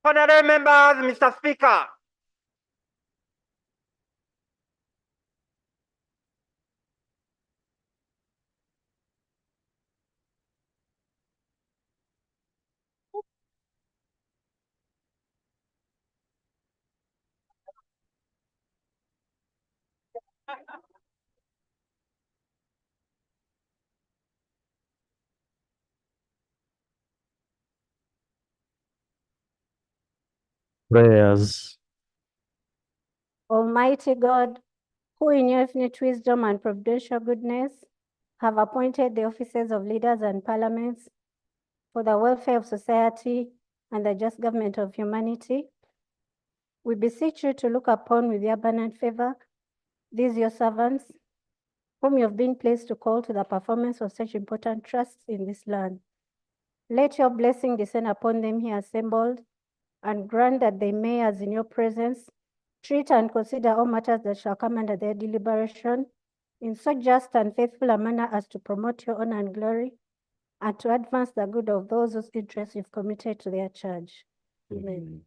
Honorable members, Mr. Speaker. Prayers. Almighty God, who in your infinite wisdom and providential goodness have appointed the offices of leaders and parliaments for the welfare of society and the just government of humanity, we beseech you to look upon with your abundant favor these your servants, whom you have been pleased to call to the performance of such important trusts in this land. Let your blessing descend upon them here assembled, and grant that they may, as in your presence, treat and consider all matters that shall come under their deliberation in so just and faithful a manner as to promote your honor and glory, and to advance the good of those whose interests you've committed to their charge. Amen.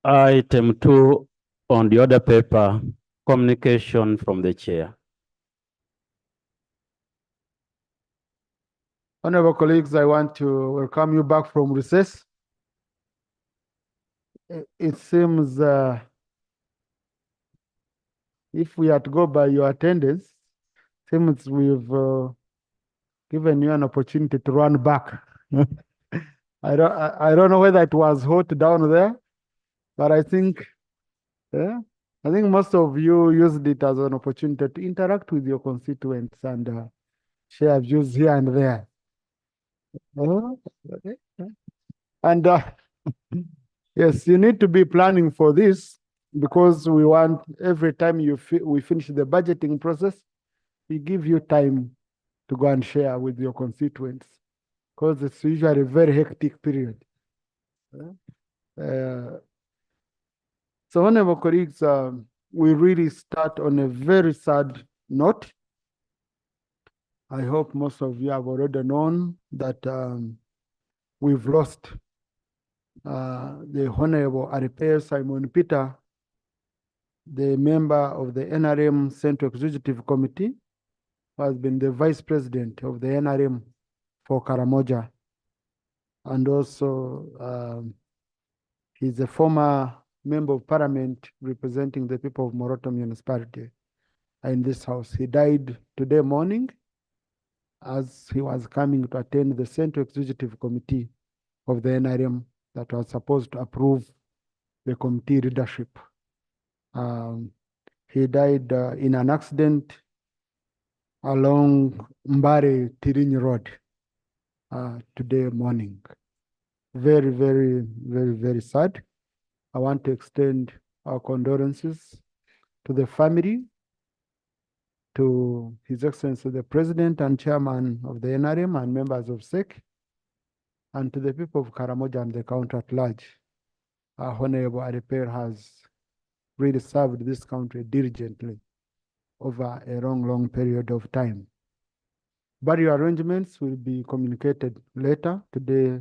Item 2 on the order paper, communication from the chair. Honorable colleagues, I want to welcome you back from recess. It seems if we had to go by your attendance, seems we've given you an opportunity to run back. I don't know whether it was hot down there, but I think most of you used it as an opportunity to interact with your constituents and share views here and there. And yes, you need to be planning for this, because we want every time we finish the budgeting process, we give you time to go and share with your constituents, because it's usually a very hectic period. So, honorable colleagues, we really start on a very sad note. I hope most of you have already known that we've lost the Honorable Aripe Simon Peter, the member of the NRM Central Executive Committee, who has been the vice president of the NRM for Karamoja. And also, he's a former member of parliament representing the people of Moroto municipality in this house. He died today morning as he was coming to attend the Central Executive Committee of the NRM that was supposed to approve the committee leadership. He died in an accident along Mbare Tirini Road today morning. Very, very, very, very sad. I want to extend our condolences to the family, to His Excellency the President and Chairman of the NRM and members of SEC, and to the people of Karamoja and the county at large. Honorable Aripe has really served this country diligently over a long, long period of time. Burial arrangements will be communicated later today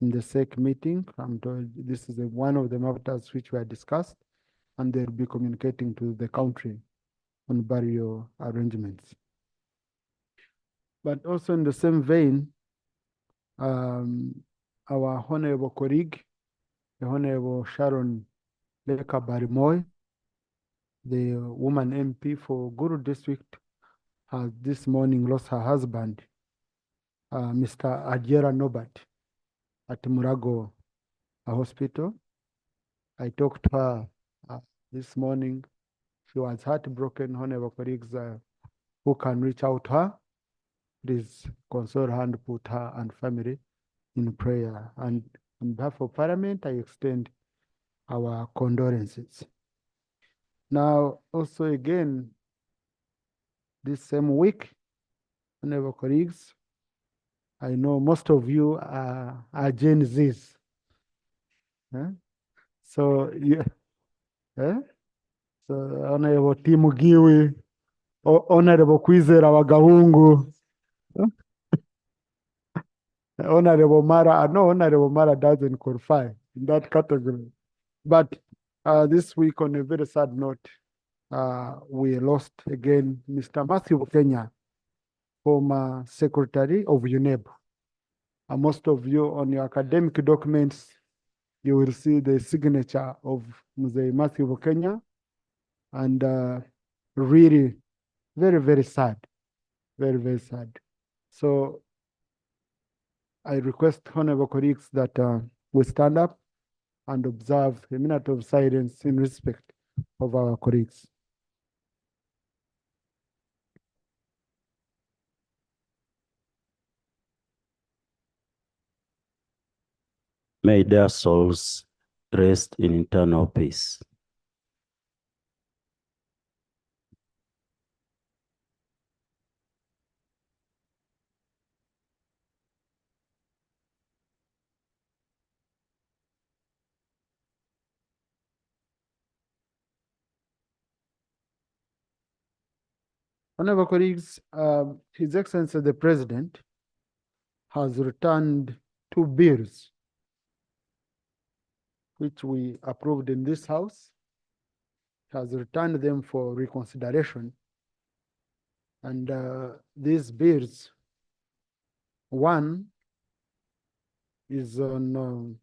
in the SEC meeting. I'm told this is one of the matters which were discussed, and they'll be communicating to the country on burial arrangements. But also in the same vein, our honorable colleague, the Honorable Sharon Leka Barimoy, the woman MP for Guru District, has this morning lost her husband, Mr. Ajera Nobat, at Murago Hospital. I talked to her this morning. She was heartbroken. Honorable colleagues who can reach out to her please console her and put her and family in prayer. And on behalf of Parliament, I extend our condolences. Now, also again, this same week, honorable colleagues, I know most of you are Gen Zs. So, yeah, so Honorable Timugiwi, Honorable Kwizera Wagahungu, Honorable Mara, no, Honorable Mara doesn't qualify in that category. But this week, on a very sad note, we lost again Mr. Matthew Kenya, former Secretary of UNEB. Most of you on your academic documents, you will see the signature of Mzee Matthew Kenya, and really very, very sad, very, very sad. So I request honorable colleagues that we stand up and observe a minute of silence in respect of our colleagues. May their souls rest in eternal peace. Honorable colleagues, His Excellency the President has returned 2 bills which we approved in this House. He has returned them for reconsideration. And these bills, one is on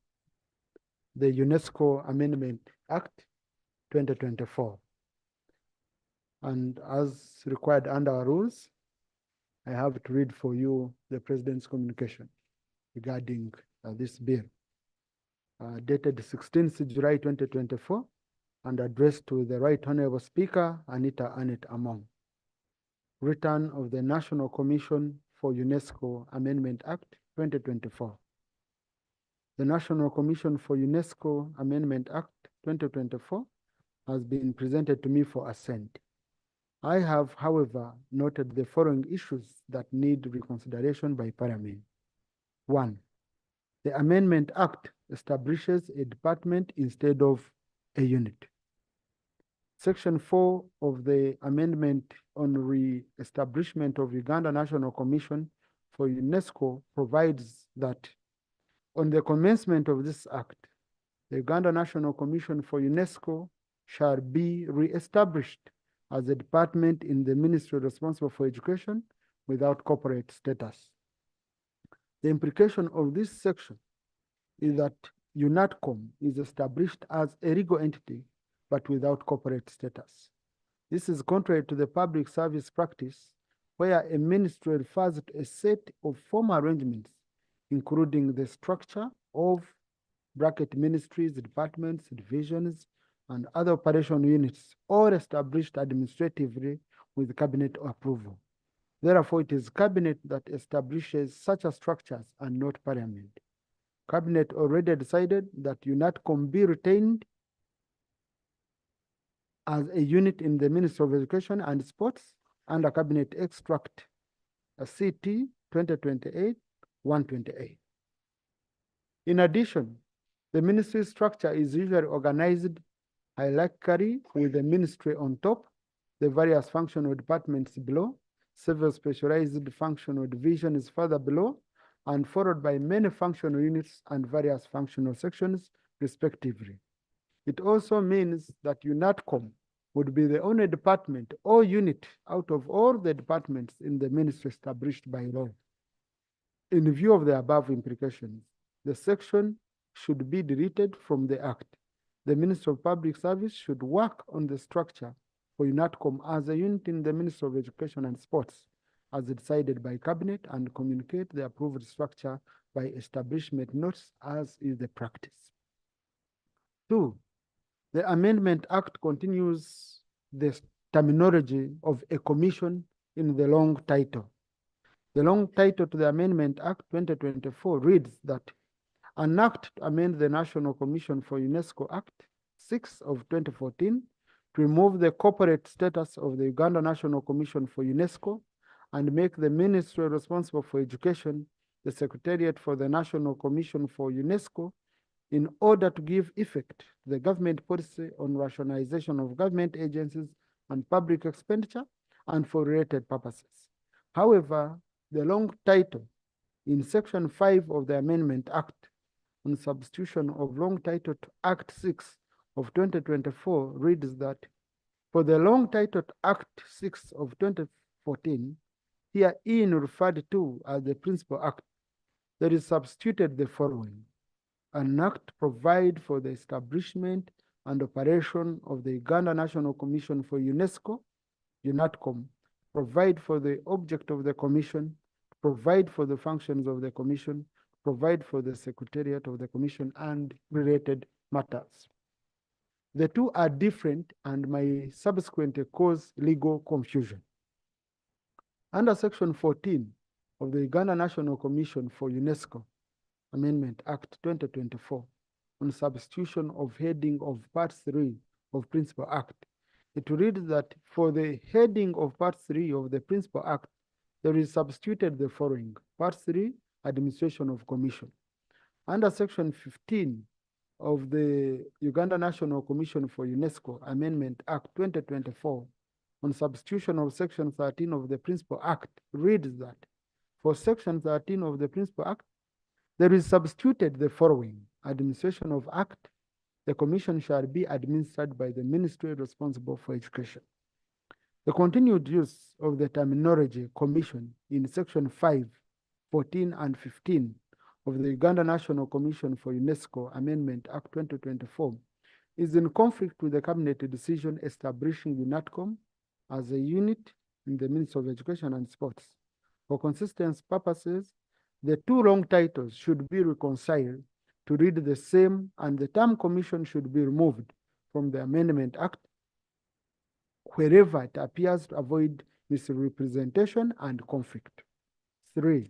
the UNESCO Amendment Act 2024. And as required under our rules, I have to read for you the President's communication regarding this bill, dated 16th July 2024, and addressed to the Right Honorable Speaker, Anita Anet Among. Return of the National Commission for UNESCO Amendment Act 2024. The National Commission for UNESCO Amendment Act 2024 has been presented to me for assent. I have, however, noted the following issues that need reconsideration by Parliament. 1. The Amendment Act establishes a department instead of a unit. Section 4 of the Amendment on Re-establishment of Uganda National Commission for UNESCO provides that on the commencement of this act, the Uganda National Commission for UNESCO shall be re-established as a department in the ministry responsible for education without corporate status. The implication of this section is that UNATCOM is established as a legal entity, but without corporate status. This is contrary to the public service practice, where a ministry refers to a set of formal arrangements, including the structure of ministries, departments, divisions, and other operation units, all established administratively with cabinet approval. Therefore, it is cabinet that establishes such structures and not Parliament. Cabinet already decided that UNATCOM be retained as a unit in the Ministry of Education and Sports under Cabinet Extract CT 2028-128. In addition, the ministry structure is usually organized hierarchically with the ministry on top, the various functional departments below, several specialized functional divisions further below, and followed by many functional units and various functional sections, respectively. It also means that UNATCOM would be the only department or unit out of all the departments in the ministry established by law. In view of the above implications, the section should be deleted from the Act. The Ministry of Public Service should work on the structure for UNATCOM as a unit in the Ministry of Education and Sports, as decided by Cabinet, and communicate the approved structure by establishment notes, as is the practice. 2. The Amendment Act continues the terminology of a commission in the long title. The long title to the Amendment Act 2024 reads that an act to amend the National Commission for UNESCO Act 6 of 2014 to remove the corporate status of the Uganda National Commission for UNESCO and make the ministry responsible for education the Secretariat for the National Commission for UNESCO in order to give effect to the government policy on rationalization of government agencies and public expenditure and for related purposes. However, the long title in Section 5 of the Amendment Act on substitution of long title to Act 6 of 2024 reads that for the long title to Act 6 of 2014, herein referred to as the Principal Act, there is substituted the following: an act to provide for the establishment and operation of the Uganda National Commission for UNESCO, UNATCOM, provide for the object of the commission, provide for the functions of the commission, provide for the secretariat of the commission and related matters. The two are different and may subsequently cause legal confusion. Under Section 14 of the Uganda National Commission for UNESCO Amendment Act 2024 on substitution of heading of Part 3 of Principal Act, it reads that for the heading of Part 3 of the Principal Act, there is substituted the following: Part 3, Administration of Commission. Under Section 15 of the Uganda National Commission for UNESCO Amendment Act 2024 on substitution of Section 13 of the Principal Act reads that for Section 13 of the Principal Act, there is substituted the following: Administration of Act, the Commission shall be administered by the ministry responsible for education. The continued use of the terminology commission in Section 5, 14, and 15 of the Uganda National Commission for UNESCO Amendment Act 2024 is in conflict with the cabinet decision establishing UNATCOM as a unit in the Ministry of Education and Sports. For consistency purposes, the two long titles should be reconciled to read the same, and the term commission should be removed from the Amendment Act wherever it appears to avoid misrepresentation and conflict. 3.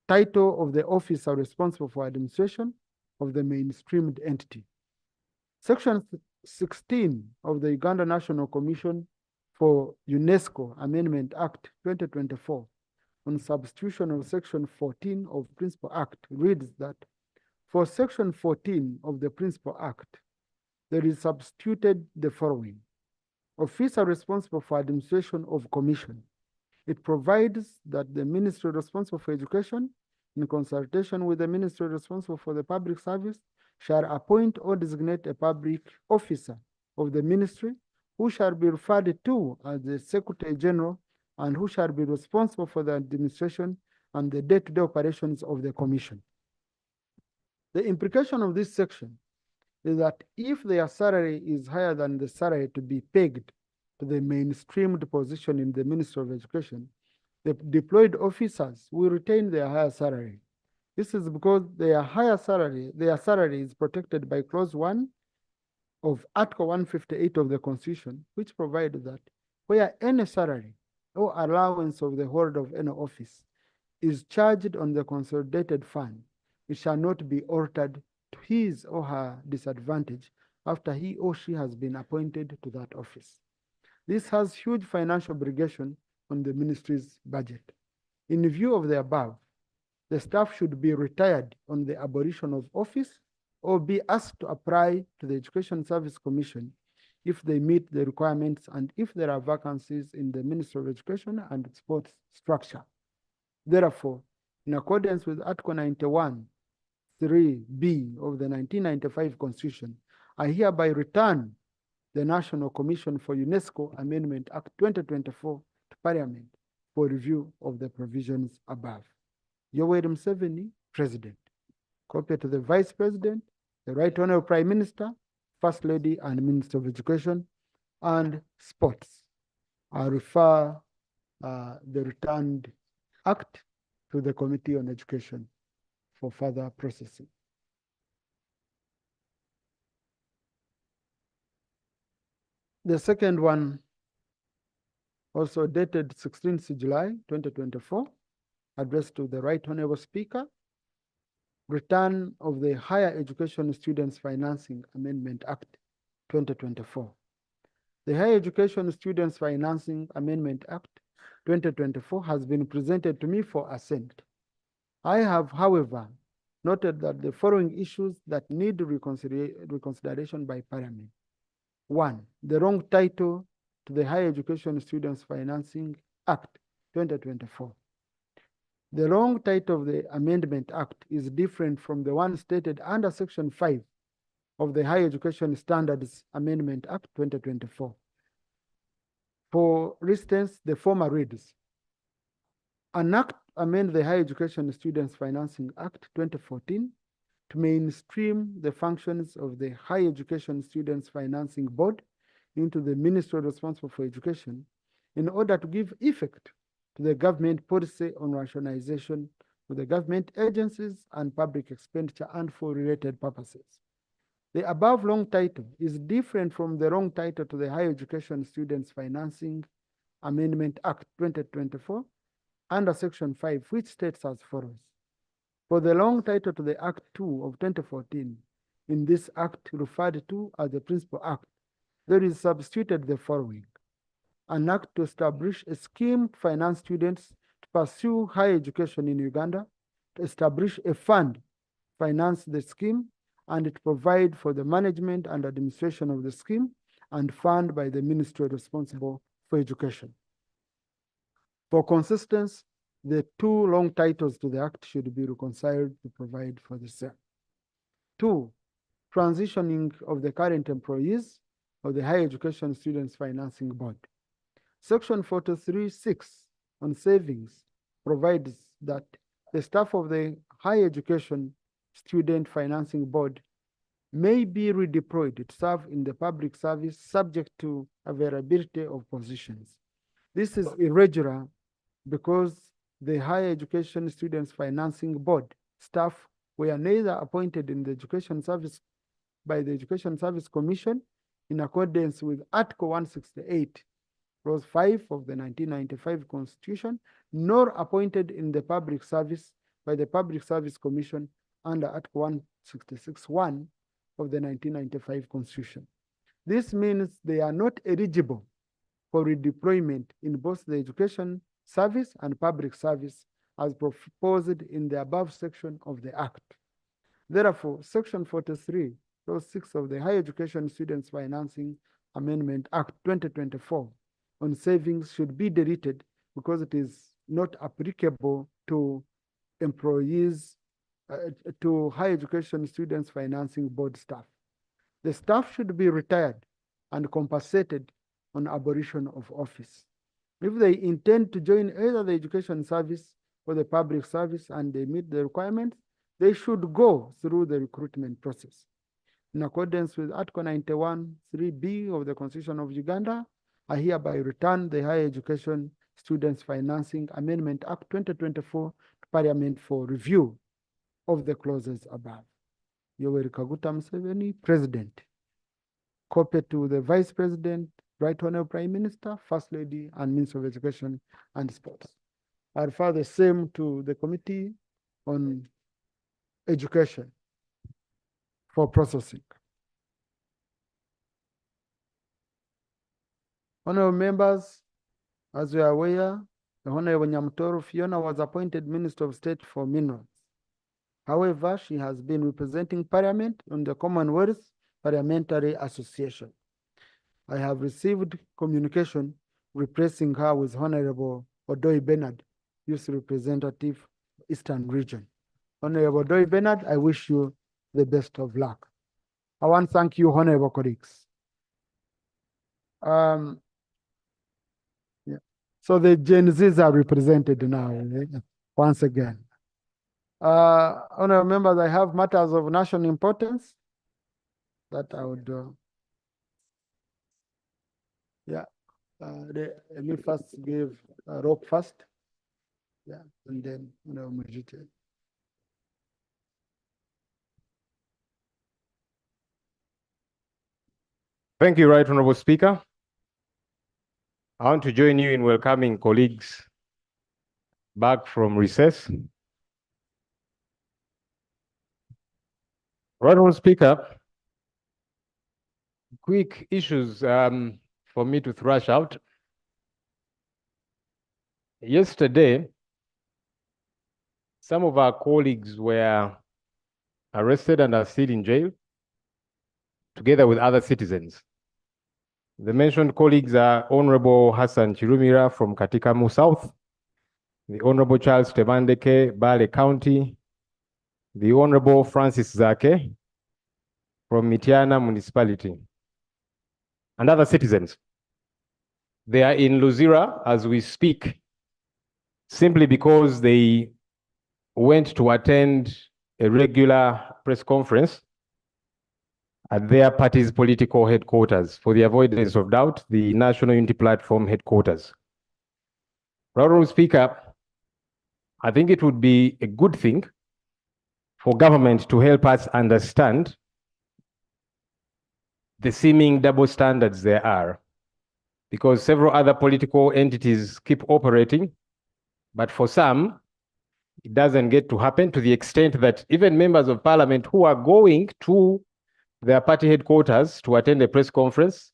Title of the officer responsible for administration of the mainstreamed entity. Section 16 of the Uganda National Commission for UNESCO Amendment Act 2024 on substitution of Section 14 of Principal Act reads that for Section 14 of the Principal Act, there is substituted the following: officer responsible for administration of commission. It provides that the ministry responsible for education, in consultation with the ministry responsible for the public service, shall appoint or designate a public officer of the ministry who shall be referred to as the Secretary General and who shall be responsible for the administration and the day-to-day operations of the commission. The implication of this section is that if their salary is higher than the salary to be pegged to the mainstreamed position in the Ministry of Education, the deployed officers will retain their higher salary. This is because their salary is protected by Clause 1 of Article 158 of the Constitution, which provides that where any salary or allowance of the holder of any office is charged on the consolidated fund, it shall not be altered to his or her disadvantage after he or she has been appointed to that office. This has huge financial obligation on the ministry's budget. In view of the above, the staff should be retired on the abolition of office or be asked to apply to the Education Service Commission if they meet the requirements and if there are vacancies in the Ministry of Education and Sports structure. Therefore, in accordance with Article 91, 3B of the 1995 Constitution, I hereby return the National Commission for UNESCO Amendment Act 2024 to Parliament for review of the provisions above. Yoweri Museveni, President. Copy to the Vice President, the Right Honorable Prime Minister, First Lady and Minister of Education and Sports. I refer the returned act to the Committee on Education for further processing. The second one also dated 16th July 2024, addressed to the Right Honorable Speaker. Return of the Higher Education Students Financing Amendment Act 2024. The Higher Education Students Financing Amendment Act 2024 has been presented to me for assent. I have, however, noted that the following issues that need reconsideration by Parliament. 1. The wrong title to the Higher Education Students Financing Act 2024. The wrong title of the Amendment Act is different from the one stated under Section 5 of the Higher Education Standards Amendment Act 2024. For instance, the former reads, an act amend the Higher Education Students Financing Act 2014 to mainstream the functions of the Higher Education Students Financing Board into the Ministry responsible for education in order to give effect to the government policy on rationalization of the government agencies and public expenditure and for related purposes. The above long title is different from the wrong title to the Higher Education Students Financing Amendment Act 2024 under Section 5, which states as follows. For the long title to the Act 2 of 2014, in this act referred to as the Principal Act, there is substituted the following. An act to establish a scheme to finance students to pursue higher education in Uganda, to establish a fund, finance the scheme, and to provide for the management and administration of the scheme and fund by the ministry responsible for education. For consistency, the two long titles to the act should be reconciled to provide for the same. 2. Transitioning of the current employees of the Higher Education Students Financing Board. Section 43(6) on savings provides that the staff of the Higher Education Student Financing Board may be redeployed to serve in the public service subject to availability of positions. This is irregular because the Higher Education Students Financing Board staff were neither appointed in the Education Service by the Education Service Commission in accordance with Article 168, Clause 5 of the 1995 Constitution, nor appointed in the public service by the Public Service Commission under Article 166(1) of the 1995 Constitution. This means they are not eligible for redeployment in both the education service and public service as proposed in the above section of the Act. Therefore, Section 43, Clause 6 of the Higher Education Students Financing Amendment Act 2024 on savings should be deleted because it is not applicable to employees, to Higher Education Students Financing Board staff. The staff should be retired and compensated on abolition of office. If they intend to join either the education service or the public service and they meet the requirements, they should go through the recruitment process. In accordance with Article 91(3)(b) of the Constitution of Uganda, I hereby return the Higher Education Students Financing Amendment Act 2024 to Parliament for review of the clauses above. Yoweri Kaguta Museveni, President. Copy to the Vice President, Right Honorable Prime Minister, First Lady, and Minister of Education and Sports. I refer the same to the Committee on Education for processing. Honorable members, as you are aware, the Honorable Nyamutoro Fiona was appointed Minister of State for Minerals. However, she has been representing Parliament on the Commonwealth Parliamentary Association. I have received communication replacing her with Honorable Odoi Bernard, Youth Representative, Eastern Region. Honorable Odoi Bernard, I wish you the best of luck. I want to thank you, Honorable colleagues. So the Gen Zs are represented now, once again. Honorable members, I have matters of national importance that I would, let me first give Rope first, and then Mujite. Thank you, Right Honorable Speaker. I want to join you in welcoming colleagues back from recess. Honorable Speaker, quick issues for me to thrash out. Yesterday, some of our colleagues were arrested and are still in jail, together with other citizens. The mentioned colleagues are Honorable Hassan Chirumira from Katikamu South, the Honorable Charles Tebandeke, Bale County, the Honorable Francis Zake from Mitiana Municipality, and other citizens. They are in Luzira as we speak, simply because they went to attend a regular press conference at their party's political headquarters, for the avoidance of doubt, the National Unity Platform headquarters. Honorable Speaker, I think it would be a good thing for government to help us understand the seeming double standards there are, because several other political entities keep operating, but for some, it doesn't get to happen, to the extent that even members of parliament who are going to their party headquarters to attend a press conference,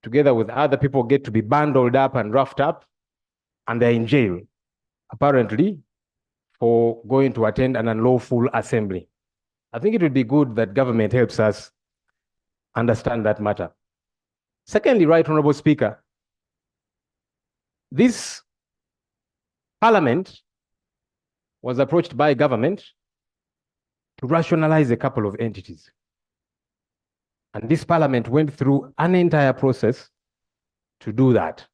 together with other people, get to be bundled up and roughed up, and they're in jail, apparently, for going to attend an unlawful assembly. I think it would be good that government helps us understand that matter. Secondly, Right Honorable Speaker, this parliament was approached by government to rationalize a couple of entities. And this parliament went through an entire process to do that.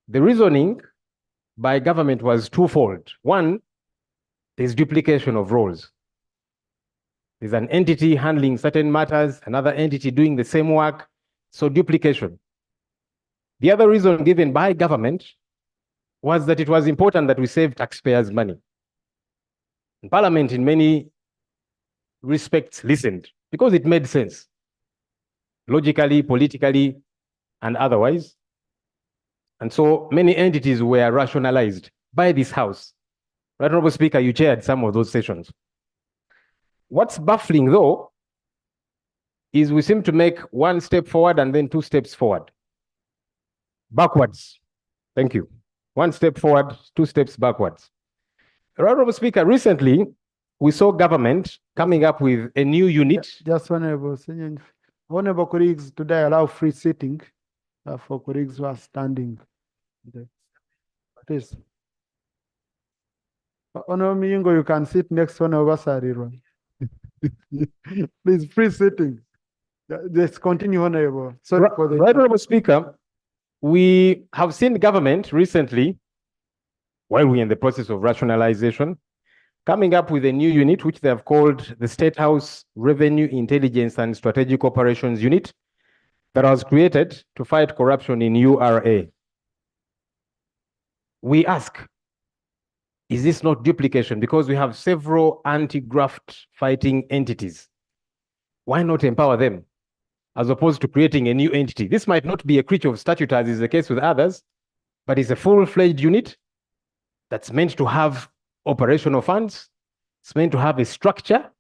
The reasoning by government was twofold. One, there's duplication of roles. There's an entity handling certain matters, another entity doing the same work, so duplication. The other reason given by government was that it was important that we save taxpayers' money. And Parliament, in many respects, listened, because it made sense, logically, politically, and otherwise. And so many entities were rationalized by this House. Right, Honorable Speaker, you chaired some of those sessions. What's baffling, though, is we seem to make one step forward and then two steps forward. Backwards. Thank you. One step forward, two steps backwards. Right, Honorable Speaker, recently, we saw government coming up with a new unit. Just honorable colleagues, today allow free sitting for colleagues who are standing. Please. Honorable Miyingo, you can sit next to Honorable Sarirwa. Please, free sitting. Let's continue, Honorable. Sorry for the... Right, Honorable Speaker, we have seen government recently, while we're in the process of rationalization, coming up with a new unit, which they have called the State House Revenue Intelligence and Strategic Operations Unit, that was created to fight corruption in URA. We ask, is this not duplication? Because we have several anti-graft fighting entities. Why not empower them, as opposed to creating a new entity? This might not be a creature of statute, as is the case with others, but it's a full-fledged unit that's meant to have operational funds. It's meant to have a structure.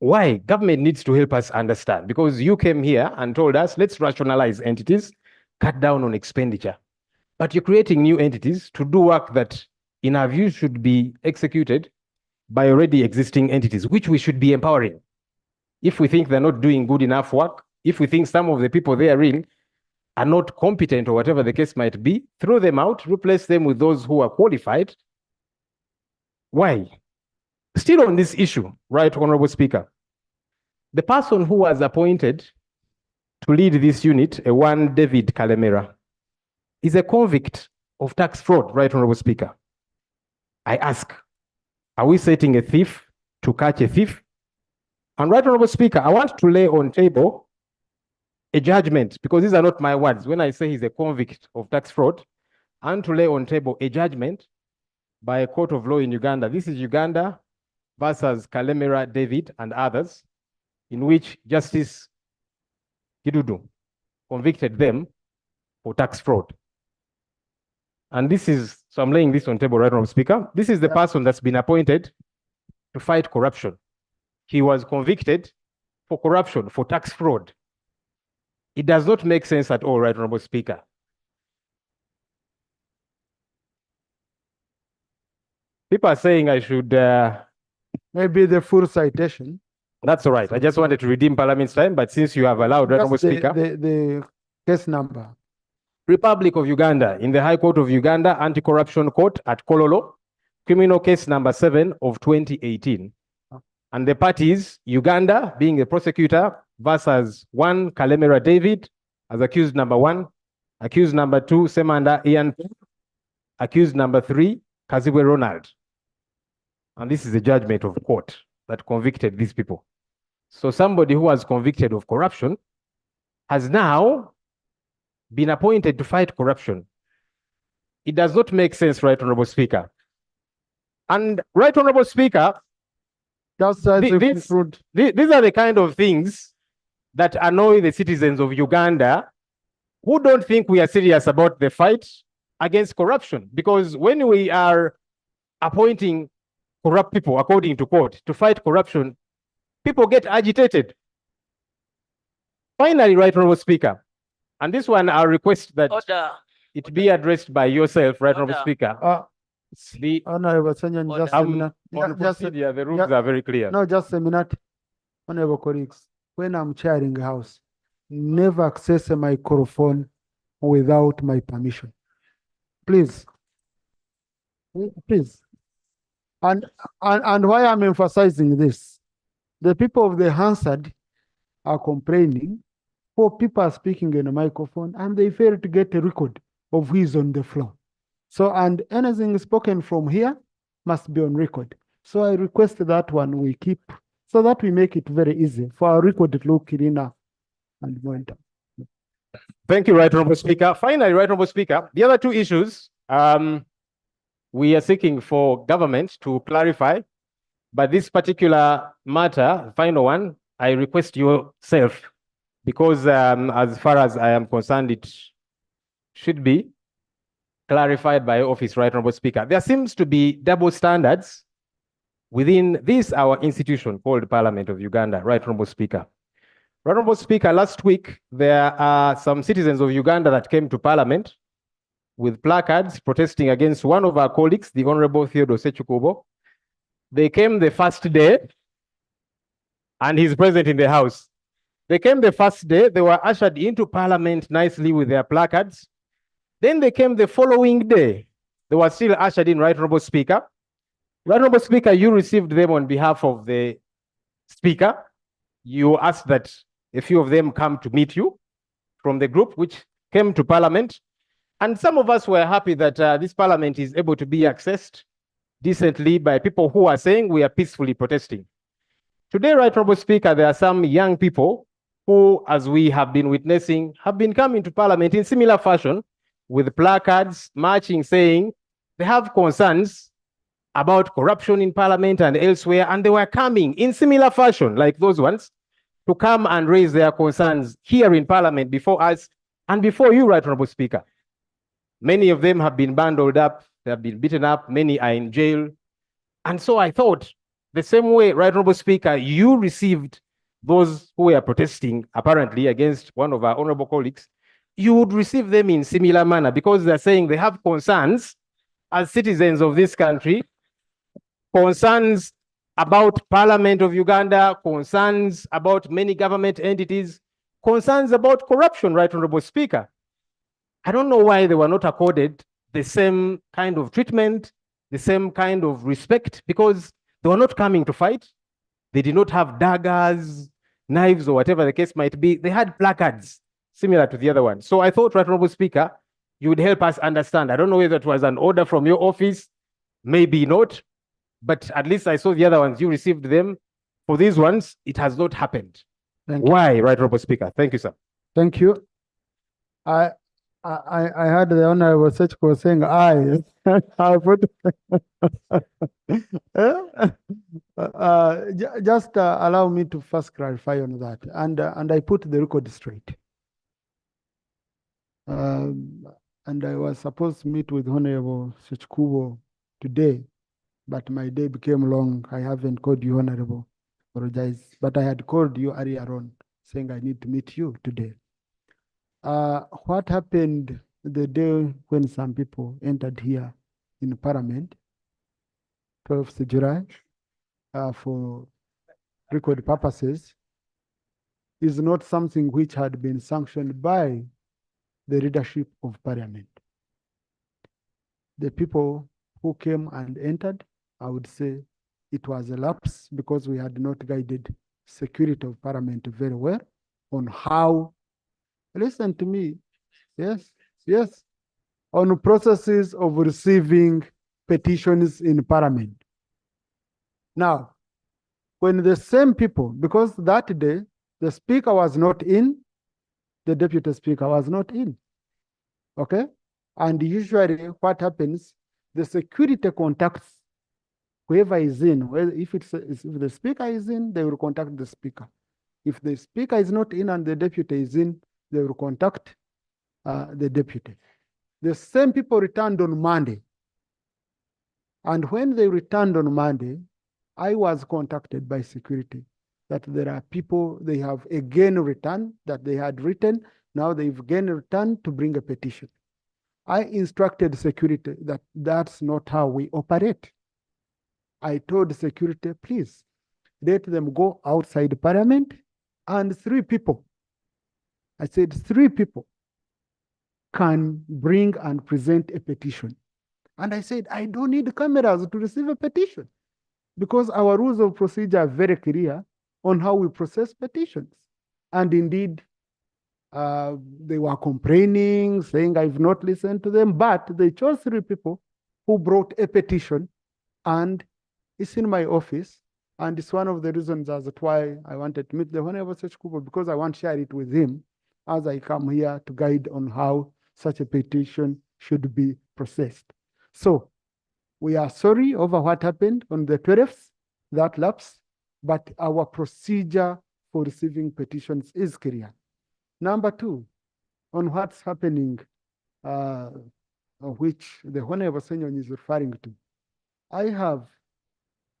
Why? Government needs to help us understand, because you came here and told us, let's rationalize entities, cut down on expenditure. But you're creating new entities to do work that, in our view, should be executed by already existing entities, which we should be empowering. If we think they're not doing good enough work, if we think some of the people they are in are not competent or whatever the case might be, throw them out, replace them with those who are qualified. Why? Still on this issue, Right Honorable Speaker, the person who was appointed to lead this unit, a one David Kalemera, is a convict of tax fraud, Right Honorable Speaker. I ask, are we setting a thief to catch a thief? And Right Honorable Speaker, I want to lay on table a judgment, because these are not my words. When I say he's a convict of tax fraud, I want to lay on table a judgment by a court of law in Uganda. This is Uganda versus Kalemera David and others, in which Justice Kidudu convicted them for tax fraud. And this is, so I'm laying this on table right now, Speaker. This is the person that's been appointed to fight corruption. He was convicted for corruption, for tax fraud. It does not make sense at all, right, Honorable Speaker. People are saying I should... Maybe the full citation. That's all right. I just wanted to redeem Parliament's time, but since you have allowed, right, Honorable Speaker... The case number. Republic of Uganda, in the High Court of Uganda, Anti-Corruption Court at Kololo, criminal case number 7 of 2018. And the parties, Uganda being the prosecutor versus 1 Kalemera David as accused number 1, accused number 2, Semanda Ian, accused number 3, Kazibwe Ronald. And this is the judgment of court that convicted these people. So somebody who was convicted of corruption has now been appointed to fight corruption. It does not make sense, right, Honorable Speaker. And right, Honorable Speaker, these are the kind of things that annoy the citizens of Uganda who don't think we are serious about the fight against corruption. Because when we are appointing corrupt people, according to court, to fight corruption, people get agitated. Finally, right, Honorable Speaker, and this one, I'll request that it be addressed by yourself, right, Honorable Speaker. Honorable Senyan, the rules are very clear. No, just a minute. Honorable colleagues, when I'm chairing a house, never access a microphone without my permission. Please. Please. And why I'm emphasizing this, the people of the Hansard are complaining. 4 people are speaking in a microphone and they fail to get a record of who is on the floor. So, and anything spoken from here must be on record. So I request that one we keep, so that we make it very easy for our record to look cleaner and more. Thank you, Right Honorable Speaker. Finally, Right Honorable Speaker, the other 2 issues we are seeking for government to clarify, but this particular matter, final one, I request yourself, because as far as I am concerned, it should be clarified by office, right, Honorable Speaker. There seems to be double standards within this, our institution called Parliament of Uganda, right, Honorable Speaker. Right, Honorable Speaker, last week, there are some citizens of Uganda that came to Parliament with placards protesting against one of our colleagues, the Honorable Theodore Sechukubo. They came the first day, and he's present in the House. They came the first day, they were ushered into Parliament nicely with their placards. Then they came the following day. They were still ushered in, right, Honorable Speaker. Right, Honorable Speaker, you received them on behalf of the Speaker. You asked that a few of them come to meet you from the group which came to Parliament. And some of us were happy that this Parliament is able to be accessed decently by people who are saying we are peacefully protesting. Today, right, Honorable Speaker, there are some young people who, as we have been witnessing, have been coming to Parliament in similar fashion with placards, marching, saying they have concerns about corruption in Parliament and elsewhere, and they were coming in similar fashion, like those ones, to come and raise their concerns here in Parliament before us and before you, right, Honorable Speaker. Many of them have been bundled up, they have been beaten up, many are in jail. And so I thought, the same way, right, Honorable Speaker, you received those who were protesting, apparently, against one of our honorable colleagues, you would receive them in similar manner, because they're saying they have concerns as citizens of this country, concerns about Parliament of Uganda, concerns about many government entities, concerns about corruption, right, Honorable Speaker. I don't know why they were not accorded the same kind of treatment, the same kind of respect, because they were not coming to fight. They did not have daggers, knives, or whatever the case might be. They had placards similar to the other one. So I thought, right, Honorable Speaker, you would help us understand. I don't know whether it was an order from your office, maybe not, but at least I saw the other ones, you received them. For these ones, it has not happened. Why, right, Honorable Speaker? Thank you, sir. Thank you. I heard the Honorable Sechko saying I put just allow me to first clarify on that, and I put the record straight. And I was supposed to meet with Honorable Sechkubo today, but my day became long. I haven't called you, Honorable. Apologize. But I had called you earlier on, saying I need to meet you today. What happened the day when some people entered here in Parliament, 12th July, for record purposes, is not something which had been sanctioned by the leadership of Parliament. The people who came and entered, I would say it was a lapse because we had not guided security of Parliament very well on how, listen to me, yes, on processes of receiving petitions in Parliament. Now, when the same people, because that day, the speaker was not in, the deputy speaker was not in, okay? And usually what happens, the security contacts whoever is in. Well, if the speaker is in, they will contact the speaker. If the speaker is not in and the deputy is in, they will contact the deputy. The same people returned on Monday. And when they returned on Monday, I was contacted by security that there are people, they have again returned, that they had written, now they've again returned to bring a petition. I instructed security that that's not how we operate. I told security, please, let them go outside Parliament, and 3 people, I said 3 people can bring and present a petition. And I said, I don't need cameras to receive a petition because our rules of procedure are very clear on how we process petitions. And indeed, they were complaining, saying I've not listened to them, but they chose 3 people who brought a petition, and it's in my office. And it's one of the reasons as to why I wanted to meet the Honorable Sechkubo, because I want to share it with him as I come here to guide on how such a petition should be processed. So we are sorry over what happened on the 12th, that lapse, but our procedure for receiving petitions is clear. Number 2, on what's happening, which the Honorable Senyon is referring to, I have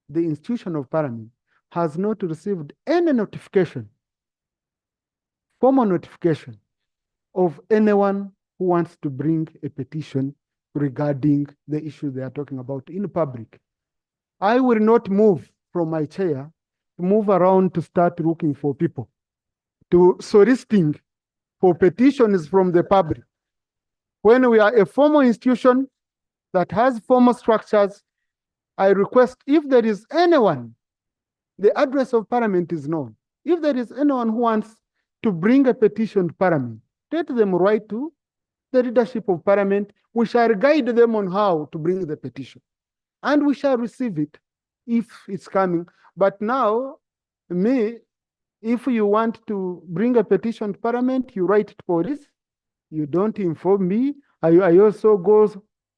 the institution of Parliament has not received any notification, formal notification of anyone who wants to bring a petition regarding the issue they are talking about in public. I will not move from my chair to move around to start looking for people, to soliciting for petitions from the public. When we are a formal institution that has formal structures, I request if there is anyone, the address of Parliament is known. If there is anyone who wants to bring a petition to Parliament, let them write to the leadership of Parliament. We shall guide them on how to bring the petition. And we shall receive it if it's coming. But now, me, if you want to bring a petition to Parliament, you write to police. You don't inform me. I also go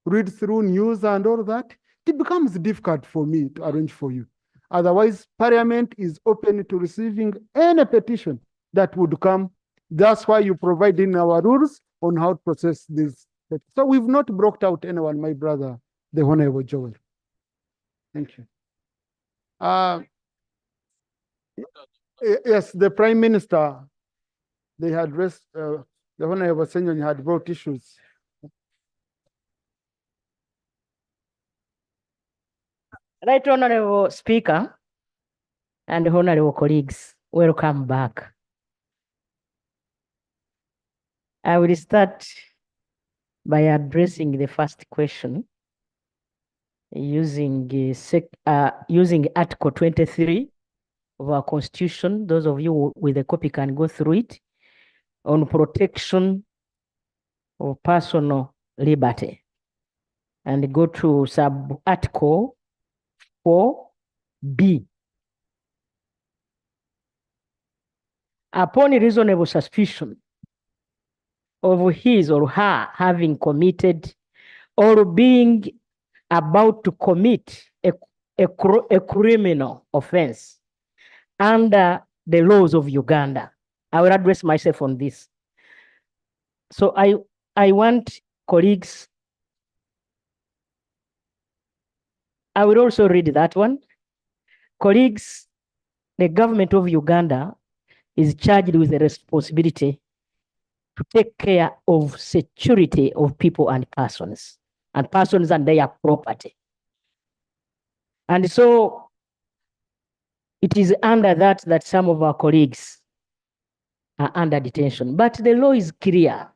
read through news and all that. It becomes difficult for me to arrange for you. Otherwise, Parliament is open to receiving any petition that would come. That's why you provide in our rules on how to process this. So we've not blocked out anyone, my brother, the Honorable Joel. Thank you. Yes, the Prime Minister, they had raised, the Honorable Senyon had brought issues. Right, Honorable Speaker and honorable colleagues, welcome back. I will start by addressing the first question using Article 23 of our Constitution. Those of you with a copy can go through it, on protection of personal liberty, and go to sub-article 4B. Upon reasonable suspicion of his or her having committed or being about to commit a criminal offense under the laws of Uganda. I will address myself on this. So I want colleagues. I will also read that one. Colleagues, the government of Uganda is charged with the responsibility to take care of security of people and persons and their property. And so it is under that some of our colleagues are under detention. But the law is clear.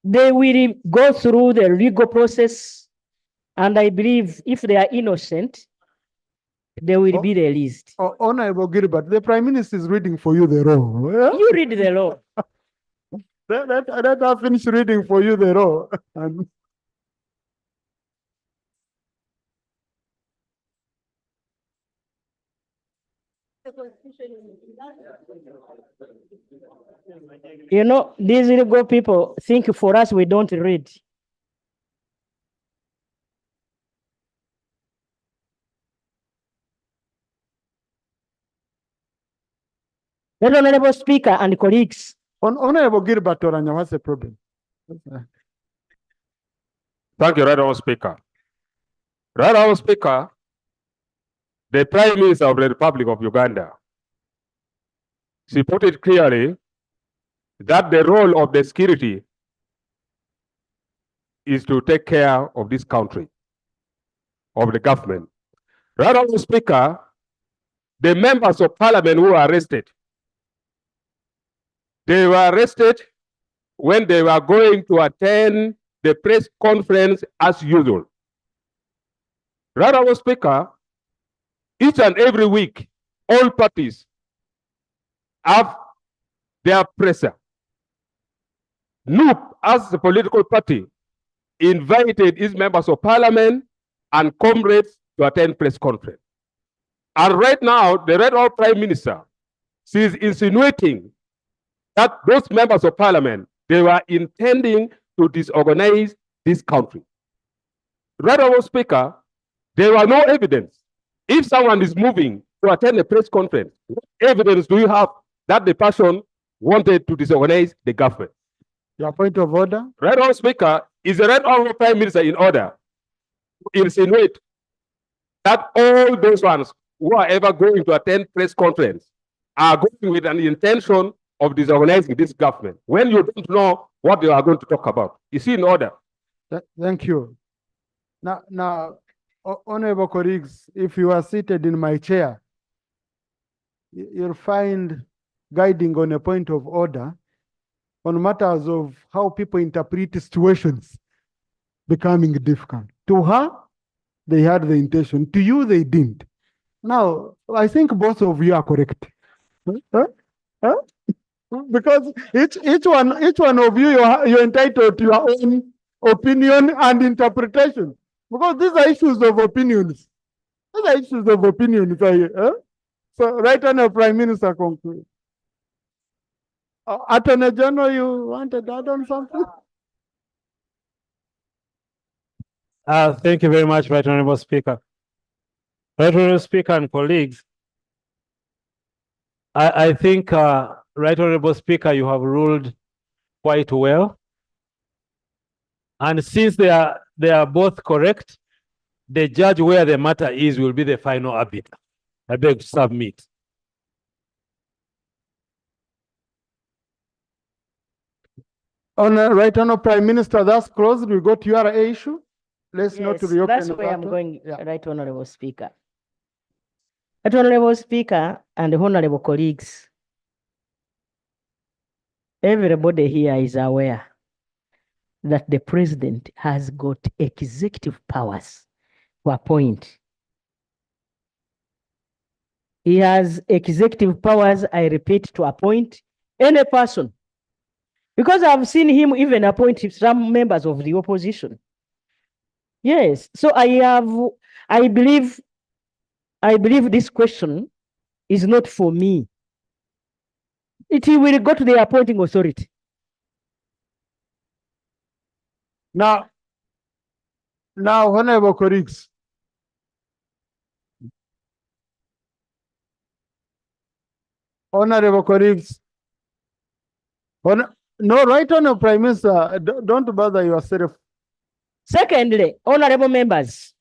They will go through the legal process, and I believe if they are innocent, they will be released. Honorable Gilbert, the Prime Minister is reading for you the law. Yeah? You read the law. Let her finish reading for you the law. And You know, these legal people think for us we don't read. Well, Honorable Speaker and colleagues, Honorable Gilbert Oranya, what's the problem? Thank you, Right Honourable Speaker. Right Honourable Speaker, the Prime Minister of the Republic of Uganda, she put it clearly that the role of the security is to take care of this country, of the government. Right Honourable Speaker, the members of parliament who were arrested, they were arrested when they were going to attend the press conference as usual. Right Honourable Speaker, each and every week, all parties have their presser. NUP, as the political party, invited its members of parliament and comrades to attend press conference. And right now, the Red Hall Prime Minister, she is insinuating that those members of parliament, they were intending to disorganize this country. Right Honourable Speaker, there were no evidence. If someone is moving to attend a press conference, what evidence do you have that the person wanted to disorganize the government? Your point of order? Right Honourable Speaker, is the Right Honourable Prime Minister in order to insinuate that all those ones who are ever going to attend press conference are going with an intention of disorganizing this government when you don't know what they are going to talk about? Is he in order? Thank you. Now, honorable colleagues, if you are seated in my chair, you'll find guiding on a point of order on matters of how people interpret situations becoming difficult. To her, they had the intention. To you, they didn't. Now, I think both of you are correct. Huh? Because each one of you, you're entitled to your own opinion and interpretation. Because these are issues of opinions. These are issues of opinions. So, right on the Prime Minister conclude. Attorney General, you wanted to add on something? Thank you very much, Right Honourable Speaker. Right Honourable Speaker and colleagues, I think, Right Honourable Speaker, you have ruled quite well. And since they are both correct, the judge where the matter is will be the final arbiter. I beg to submit. Right on, Prime Minister, that's closed. We got your issue. Let's not Yes, reopen that's where I'm that. going, Yeah. Right Honourable Speaker. Right Honourable Speaker and honourable colleagues, everybody here is aware that the president has got executive powers to appoint. He has executive powers, I repeat, to appoint any person. Because I've seen him even appoint some members of the opposition. Yes, so I believe this question is not for me. It will go to the appointing authority. Now, honorable colleagues, No, right on, Prime Minister, don't bother yourself. Secondly, honorable members,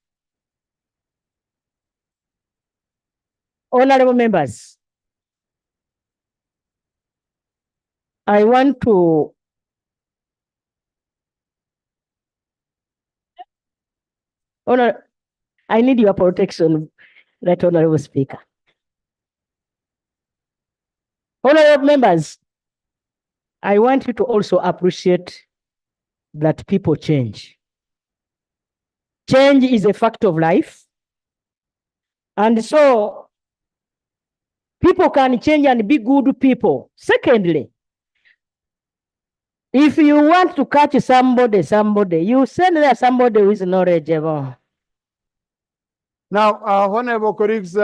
I want to I need your protection, right honorable speaker. Honorable members, I want you to also appreciate that people change. Change is a fact of life. And so people can change and be good people. Secondly, if you want to catch somebody, you send there somebody who is knowledgeable. Now, honorable colleagues,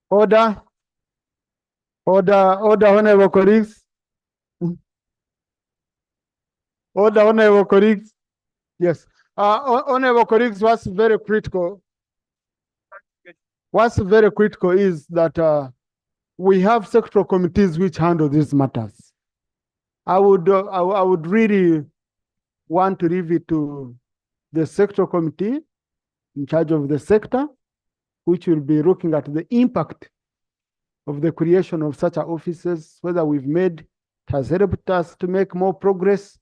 order, honorable colleagues. Order, honorable colleagues. Yes. Honorable colleagues, what's very critical is that we have sectoral committees which handle these matters. I would really want to leave it to the sectoral committee in charge of the sector, which will be looking at the impact of the creation of such offices, whether it has helped us to make more progress,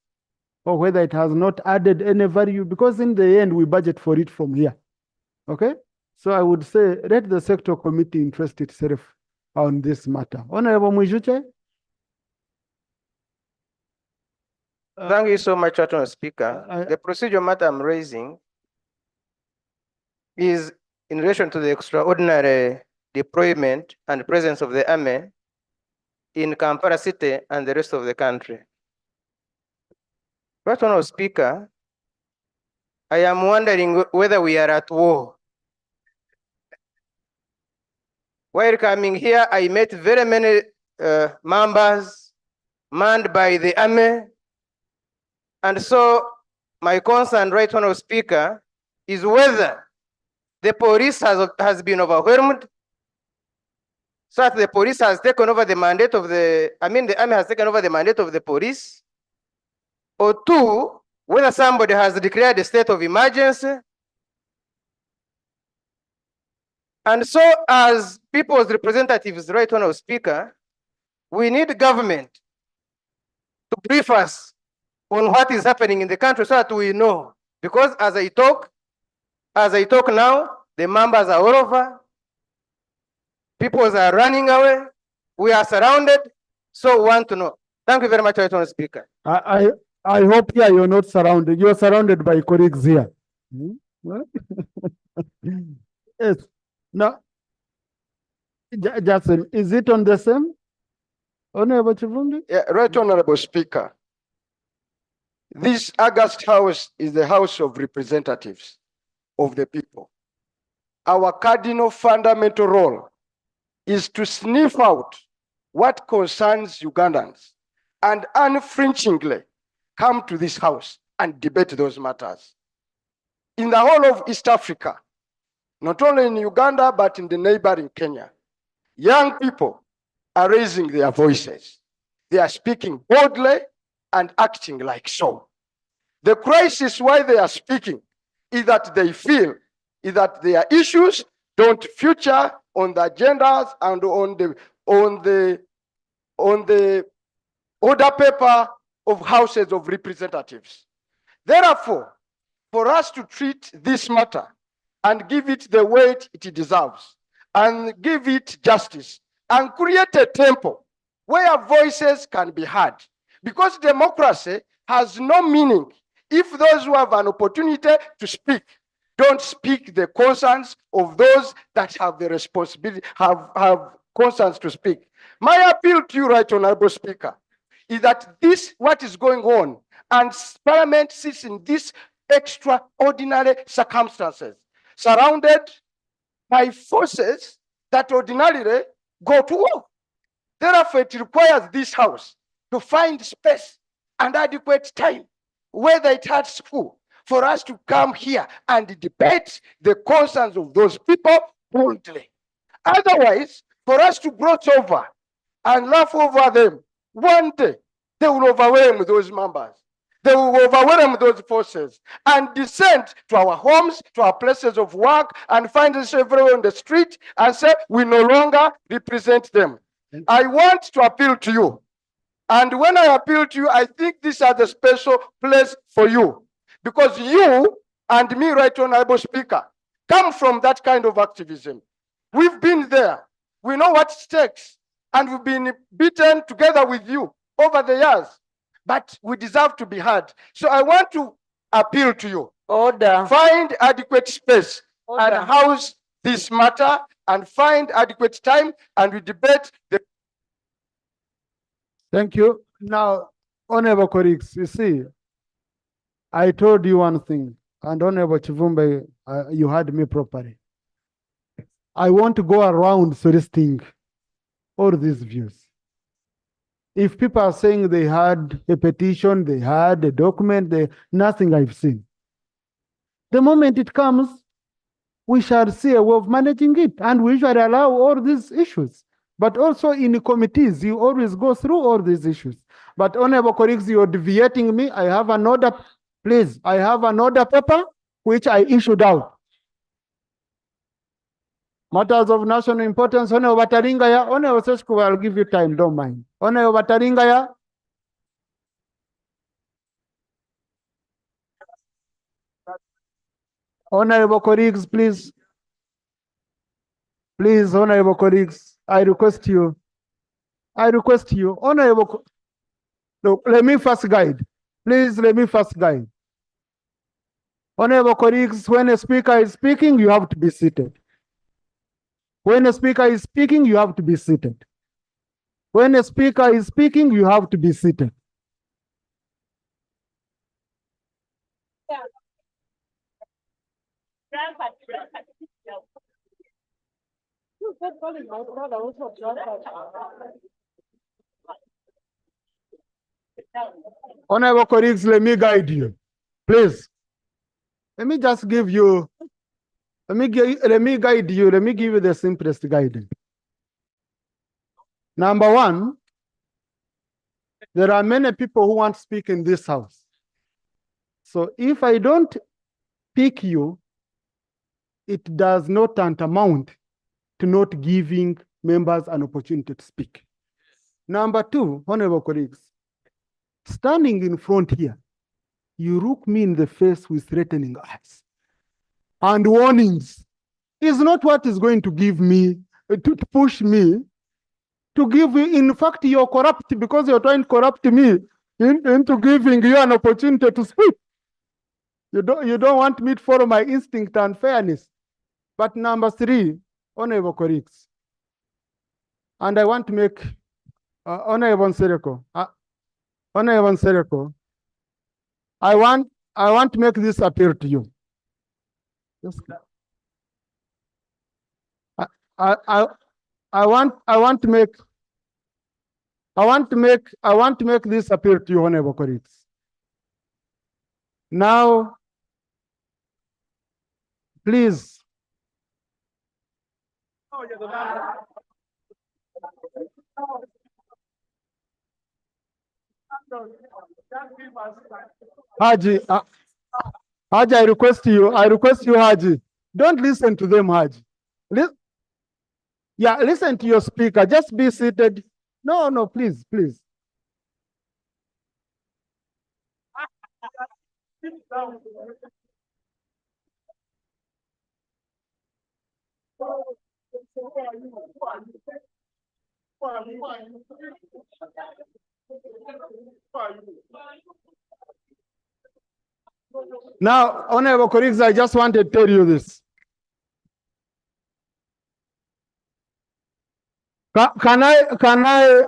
or whether it has not added any value, because in the end, we budget for it from here. Okay? So I would say, let the sector committee interest itself on this matter. Honorable Mwijuche? Thank you so much, Honorable Speaker. The procedural matter I'm raising is in relation to the extraordinary deployment and presence of the army in Kampala City and the rest of the country. Right, Honorable Speaker, I am wondering whether we are at war. While coming here, I met very many members manned by the army. And so my concern, right, Honorable Speaker, is whether the police has been overwhelmed, so that the police has taken over the mandate of the army has taken over the mandate of the police, or two, whether somebody has declared a state of emergency. And so as people's representatives, right, Honorable Speaker, we need government to brief us on what is happening in the country so that we know. Because as I talk now, the members are all over, people are running away, we are surrounded, so we want to know. Thank you very much, Honorable Speaker. I hope here you're not surrounded. You're surrounded by colleagues here. Yes. Now, Jackson, is it on the same? Honorable Chivundi? Yeah, right, Honorable Speaker. This August House is the House of Representatives of the people. Our cardinal fundamental role is to sniff out what concerns Ugandans and unflinchingly come to this house and debate those matters. In the whole of East Africa, not only in Uganda, but in the neighboring Kenya, young people are raising their voices. They are speaking boldly and acting like so. The crisis why they are speaking is that they feel is that their issues don't feature on the agendas and on the order paper of houses of representatives. Therefore, for us to treat this matter and give it the weight it deserves and give it justice and create a tempo where voices can be heard, because democracy has no meaning if those who have an opportunity to speak don't speak the concerns of those that have the responsibility, have concerns to speak. My appeal to you, right, Honorable Speaker, is that this, what is going on, and Parliament sits in these extraordinary circumstances, surrounded by forces that ordinarily go to war. Therefore, it requires this House to find space and adequate time, whether it had school, for us to come here and debate the concerns of those people boldly. Otherwise, for us to gloss over and laugh over them, one day they will overwhelm those members. They will overwhelm those forces and descend to our homes, to our places of work, and find us everywhere on the street and say, we no longer represent them. I want to appeal to you. And when I appeal to you, I think these are the special place for you. Because you and me, Right Honorable Speaker, come from that kind of activism. We've been there. We know what it takes. And we've been beaten together with you over the years. But we deserve to be heard. So I want to appeal to you. Order. Find adequate space Order. and house this matter and find adequate time and we debate the. Thank you. Now, honorable colleagues, you see, I told you one thing, and honorable Chivumbe, you heard me properly. I want to go around soliciting all these views. If people are saying they had a petition, they had a document, nothing I've seen. The moment it comes, we shall see a way of managing it, and we usually allow all these issues. But also in committees, you always go through all these issues. But honorable colleagues, you're deviating me. I have an order, please. I have an order paper which I issued out. Matters of national importance, Honorable Bataringaya, Honorable Seshku, I'll give you time, don't mind. Honorable Bataringaya. Honorable colleagues, please. Please, honorable colleagues, I request you. Honorable, look, let me first guide. Please, let me first guide. Honorable colleagues, when a speaker is speaking, you have to be seated. When a speaker is speaking, you have to be seated. When a speaker is speaking, you have to be seated. Honorable colleagues, let me guide you. Please. Let me just give you, let me guide you, let me give you the simplest guidance. Number one, there are many people who want to speak in this house. So if I don't pick you, it does not tantamount to not giving members an opportunity to speak. Number two, honorable colleagues, standing in front here, you look me in the face with threatening eyes and warnings is not what is going to give me, to push me, to give you, in fact, you're corrupt because you're trying to corrupt me into giving you an opportunity to speak. You don't want me to follow my instinct and fairness. But number three, honorable colleagues, and I want to make, honorable Sereko, I want to make this appeal to you. Yes. I want to make this appeal to you, honorable colleagues. Now, please. Haji, Haji, I request you, Haji. Don't listen to them, Haji. Listen to your speaker. Just be seated. No, please. Now, honorable colleagues, I just want to tell you this. Can I,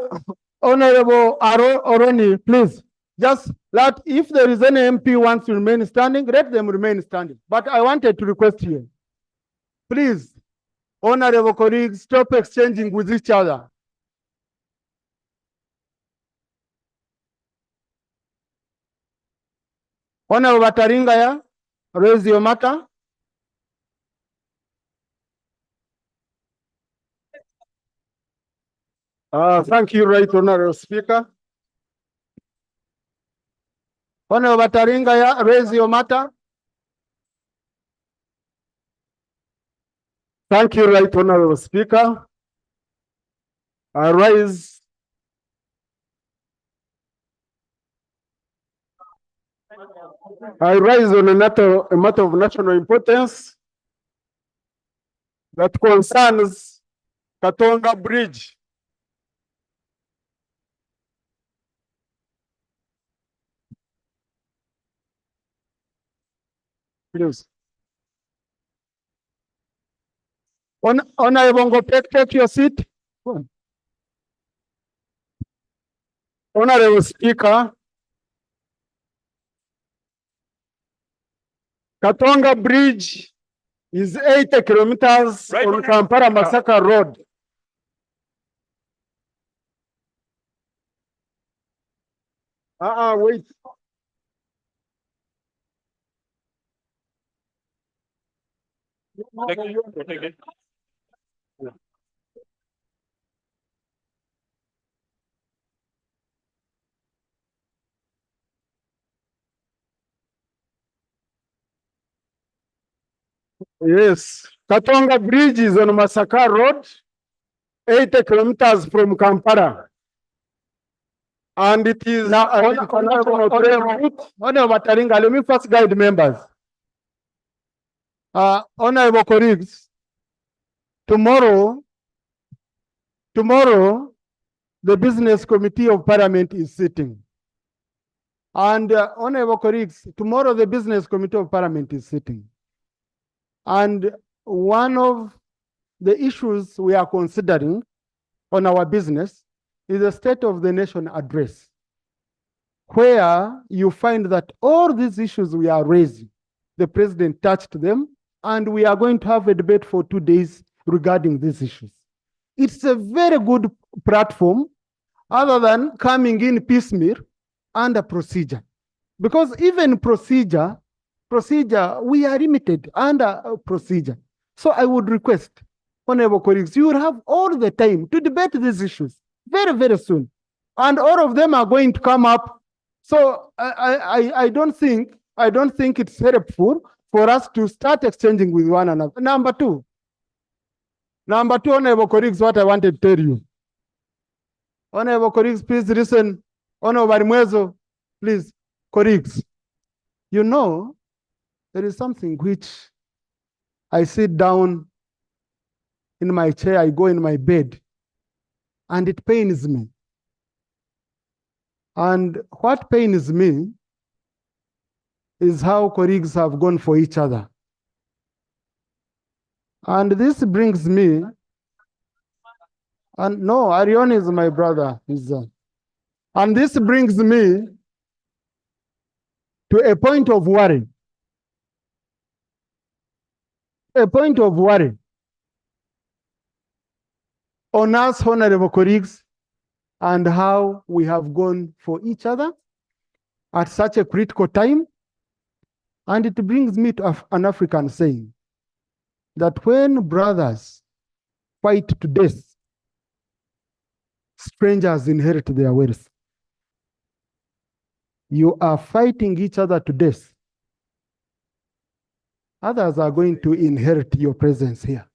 Honorable Oroni, please, just let, if there is any MP wants to remain standing, let them remain standing. But I wanted to request you, please, honorable colleagues, stop exchanging with each other. Honorable Bataringaya, raise your matter. Thank you, Right Honorable Speaker. Honorable Taringa, raise your matter. Thank you, Right Honorable Speaker. I rise on a matter of national importance that concerns Katonga Bridge. Please. Honorable Ngopek, take your seat. Honorable Speaker, Katonga Bridge is 80 kilometers on Kampala Masaka Road. Wait. Yes, Katonga Bridge is on Masaka Road, 80 kilometers from Kampala. And it is now Honorable Taringa, let me first guide members. Honorable colleagues, tomorrow, the Business Committee of Parliament is sitting. And honorable colleagues, tomorrow the Business Committee of Parliament is sitting. And one of the issues we are considering on our business is the State of the Nation address, where you find that all these issues we are raising, the president touched them, and we are going to have a debate for 2 days regarding these issues. It's a very good platform other than coming in piecemeal under procedure. Because even procedure, we are limited under procedure. So I would request, honorable colleagues, you will have all the time to debate these issues very, very soon. And all of them are going to come up. So I don't think it's helpful for us to start exchanging with one another. Number two, honorable colleagues, what I wanted to tell you. Honorable colleagues, please listen. Honorable Mwezo, please, colleagues. You know, there is something which I sit down in my chair, I go in my bed, and it pains me. And what pains me is how colleagues have gone for each other. And this brings me, and no, Arion is my brother. And this brings me to a point of worry. A point of worry on us, honorable colleagues, and how we have gone for each other at such a critical time. And it brings me to an African saying that when brothers fight to death, strangers inherit their wealth. You are fighting each other to death. Others are going to inherit your presence here.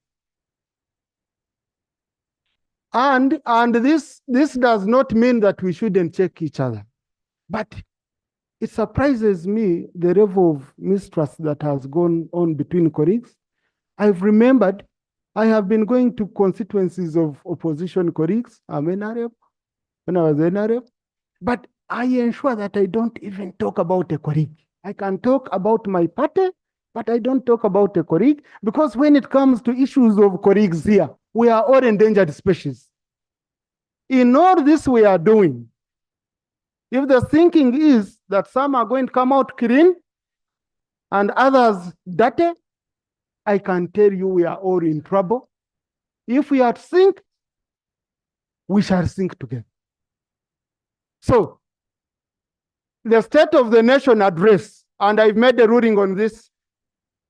And this does not mean that we shouldn't check each other. But it surprises me the level of mistrust that has gone on between colleagues. I've remembered I have been going to constituencies of opposition colleagues. I'm NRF, when I was NRF. But I ensure that I don't even talk about a colleague. I can talk about my party, but I don't talk about a colleague, because when it comes to issues of colleagues here, we are all endangered species. In all this we are doing, if the thinking is that some are going to come out clean and others dirty, I can tell you we are all in trouble. If we are to sink, we shall sink together. So, the State of the Nation address, and I've made a ruling on this.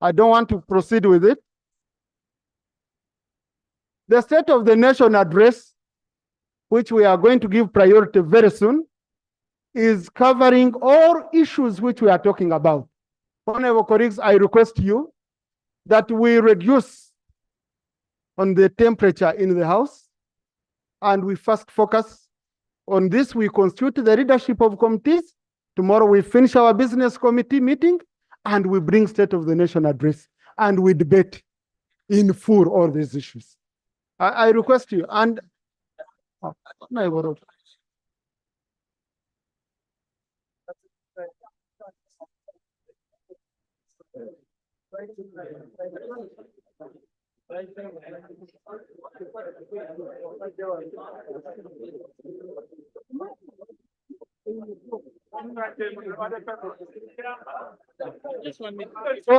I don't want to proceed with it. The State of the Nation address which we are going to give priority very soon, is covering all issues which we are talking about. Honorable colleagues, I request you that we reduce on the temperature in the House, and we first focus on this. We constitute the leadership of committees. Tomorrow we finish our business committee meeting, and we bring State of the Nation address, and we debate in full all these issues. I request you, and so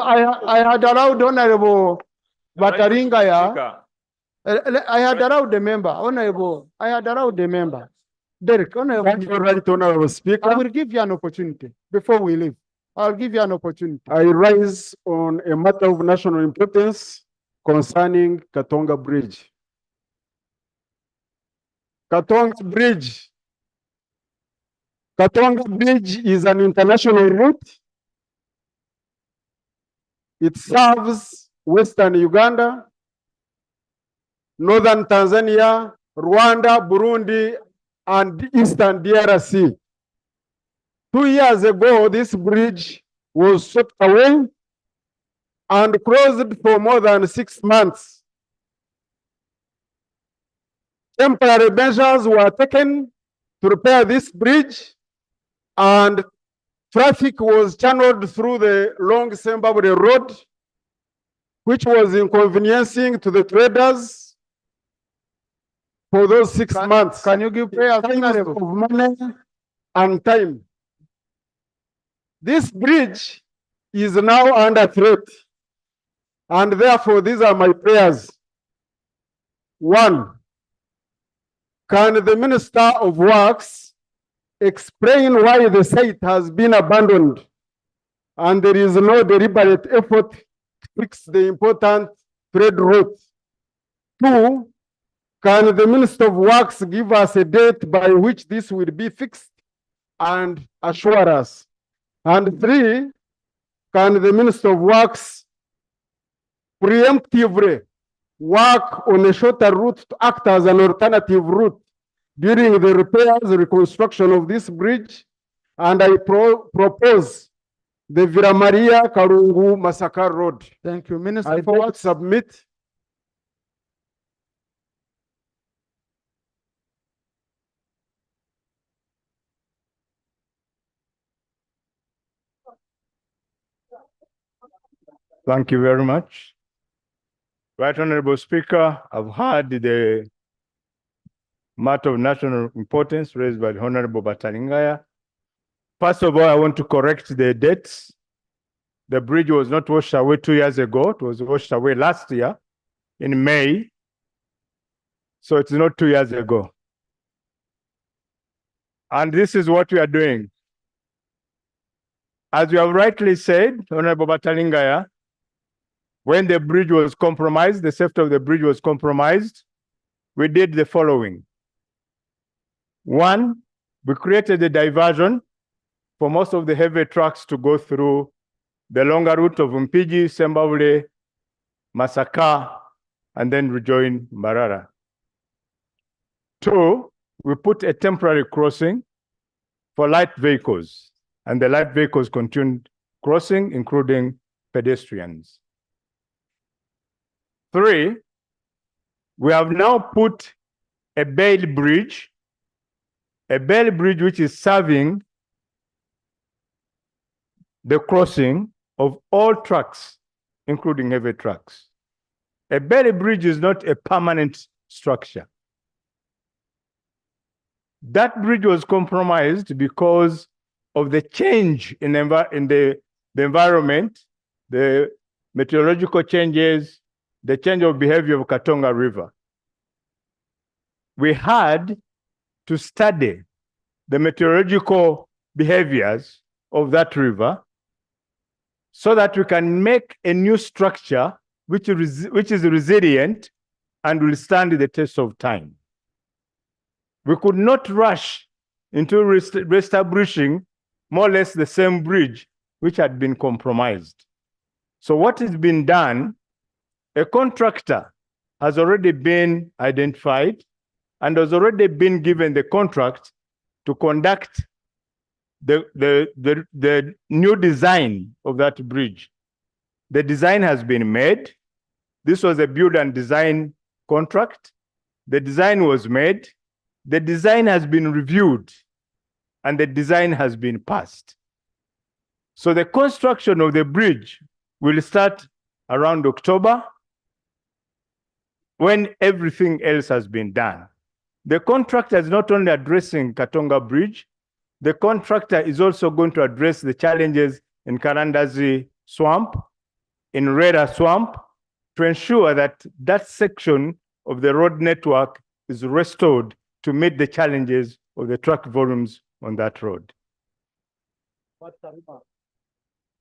I had allowed Honorable Bataringaya. I had allowed the member, Honorable. I had allowed the member. Derek, Honorable Speaker. I will give you an opportunity before we leave. I'll give you an opportunity. I rise on a matter of national importance concerning Katonga Bridge. Katonga Bridge. Katonga Bridge is an international route. It serves Western Uganda, Northern Tanzania, Rwanda, Burundi, and Eastern DRC. 2 years ago, this bridge was swept away and closed for more than 6 months. Temporary measures were taken to repair this bridge, and traffic was channeled through the long Sembabule Road, which was inconveniencing to the traders for those 6 months. Can you give prayers? Of money and time. This bridge is now under threat, and therefore these are my prayers. 1, can the Minister of Works explain why the site has been abandoned and there is no deliberate effort to fix the important trade route? 2, can the Minister of Works give us a date by which this will be fixed and assure us? And 3, can the Minister of Works preemptively work on a shorter route to act as an alternative route during the repairs, reconstruction of this bridge? And I propose the Villa Maria Karungu Masaka Road. Thank you, Minister. I forward submit. Thank you very much. Right Honorable Speaker, I've heard the matter of national importance raised by the Honorable Bataringaya. First of all, I want to correct the dates. The bridge was not washed away 2 years ago. It was washed away last year in May. So it's not 2 years ago. And this is what we are doing. As you have rightly said, Honorable Bataringaya, when the bridge was compromised, the safety of the bridge was compromised, we did the following. 1, we created a diversion for most of the heavy trucks to go through the longer route of Mpigi, Sembabule, Masaka, and then rejoin Mbarara. 2, we put a temporary crossing for light vehicles, and the light vehicles continued crossing, including pedestrians. 3, we have now put a bail bridge which is serving the crossing of all trucks, including heavy trucks. A bail bridge is not a permanent structure. That bridge was compromised because of the change in the environment, the meteorological changes, the change of behavior of Katonga River. We had to study the meteorological behaviors of that river so that we can make a new structure which is resilient and will stand the test of time. We could not rush into reestablishing more or less the same bridge which had been compromised. So what has been done, a contractor has already been identified and has already been given the contract to conduct the new design of that bridge. The design has been made. This was a build and design contract. The design was made. The design has been reviewed and the design has been passed. So the construction of the bridge will start around October when everything else has been done. The contractor is not only addressing Katonga Bridge, the contractor is also going to address the challenges in Karandazi Swamp, in Rera Swamp, to ensure that that section of the road network is restored to meet the challenges of the truck volumes on that road.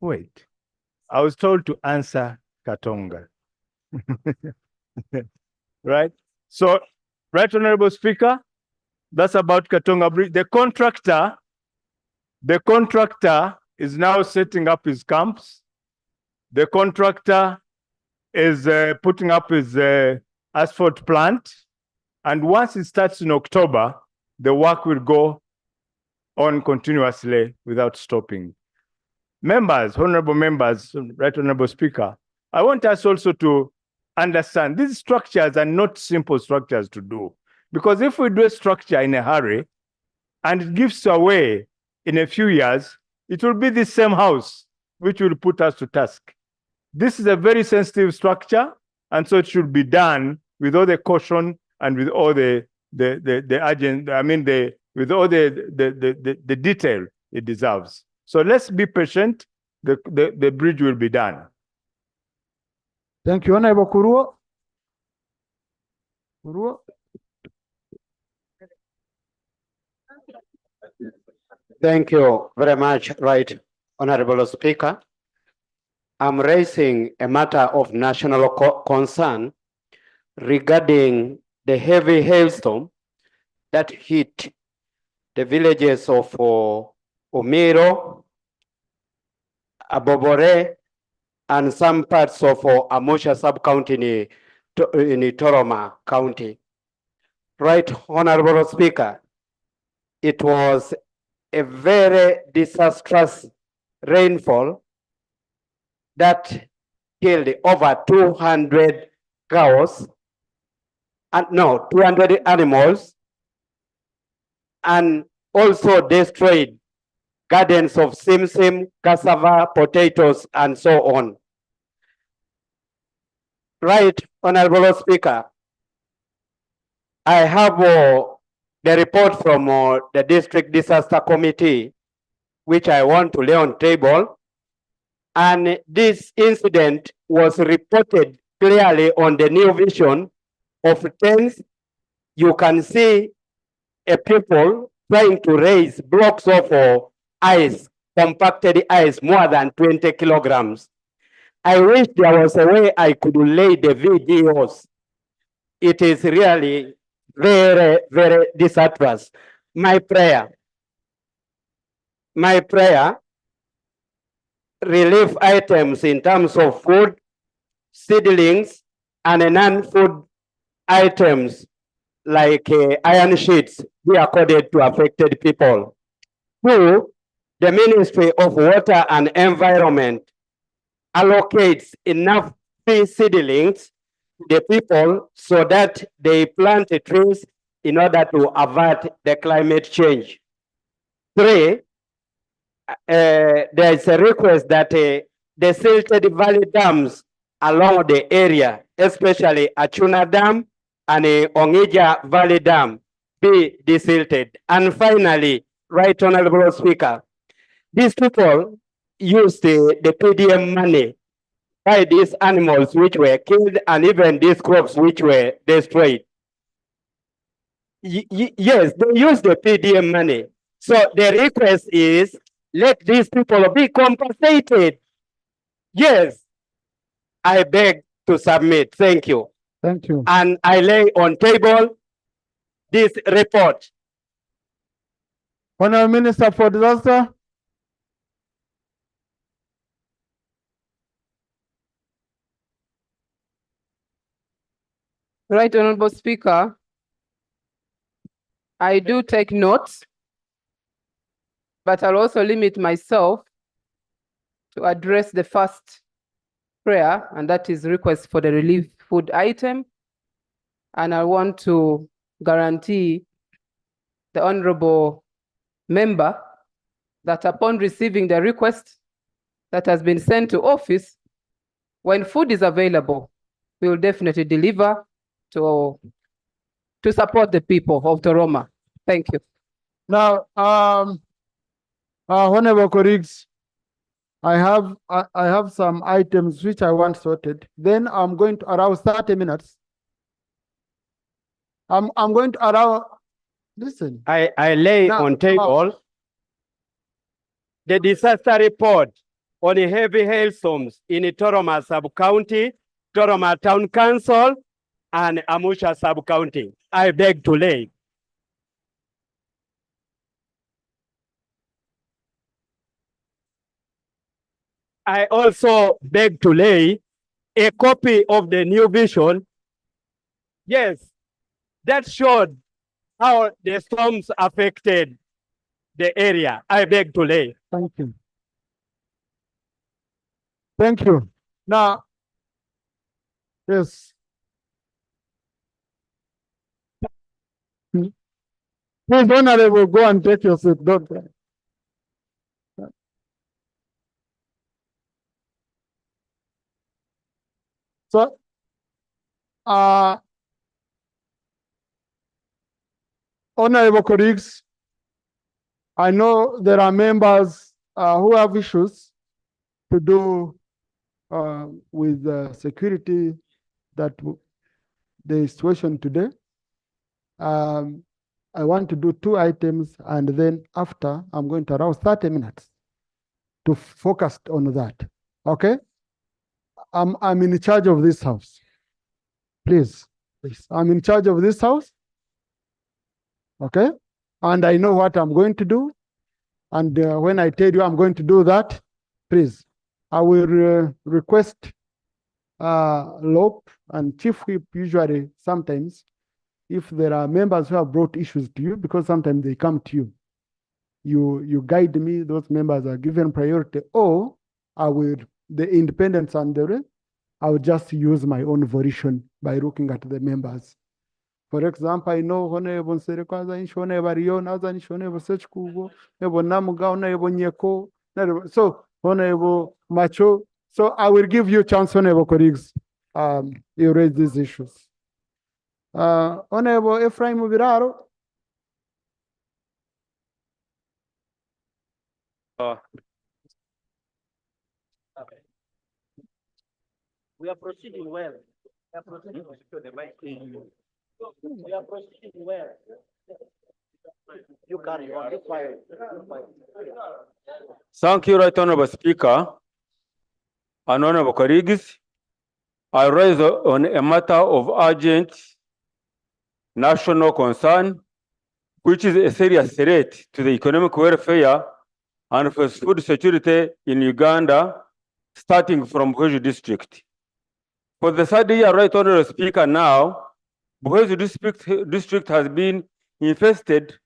Wait, I was told to answer Katonga. Right? So, Right Honorable Speaker, that's about Katonga Bridge. The contractor is now setting up his camps. The contractor is putting up his asphalt plant. And once it starts in October, the work will go on continuously without stopping. Members, honorable members, Right Honorable Speaker, I want us also to understand these structures are not simple structures to do. Because if we do a structure in a hurry and it gives away in a few years, it will be the same house which will put us to task. This is a very sensitive structure, and so it should be done with all the caution and with all with all the detail it deserves. So let's be patient. The bridge will be done. Thank you, Honorable Kuruo. Kuruo. Thank you very much, Right Honorable Speaker. I'm raising a matter of national concern regarding the heavy hailstorm that hit the villages of Omiro, Abobore, and some parts of Amusha sub-county in Toroma County. Right Honorable Speaker, it was a very disastrous rainfall that killed over 200 cows, and 200 animals, and also destroyed gardens of simsim, cassava, potatoes, and so on. Right, Honorable Speaker, I have the report from the District Disaster Committee, which I want to lay on table. And this incident was reported clearly on the new vision of 10th. You can see a people trying to raise blocks of ice, compacted ice, more than 20 kilograms. I wish there was a way I could lay the videos. It is really very, very disastrous. My prayer, relief items in terms of food, seedlings, and non-food items like iron sheets be accorded to affected people. 2, the Ministry of Water and Environment allocates enough tree seedlings to the people so that they plant trees in order to avert the climate change. 3, there is a request that the silted valley dams along the area, especially Achuna Dam and Ongija Valley Dam, be desilted. And finally, Right Honorable Speaker, these people used the PDM money by these animals which were killed and even these crops which were destroyed. Yes, they use the PDM money. So the request is, let these people be compensated. Yes, I beg to submit. Thank you. Thank you. And I lay on table this report. Honorable Minister for Disaster. Right Honorable Speaker, I do take notes, but I'll also limit myself to address the first prayer, and that is request for the relief food item. And I want to guarantee the honorable member that upon receiving the request that has been sent to office, when food is available, we will definitely deliver to support the people of Toroma. Thank you. Now, honorable colleagues, I have some items which I want sorted. Then I'm going to allow 30 minutes. I'm going to allow, listen. I lay Now, on table the disaster report on the heavy hailstorms in Toroma sub-county, Toroma Town Council, and Amusha sub-county. I beg to lay. I also beg to lay a copy of the new vision. Yes, that showed how the storms affected the area. I beg to lay. Thank you. Thank you. Now, yes. Please, honorable, go and take your seat. Don't. So, honorable colleagues, I know there are members who have issues to do with security, that the situation today. I want to do 2 items, and then after I'm going to allow 30 minutes to focus on that. Okay? I'm in charge of this house. Please, I'm in charge of this house. Okay? And I know what I'm going to do. And when I tell you I'm going to do that, please, I will request Lope and Chief Whip. Usually, sometimes, if there are members who have brought issues to you, because sometimes they come to you, you guide me, those members are given priority, or I will, the independence and the rest, I will just use my own volition by looking at the members. For example, I know Honorable Nsereko, Honorable Rion, Honorable Sechkugo, Honorable Namuga, Honorable Nyeko, so Honorable Macho. So I will give you a chance, Honorable colleagues, you raise these issues. Honorable Ephraim Viraro. We are proceeding well. We are proceeding well. You carry on. Thank you, Right Honorable Speaker and Honorable colleagues. I rise on a matter of urgent national concern, which is a serious threat to the economic welfare and for food security in Uganda, starting from Buheju district. For the 3rd year, Right Honorable Speaker, now, Buheju district has been infested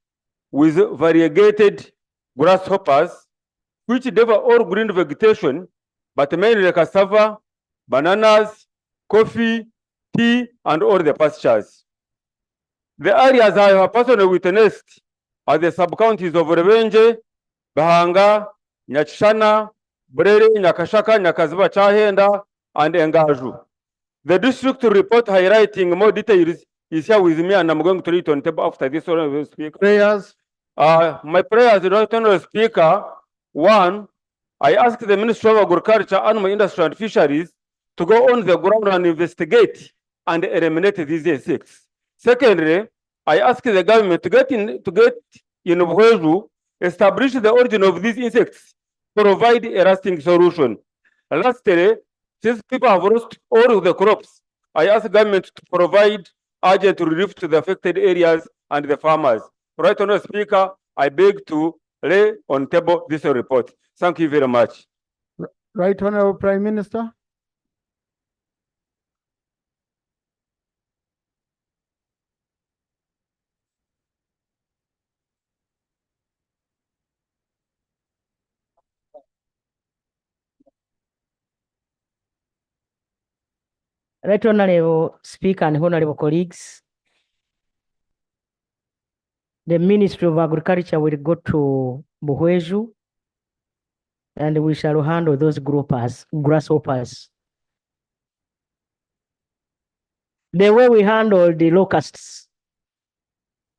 with variegated grasshoppers, which devour all green vegetation, but mainly cassava, bananas, coffee, tea, and all the pastures. The areas I have personally witnessed are the sub-counties of Rebenje, Bahanga, Nyachishana, Burere, Nyakashaka, Nyakaziba, Chahenda, and Engaju. The district report highlighting more details is here with me, and I'm going to read on table after this. Prayers. My prayers, Honorable Speaker. 1, I ask the Ministry of Agriculture, Animal Industry and Fisheries to go on the ground and investigate and eliminate these insects. Secondly, I ask the government to get in Buheju, establish the origin of these insects, provide a lasting solution. Lastly, since people have lost all of the crops, I ask government to provide urgent relief to the affected areas and the farmers. Right Honorable Speaker, I beg to lay on table this report. Thank you very much. Right Honorable Prime Minister. Right Honorable Speaker and Honorable colleagues, the Ministry of Agriculture will go to Buhweju and we shall handle those grasshoppers. The way we handle the locusts.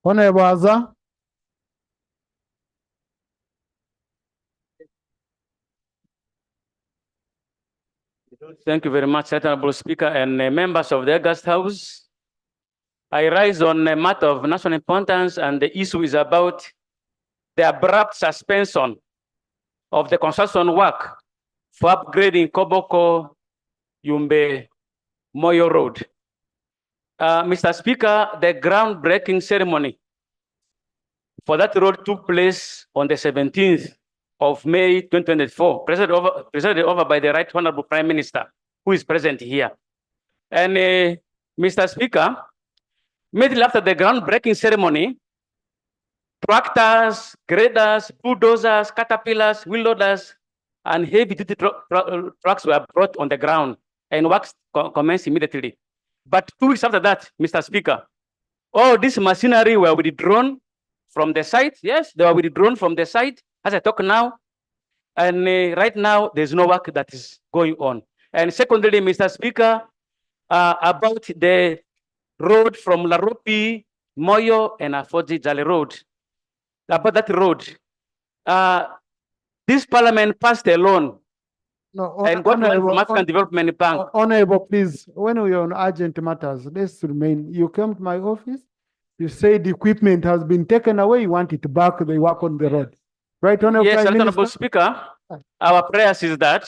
Honorable Aza. Thank you very much, Honorable Speaker and members of the August House. I rise on a matter of national importance, and the issue is about the abrupt suspension of the construction work for upgrading Koboko Yumbe Moyo Road. Mr. Speaker, the groundbreaking ceremony for that road took place on the 17th of May 2024, presided over by the Right Honorable Prime Minister, who is present here. And Mr. Speaker, immediately after the groundbreaking ceremony, tractors, graders, bulldozers, caterpillars, wheel loaders, and heavy-duty trucks were brought on the ground, and works commenced immediately. But 2 weeks after that, Mr. Speaker, all this machinery were withdrawn from the site. Yes, they were withdrawn from the site as I talk now. And right now, there's no work that is going on. And secondly, Mr. Speaker, about the road from Laropi, Moyo, and Afoji Jale Road. About that road, this parliament passed a loan and got money from African Development Bank. Honorable, please, when we are on urgent matters, let's remain. You came to my office, you said the equipment has been taken away, you want it back, they work on the road. Right, Honorable Yes, Prime Honorable Minister? Speaker, our prayers is that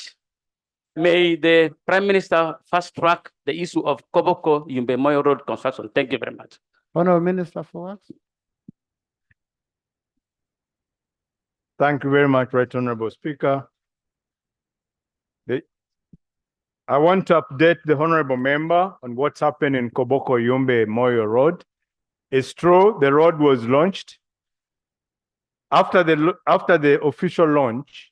may the Prime Minister fast track the issue of Koboko Yumbe Moyo Road construction. Thank you very much. Honorable Minister for Works. Thank you very much, Right Honorable Speaker. I want to update the Honorable Member on what's happened in Koboko Yumbe Moyo Road. It's true, the road was launched. After the official launch,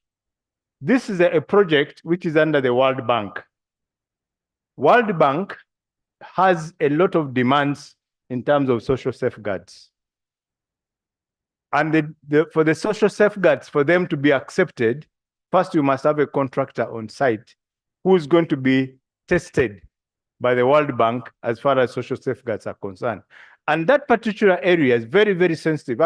this is a project which is under the World Bank. World Bank has a lot of demands in terms of social safeguards. And for the social safeguards, for them to be accepted, first you must have a contractor on site who is going to be tested by the World Bank as far as social safeguards are concerned. And that particular area is very, very sensitive,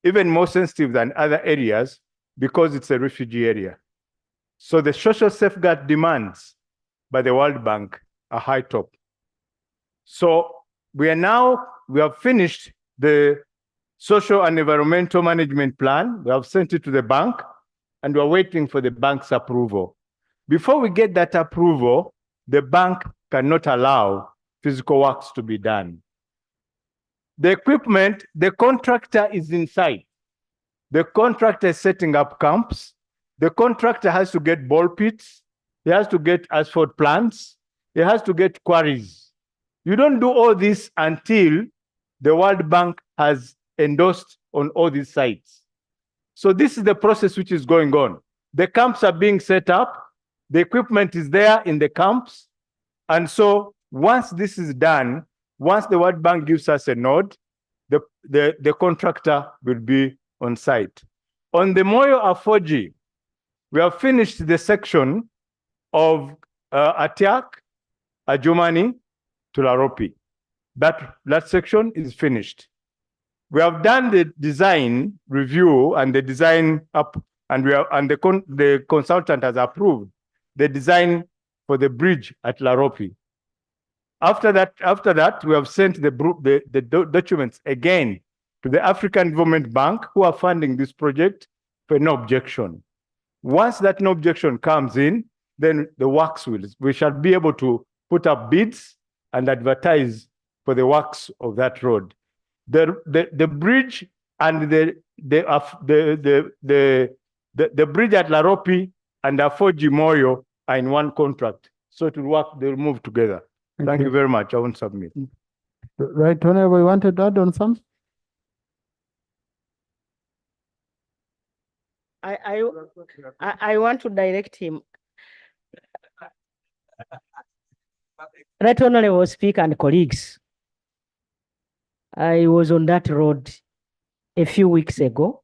even more sensitive than other areas because it's a refugee area. So the social safeguard demands by the World Bank are high top. So we have finished the social and environmental management plan. We have sent it to the bank and we're waiting for the bank's approval. Before we get that approval, the bank cannot allow physical works to be done. The equipment, the contractor is inside. The contractor is setting up camps. The contractor has to get ball pits. He has to get asphalt plants. He has to get quarries. You don't do all this until the World Bank has endorsed on all these sites. So this is the process which is going on. The camps are being set up. The equipment is there in the camps. And so once this is done, once the World Bank gives us a nod, the contractor will be on site. On the Moyo Afoji, we have finished the section of Atiak, Ajumani to Laropi. That section is finished. We have done the design review and the design up, and the consultant has approved the design for the bridge at Laropi. After that, we have sent the documents again to the African Development Bank, who are funding this project, for no objection. Once that no objection comes in, then the works we shall be able to put up bids and advertise for the works of that road. The bridge and the bridge at Laropi and Afoji Moyo are in one contract. So to work, they'll move together. Thank you very much. I won't submit. Right, Honorable, you wanted to add on some? I want to direct him. Right, Honorable Speaker and colleagues, I was on that road a few weeks ago.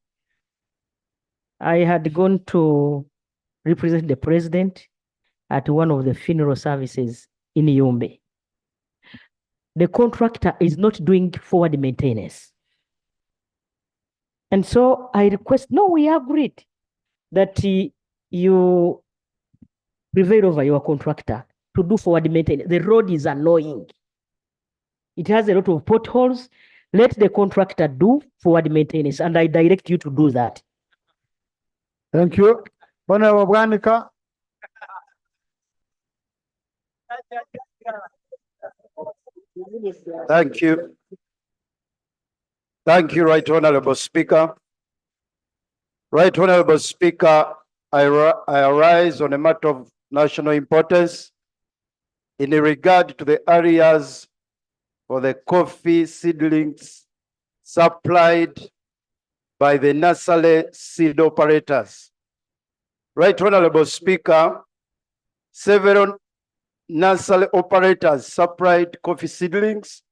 I had gone to represent the president at one of the funeral services in Yumbe. The contractor is not doing forward maintenance. And so I request, no, we agreed that you prevail over your contractor to do forward maintenance. The road is annoying. It has a lot of potholes. Let the contractor do forward maintenance, and I direct you to do that. Thank you. Honorable Bwanika. Thank you. Thank you, Right Honorable Speaker. Right Honorable Speaker, I arise on a matter of national importance in regard to the areas for the coffee seedlings supplied by the nursery seed operators. Right Honorable Speaker, several nursery operators supplied coffee seedlings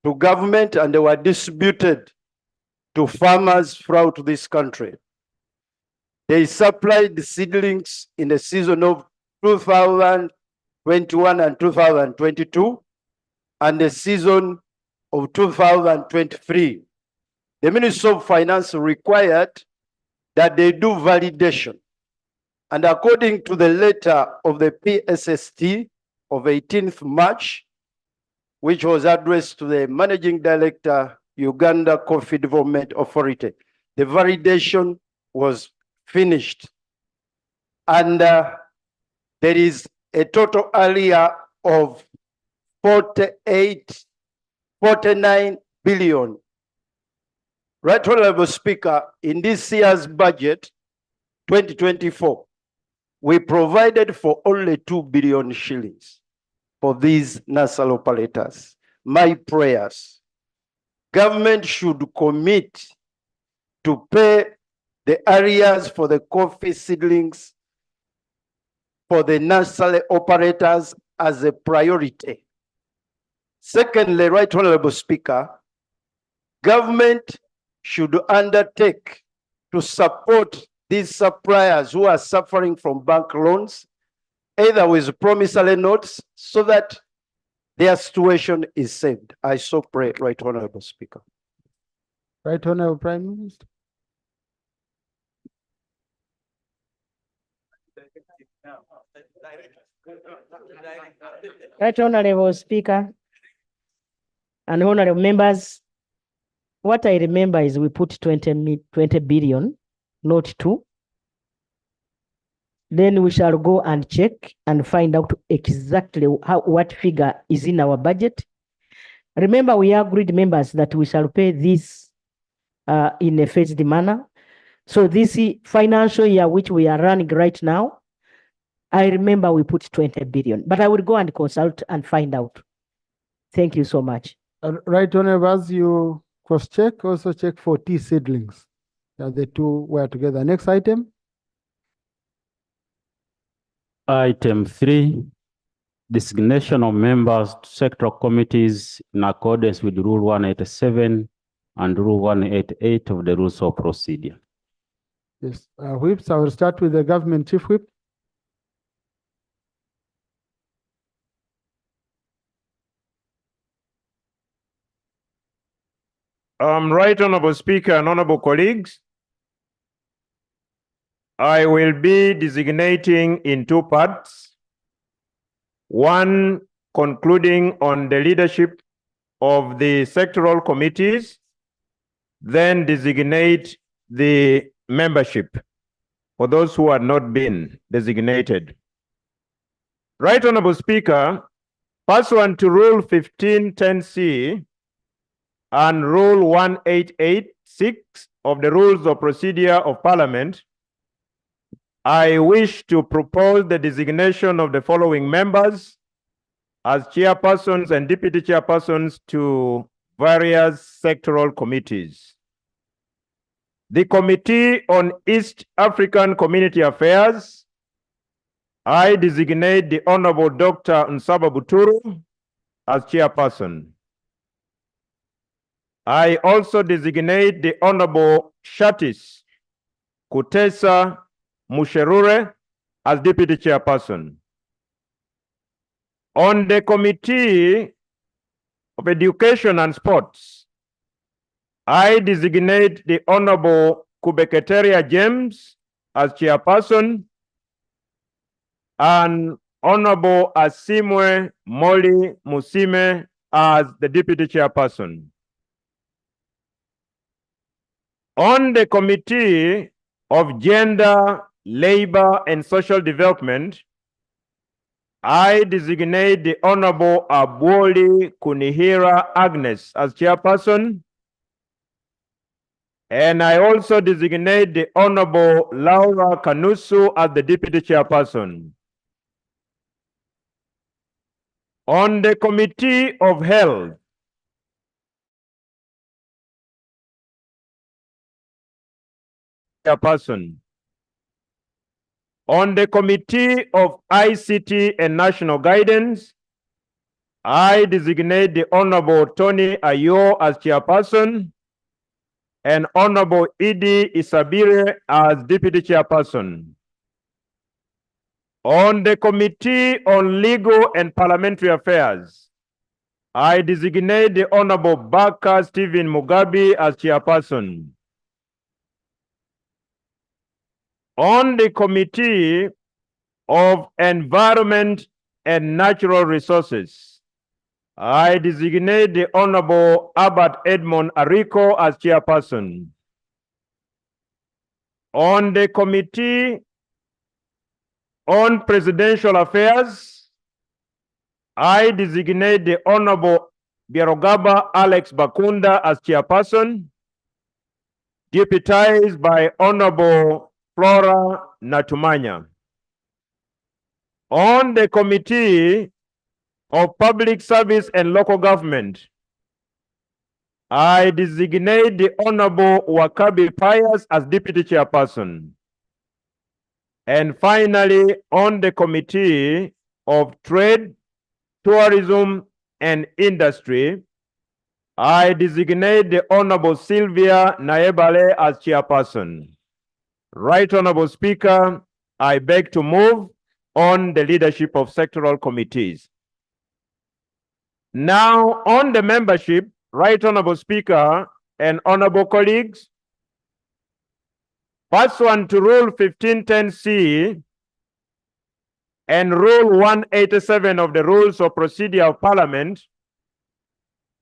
to government and they were distributed to farmers throughout this country. They supplied the seedlings in the season of 2021 and 2022 and the season of 2023. The Ministry of Finance required that they do validation. And according to the letter of the PSST of 18th March, which was addressed to the Managing Director, Uganda Coffee Development Authority, the validation was finished. And there is a total area of 49 billion. Right Honorable Speaker, in this year's budget, 2024, we provided for only 2 billion shillings for these nursery operators. My prayers, government should commit to pay the areas for the coffee seedlings for the nursery operators as a priority. Secondly, Right Honorable Speaker, government should undertake to support these suppliers who are suffering from bank loans, either with promissory notes, so that their situation is saved. I so pray, Right Honorable Speaker. Right Honorable Prime Minister. Right Honorable Speaker and honorable members, what I remember is we put 20 billion, not 2. Then we shall go and check and find out exactly what figure is in our budget. Remember, we agreed, members, that we shall pay this in a phased manner. So this financial year, which we are running right now, I remember we put 20 billion, but I will go and consult and find out. Thank you so much. Right Honorable, as you cross-check, also check for tea seedlings. The two were together. Next item. Item 3, designation of members to sectoral committees in accordance with Rule 187 and Rule 188 of the Rules of Procedure. Yes, whips, I will start with the government chief whip. Right Honorable Speaker and honorable colleagues, I will be designating in 2 parts. One, concluding on the leadership of the sectoral committees, then designate the membership for those who have not been designated. Right Honorable Speaker, Pursuant to Rule 1510C and Rule 1886 of the Rules of Procedure of Parliament, I wish to propose the designation of the following members as chairpersons and deputy chairpersons to various sectoral committees. The Committee on East African Community Affairs, I designate the Honorable Dr. Nsaba Buturu as chairperson. I also designate the Honorable Shatis Kutesa Musherure as deputy chairperson. On the Committee of Education and Sports, I designate the Honorable Kubeketeria James as chairperson and Honorable Asimwe Moli Musime as the deputy chairperson. On the Committee of Gender, Labor, and Social Development, I designate the Honorable Abwoli Kunihira Agnes as chairperson, and I also designate the Honorable Laura Kanusu as the deputy chairperson. On the Committee of Health, chairperson. On the Committee of ICT and National Guidance, I designate the Honorable Tony Ayo as chairperson and Honorable Idi Isabire as deputy chairperson. On the Committee on Legal and Parliamentary Affairs, I designate the Honorable Baka Stephen Mugabe as chairperson. On the Committee of Environment and Natural Resources, I designate the Honorable Albert Edmond Ariko as chairperson. On the Committee on Presidential Affairs, I designate the Honorable Bierogaba Alex Bakunda as chairperson, deputized by Honorable Flora Natumanya. On the Committee of Public Service and Local Government, I designate the Honorable Wakabi Pius as deputy chairperson. And finally, on the Committee of Trade, Tourism, and Industry, I designate the Honorable Sylvia Naebale as chairperson. Right Honorable Speaker, I beg to move on the leadership of sectoral committees. Now, on the membership, Right Honorable Speaker and honorable colleagues, pursuant to Rule 1510C and Rule 187 of the Rules of Procedure of Parliament,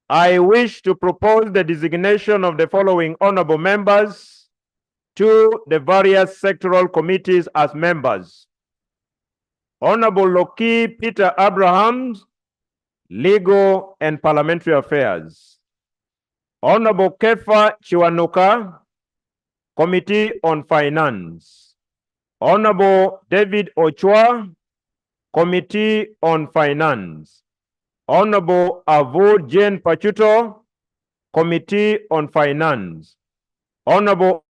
I wish to propose the designation of the following honorable members to the various sectoral committees as members. Honorable Loki Peter Abrahams, Legal and Parliamentary Affairs. Honorable Kefa Chiwanuka, Committee on Finance. Honorable David Ochwa, Committee on Finance. Honorable Avu Jane Pachuto, Committee on Finance. Honorable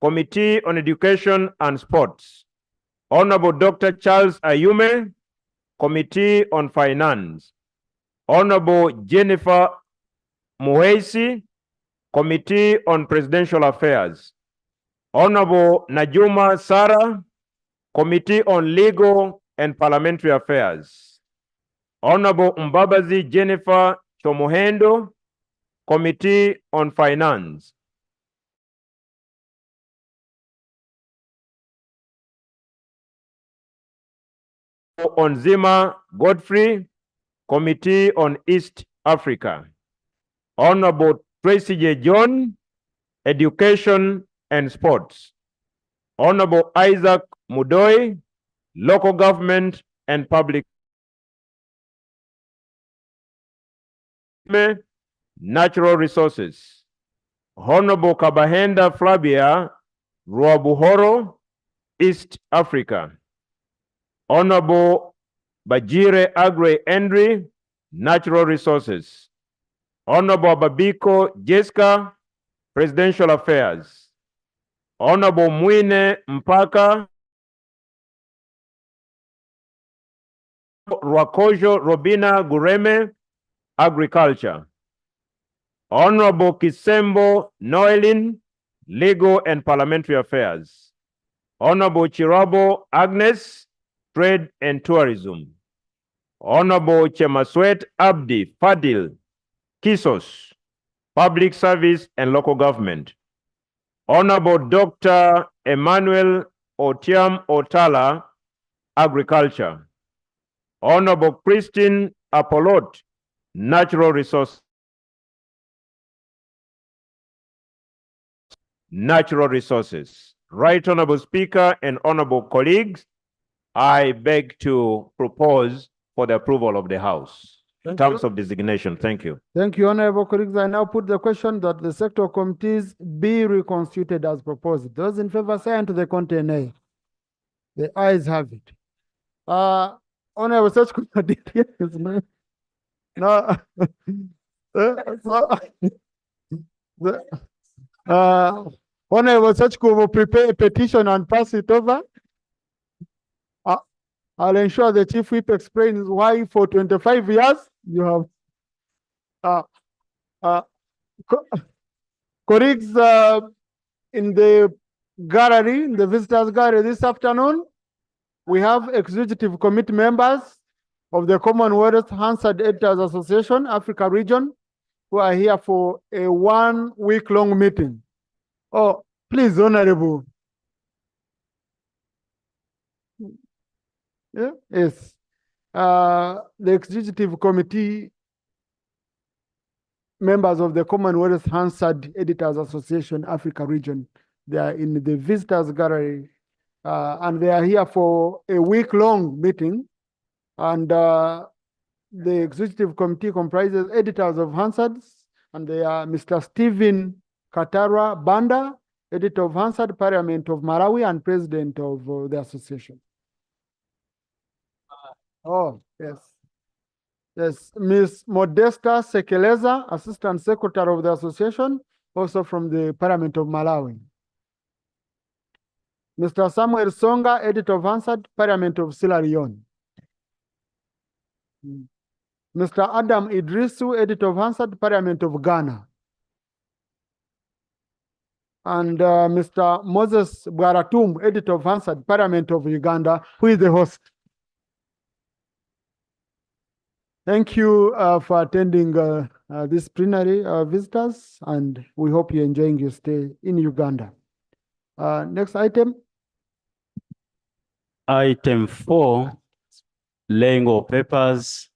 Committee on Education and Sports. Honorable Dr. Charles Ayume, Committee on Finance. Honorable Jennifer Muhesi, Committee on Presidential Affairs. Honorable Najuma Sarah, Committee on Legal and Parliamentary Affairs. Honorable Mbabazi Jennifer Chomohendo, Committee on Finance. Onzima Godfrey, Committee on East Africa. Honorable Tracy J. John, Education and Sports. Honorable Isaac Mudoi, Local Government and Public Natural Resources. Honorable Kabahenda Flavia Ruabuhoro, East Africa. Honorable Bajire Agre Henry, Natural Resources. Honorable Babiko Jessica, Presidential Affairs. Honorable Mwine Mpaka Rwakojo Robina Gureme, Agriculture. Honorable Kisembo Noelin, Legal and Parliamentary Affairs. Honorable Chirabo Agnes, Trade and Tourism. Honorable Chemaswet Abdi Fadil, Kisos, Public Service and Local Government. Honorable Dr. Emmanuel Otiam Otala, Agriculture. Honorable Christine Apolot, Natural Resources. Natural Resources. Right Honorable Speaker and Honorable colleagues, I beg to propose for the approval of the House. In terms of designation, thank you. Thank you, Honorable colleagues. I now put the question that the sector committees be reconstituted as proposed. Those in favor say unto the contrary nay. The ayes have it. Honorable Such no. Honorable Sachko will prepare a petition and pass it over. I'll ensure the Chief Whip explains why for 25 years you have colleagues in the gallery, in the visitors gallery this afternoon. We have executive committee members of the Commonwealth Hansard Editors Association, Africa region, who are here for a 1 week long meeting. Oh, please, Honorable. Yeah, yes. The executive committee members of the Commonwealth Hansard Editors Association, Africa region, they are in the visitors gallery, and they are here for a week long meeting. And the executive committee comprises editors of Hansards, and they are Mr. Stephen Katara Banda, editor of Hansard, Parliament of Malawi, and president of the association. Oh, yes. Yes, Ms. Modesta Sekeleza, assistant secretary of the association, also from the Parliament of Malawi. Mr. Samuel Songa, editor of Hansard, Parliament of Sierra Leone. Mr. Adam Idrisu, editor of Hansard, Parliament of Ghana. And Mr. Moses Bwaratum, editor of Hansard, Parliament of Uganda, who is the host. Thank you for attending this plenary, visitors, and we hope you're enjoying your stay in Uganda. Next item. Item 4, laying of papers.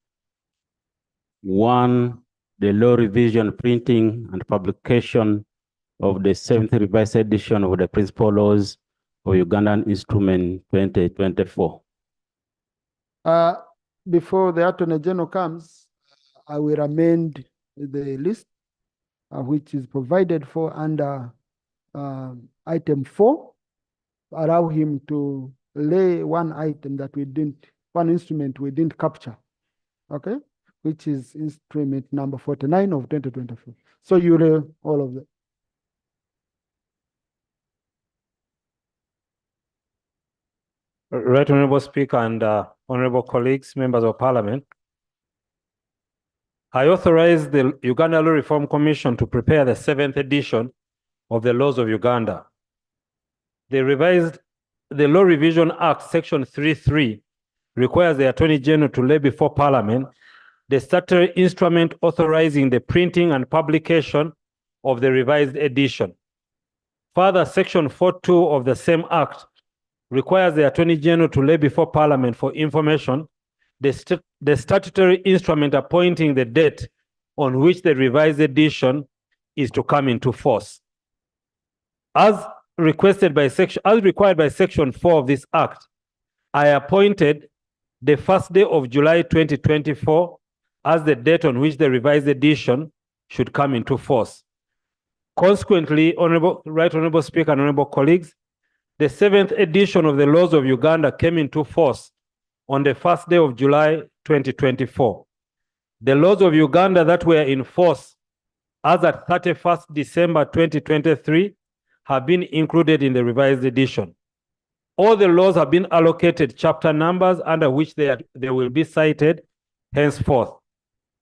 1, the law revision, printing, and publication of the 7th revised edition of the principal laws of Ugandan Instrument 2024. Before the Attorney General comes, I will amend the list, which is provided for under item 4. Allow him to lay one item that we didn't, one instrument we didn't capture, okay? Which is instrument number 49 of 2024. So you lay all of them. Right, Honorable Speaker and honorable colleagues, members of Parliament. I authorize the Uganda Law Reform Commission to prepare the 7th edition of the laws of Uganda. The Law Revision Act, Section 3.3, requires the Attorney General to lay before Parliament the statutory instrument authorizing the printing and publication of the revised edition. Further, Section 4.2 of the same Act requires the Attorney General to lay before Parliament for information the statutory instrument appointing the date on which the revised edition is to come into force. As required by Section 4 of this Act, I appointed the first day of July 2024 as the date on which the revised edition should come into force. Consequently, Right Honorable Speaker and honorable colleagues, the 7th edition of the laws of Uganda came into force on the first day of July 2024. The laws of Uganda that were in force as at 31st December 2023 have been included in the revised edition. All the laws have been allocated chapter numbers under which they will be cited henceforth.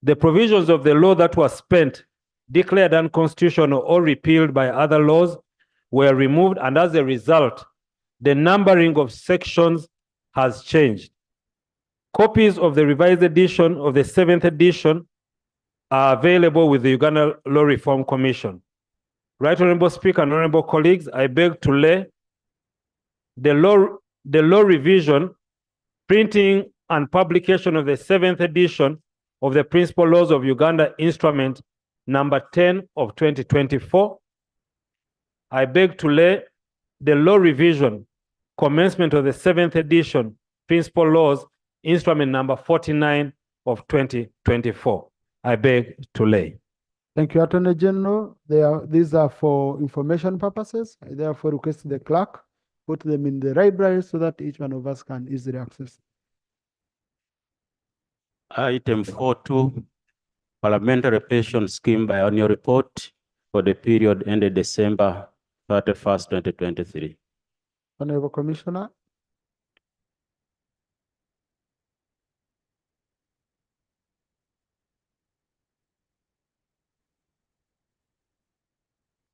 The provisions of the law that were spent, declared unconstitutional or repealed by other laws were removed, and as a result, the numbering of sections has changed. Copies of the revised edition of the 7th edition are available with the Uganda Law Reform Commission. Right Honorable Speaker and honorable colleagues, I beg to lay the law revision, printing and publication of the 7th edition of the Principal Laws of Uganda Instrument number 10 of 2024. I beg to lay the law revision, commencement of the 7th edition Principal Laws Instrument number 49 of 2024. I beg to lay. Thank you, Attorney General. These are for information purposes. I therefore request the clerk put them in the library so that each one of us can easily access. Item 4.2, Parliamentary Pension Scheme Biennial Report for the period ended December 31st, 2023. Honorable Commissioner.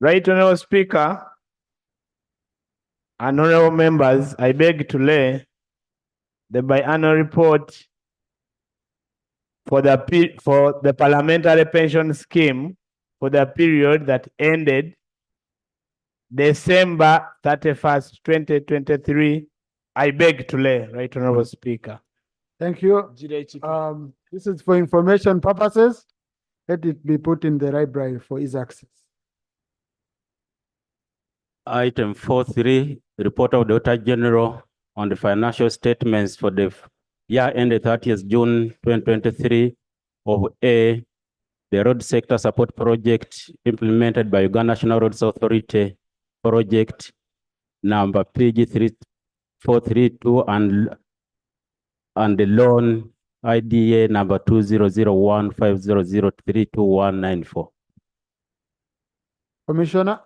Right Honorable Speaker and honorable members, I beg to lay the biannual report for the Parliamentary Pension Scheme for the period that ended December 31st, 2023. I beg to lay, Right Honorable Speaker. Thank you. This is for information purposes. Let it be put in the library for easy access. Item 4.3, report of the Auditor General on the financial statements for the year ended 30th June 2023 of A, the road sector support project implemented by Uganda National Roads Authority, project number PG 3432 and the loan IDA number 200150032194. Commissioner.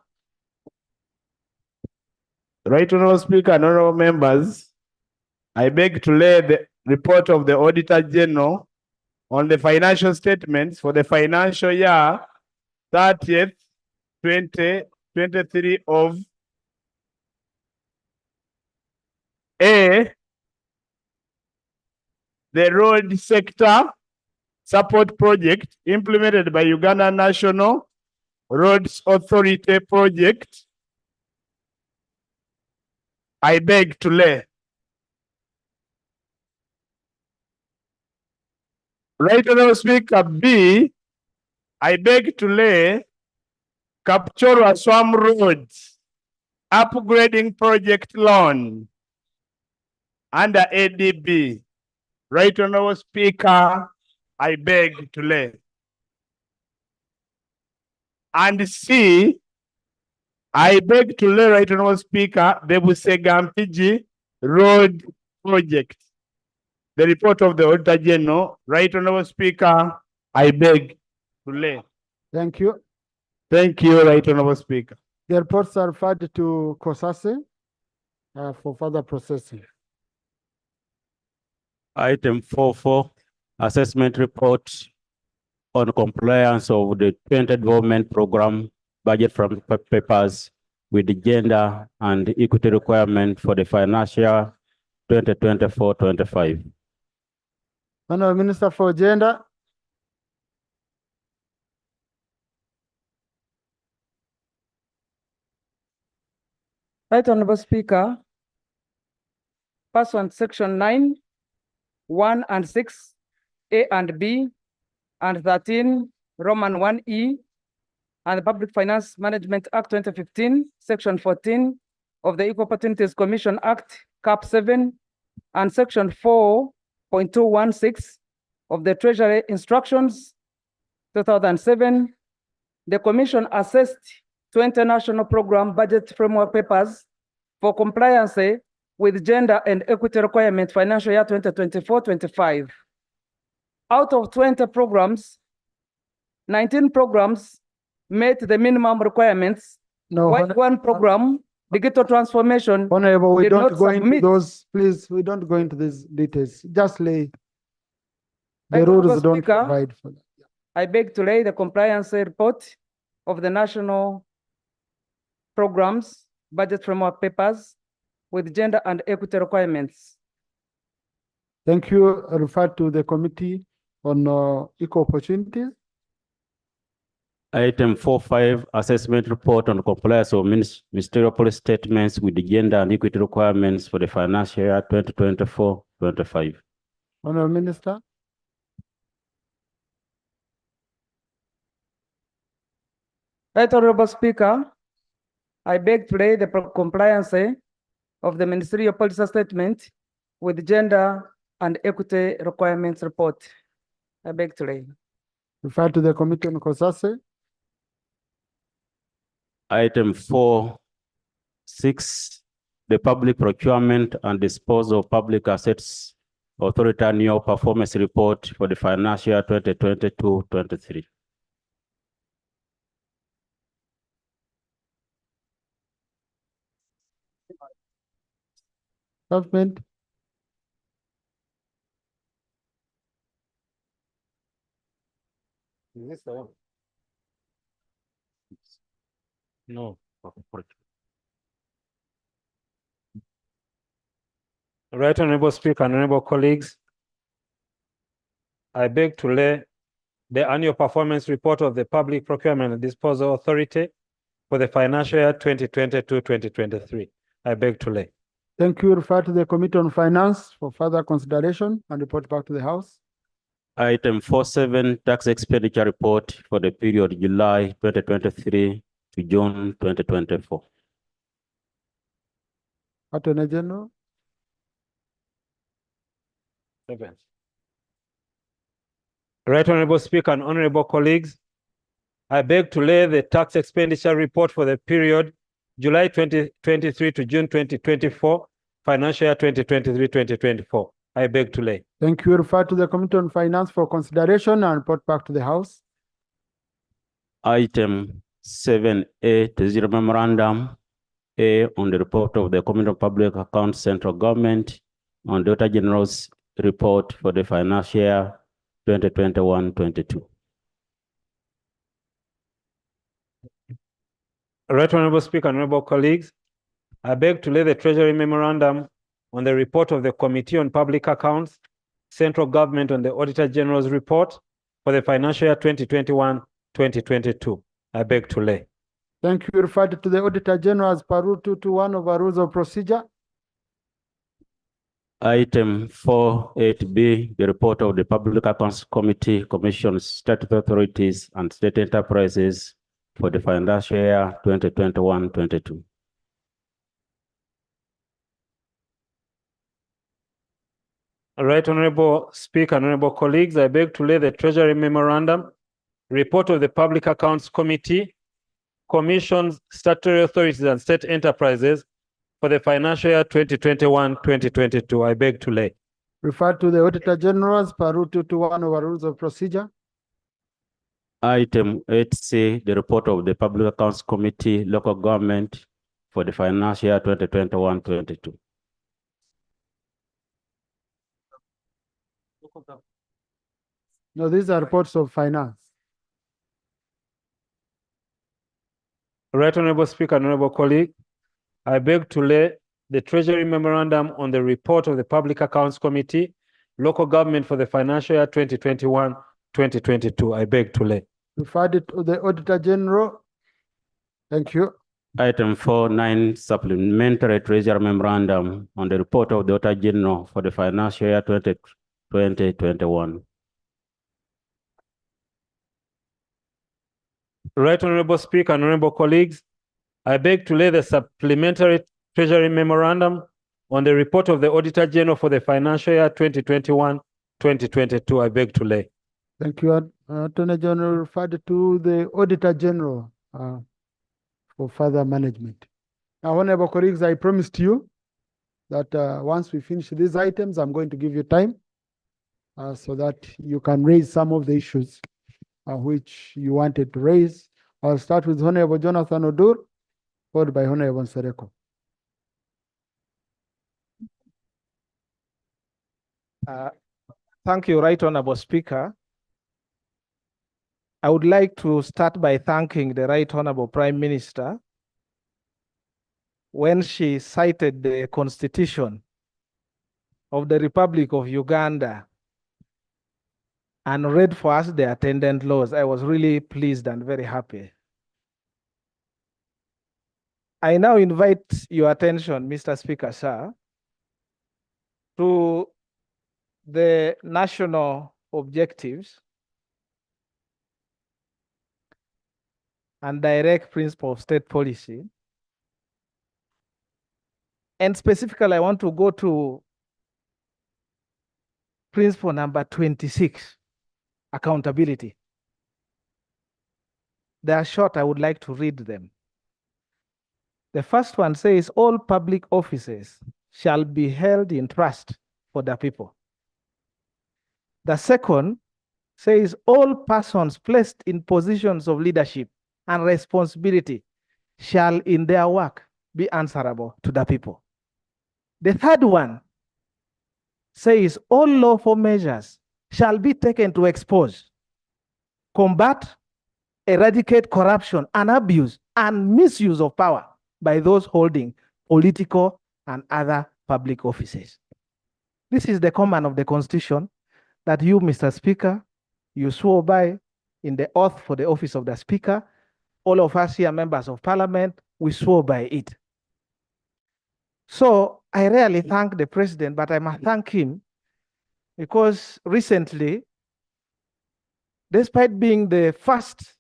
Right Honorable Speaker and honorable members, I beg to lay the report of the Auditor General on the financial statements for the financial year 30th, 2023 of A, the road sector support project implemented by Uganda National Roads Authority project. I beg to lay. Right Honorable Speaker B, I beg to lay Kapchorwa Swam Roads upgrading project loan under ADB. Right Honorable Speaker, I beg to lay. And C, I beg to lay, Right Honorable Speaker, the Busegampiji Road project. The report of the Auditor General. Right Honorable Speaker, I beg to lay. Thank you. Thank you, Right Honorable Speaker. The reports are referred to COSASE for further processing. Item 4.4, assessment report on compliance of the 20 development program budget from papers with the gender and equity requirement for the financial 2024-25. Honorable Minister for Gender. Right Honorable Speaker, pursuant Section 9, 1 and 6, A and B, and 13, Roman 1E, and the Public Finance Management Act 2015, Section 14 of the Equal Opportunities Commission Act, Cap 7, and Section 4.216 of the Treasury Instructions 2007, the Commission assessed 20 national program budget framework papers for compliance with gender and equity requirement financial year 2024-25. Out of 20 programs, 19 programs met the minimum requirements. No, While one program, digital transformation, Honorable, we did don't not go into submit. those, please, we don't go into these details. Just lay, the Right, rules Honorable don't Speaker, provide for that. I beg to lay the compliance report of the national programs, budget framework papers with gender and equity requirements. Thank you. Refer to the Committee on Equal Opportunities. Item 4.5, assessment report on compliance of ministerial policy statements with the gender and equity requirements for the financial year 2024-25. Honorable Minister. Right, Honorable Speaker, I beg to lay the compliance of the ministerial policy statement with gender and equity requirements report. I beg to lay. Refer to the Committee on Kosase. Item 4.6, the public procurement and disposal of public assets authority annual performance report for the financial year 2022-23. Government. Is this the one? No. Right, Honorable Speaker, honorable colleagues, I beg to lay the annual performance report of the Public Procurement and Disposal Authority for the financial year 2022-2023. I beg to lay. Thank you. Refer to the Committee on Finance for further consideration and report back to the House. Item 4.7, tax expenditure report for the period July 2023 to June 2024. Attorney General. 7. Right, Honorable Speaker and honorable colleagues, I beg to lay the tax expenditure report for the period July 2023 to June 2024, financial year 2023-2024. I beg to lay. Thank you. Refer to the Committee on Finance for consideration and report back to the House. Item 7A, the zero memorandum A on the report of the Committee on Public Accounts Central Government on the Auditor General's report for the financial year 2021-22. Right, Honorable Speaker, honorable colleagues, I beg to lay the Treasury Memorandum on the report of the Committee on Public Accounts, Central Government on the Auditor General's report for the financial year 2021-2022. I beg to lay. Thank you. Referred to the Auditor General as per Rule 221 of our Rules of Procedure. Item 4.8B, the report of the Public Accounts Committee commissions statutory authorities and state enterprises for the financial year 2021-22. All right, Honorable Speaker, honorable colleagues, I beg to lay the Treasury Memorandum, report of the Public Accounts Committee, commissions, statutory authorities, and state enterprises for the financial year 2021-2022. I beg to lay. Referred to the Auditor General as per Rule 221 of our Rules of Procedure. Item 8C, the report of the Public Accounts Committee, local government for the financial year 2021-22. No, these are reports of finance. Right, Honorable Speaker, honorable colleague, I beg to lay the Treasury Memorandum on the report of the Public Accounts Committee, local government for the financial year 2021-2022. I beg to lay. Referred it to the Auditor General. Thank you. Item 4.9, supplementary Treasury Memorandum on the report of the Auditor General for the financial year 2020-21. Right, Honorable Speaker, honorable colleagues, I beg to lay the supplementary Treasury Memorandum on the report of the Auditor General for the financial year 2021-2022. 2022. I beg to lay. Thank you. Attorney General referred to the Auditor General for further management. Now, honorable colleagues, I promised you that once we finish these items, I'm going to give you time so that you can raise some of the issues which you wanted to raise. I'll start with Honorable Jonathan Odur, followed by Honorable Sereko. Thank you, Right Honorable Speaker. I would like to start by thanking the Right Honorable Prime Minister when she cited the Constitution of the Republic of Uganda and read for us the attendant laws. I was really pleased and very happy. I now invite your attention, Mr. Speaker, sir, to the national objectives and direct principle of state policy. And specifically, I want to go to principle number 26, accountability. They are short, I would like to read them. The first one says, all public offices shall be held in trust for the people. The second says, all persons placed in positions of leadership and responsibility shall in their work be answerable to the people. The third one says, all lawful measures shall be taken to expose, combat, eradicate corruption and abuse and misuse of power by those holding political and other public offices. This is the command of the Constitution that you, Mr. Speaker, you swore by in the oath for the office of the Speaker. All of us here, members of Parliament, we swore by it. So I really thank the President, but I must thank him because recently, despite being the first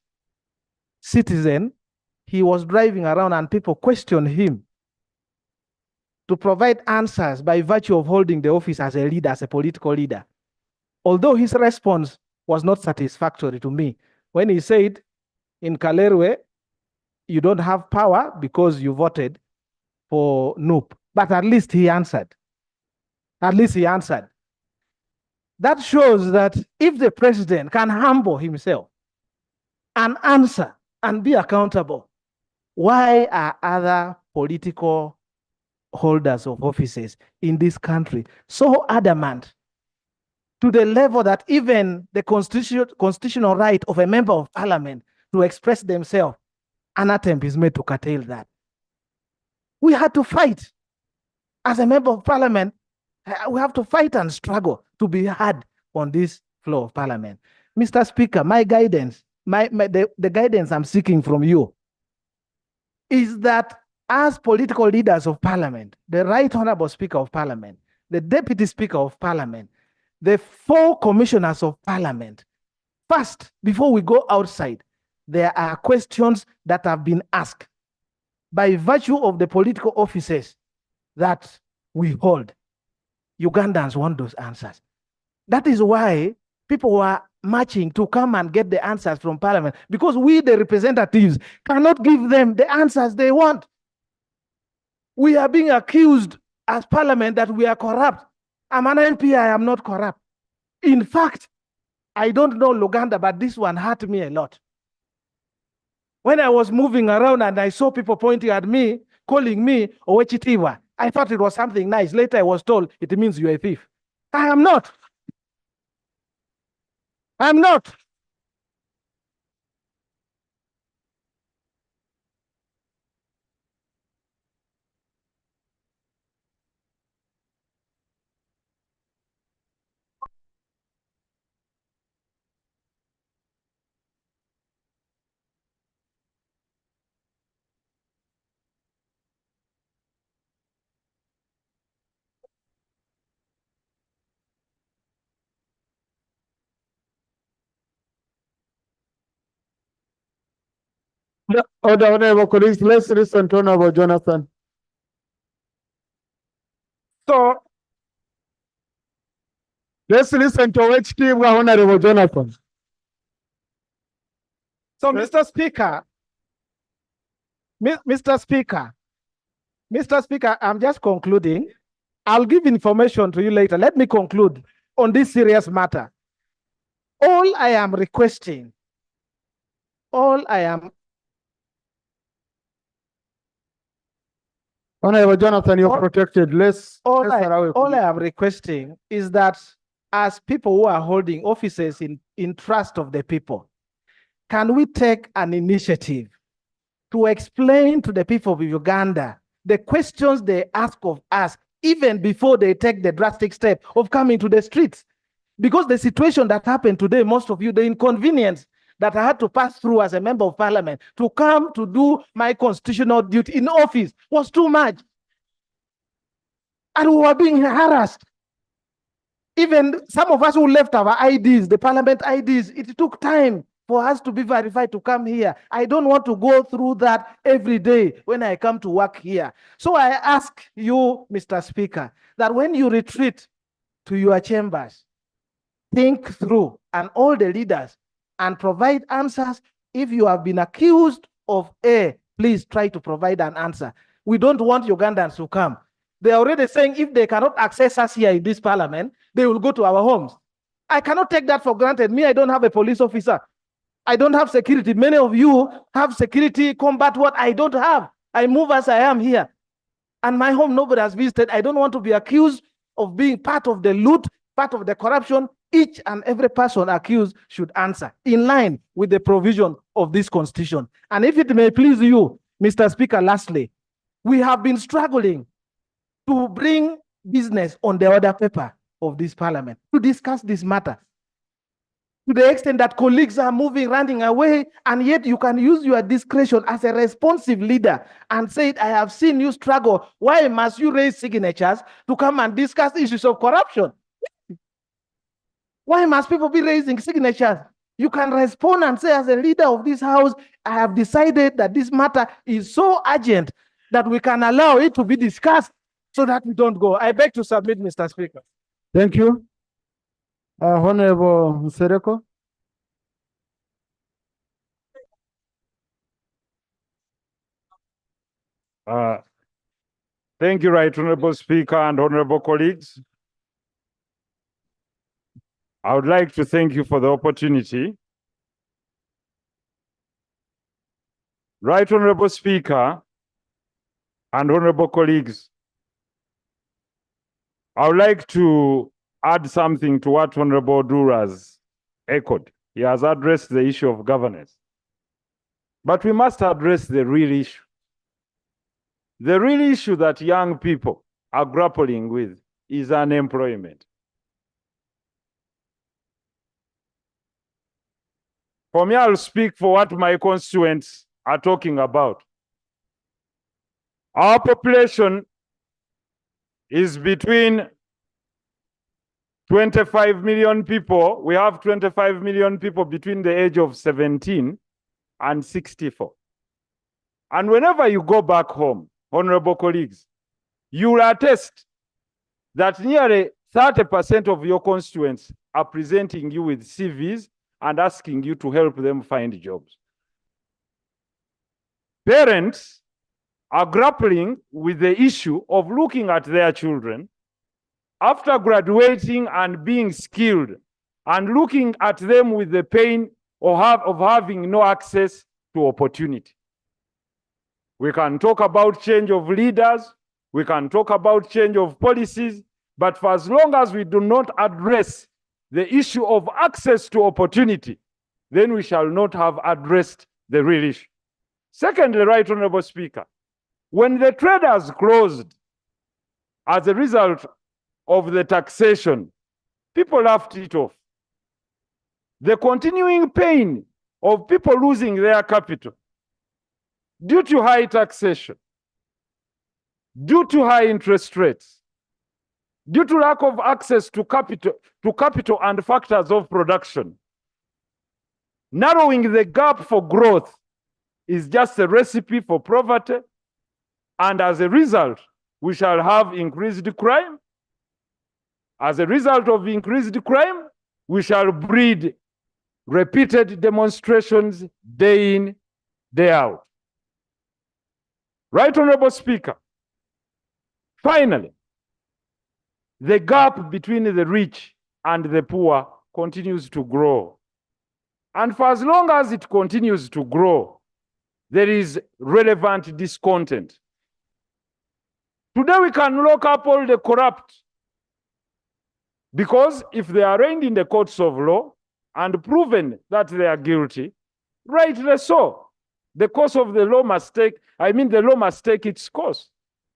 citizen, he was driving around and people questioned him to provide answers by virtue of holding the office as a leader, as a political leader. Although his response was not satisfactory to me. When he said, in Kalerwe, you don't have power because you voted for Noop. But at least he answered. At least he answered. That shows that if the president can humble himself and answer and be accountable, why are other political holders of offices in this country so adamant to the level that even the constitutional right of a member of parliament to express themselves, an attempt is made to curtail that? We had to fight. As a member of parliament, we have to fight and struggle to be heard on this floor of parliament. Mr. Speaker, my guidance, the guidance I'm seeking from you is that as political leaders of parliament, the Right Honorable Speaker of Parliament, the Deputy Speaker of Parliament, the 4 commissioners of parliament, first, before we go outside, there are questions that have been asked by virtue of the political offices that we hold. Ugandans want those answers. That is why people were marching to come and get the answers from parliament, because we, the representatives, cannot give them the answers they want. We are being accused as parliament that we are corrupt. I'm an MP, I am not corrupt. In fact, I don't know Uganda, but this one hurt me a lot. When I was moving around and I saw people pointing at me, calling me Owechitiwa, I thought it was something nice. Later I was told it means you're a thief. I am not. I'm not. Order, honorable colleagues, let's listen to Honorable Jonathan. So Let's listen to Oweekitiibwa Honorable Jonathan. So, Mr. Speaker, Mr. Speaker, I'm just concluding. I'll give information to you later. Let me conclude on this serious matter. All I am requesting, Honorable Jonathan, you're protected. all I am requesting is that as people who are holding offices in trust of the people, can we take an initiative to explain to the people of Uganda the questions they ask of us even before they take the drastic step of coming to the streets? Because the situation that happened today, most of you, the inconvenience that I had to pass through as a member of parliament to come to do my constitutional duty in office was too much. And we were being harassed. Even some of us who left our IDs, the parliament IDs, it took time for us to be verified to come here. I don't want to go through that every day when I come to work here. So I ask you, Mr. Speaker, that when you retreat to your chambers, think through, and all the leaders, and provide answers. If you have been accused of A, please try to provide an answer. We don't want Ugandans to come. They are already saying if they cannot access us here in this parliament, they will go to our homes. I cannot take that for granted. Me, I don't have a police officer. I don't have security. Many of you have security, combat what I don't have. I move as I am here. And my home, nobody has visited. I don't want to be accused of being part of the loot, part of the corruption. Each and every person accused should answer in line with the provision of this constitution. And if it may please you, Mr. Speaker, lastly, we have been struggling to bring business on the order paper of this parliament to discuss this matter. To the extent that colleagues are moving, running away, and yet you can use your discretion as a responsive leader and say, I have seen you struggle. Why must you raise signatures to come and discuss issues of corruption? Why must people be raising signatures? You can respond and say, as a leader of this house, I have decided that this matter is so urgent that we can allow it to be discussed so that we don't go. I beg to submit, Mr. Speaker. Thank you. Honorable Nsereko. Thank you, Right Honorable Speaker and honorable colleagues. I would like to thank you for the opportunity. Right Honorable Speaker and honorable colleagues, I would like to add something to what Honorable Dura has echoed. He has addressed the issue of governance. But we must address the real issue. The real issue that young people are grappling with is unemployment. For me, I'll speak for what my constituents are talking about. Our population is between 25 million people. We have 25 million people between the age of 17 and 64. And whenever you go back home, honorable colleagues, you will attest that nearly 30% of your constituents are presenting you with CVs and asking you to help them find jobs. Parents are grappling with the issue of looking at their children after graduating and being skilled and looking at them with the pain of having no access to opportunity. We can talk about change of leaders, we can talk about change of policies, but for as long as we do not address the issue of access to opportunity, then we shall not have addressed the real issue. Secondly, Right Honorable Speaker, when the traders closed as a result of the taxation, people laughed it off. The continuing pain of people losing their capital due to high taxation, due to high interest rates, due to lack of access to capital and factors of production, narrowing the gap for growth is just a recipe for poverty, and as a result, we shall have increased crime, As a result of increased crime, we shall breed repeated demonstrations day in, day out. Right Honorable Speaker, finally, the gap between the rich and the poor continues to grow. And for as long as it continues to grow, there is relevant discontent. Today we can lock up all the corrupt, because if they are arraigned in the courts of law and proven that they are guilty, rightly so, the course of the law must take, the law must take its course.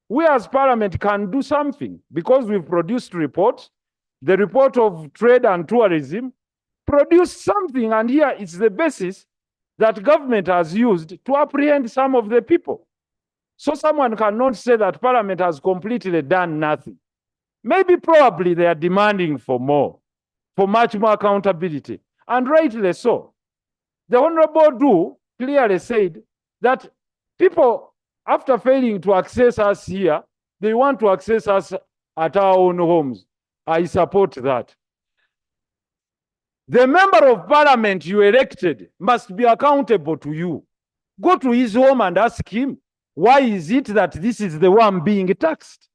We as Parliament can do something because we've produced reports. The report of trade and tourism produced something, and here it's the basis that government has used to apprehend some of the people. So someone cannot say that Parliament has completely done nothing. Maybe probably they are demanding for more, for much more accountability, and rightly so. The Honorable Du clearly said that people, after failing to access us here, they want to access us at our own homes. I support that. The member of parliament you elected must be accountable to you. Go to his home and ask him, why is it that this is the one being taxed?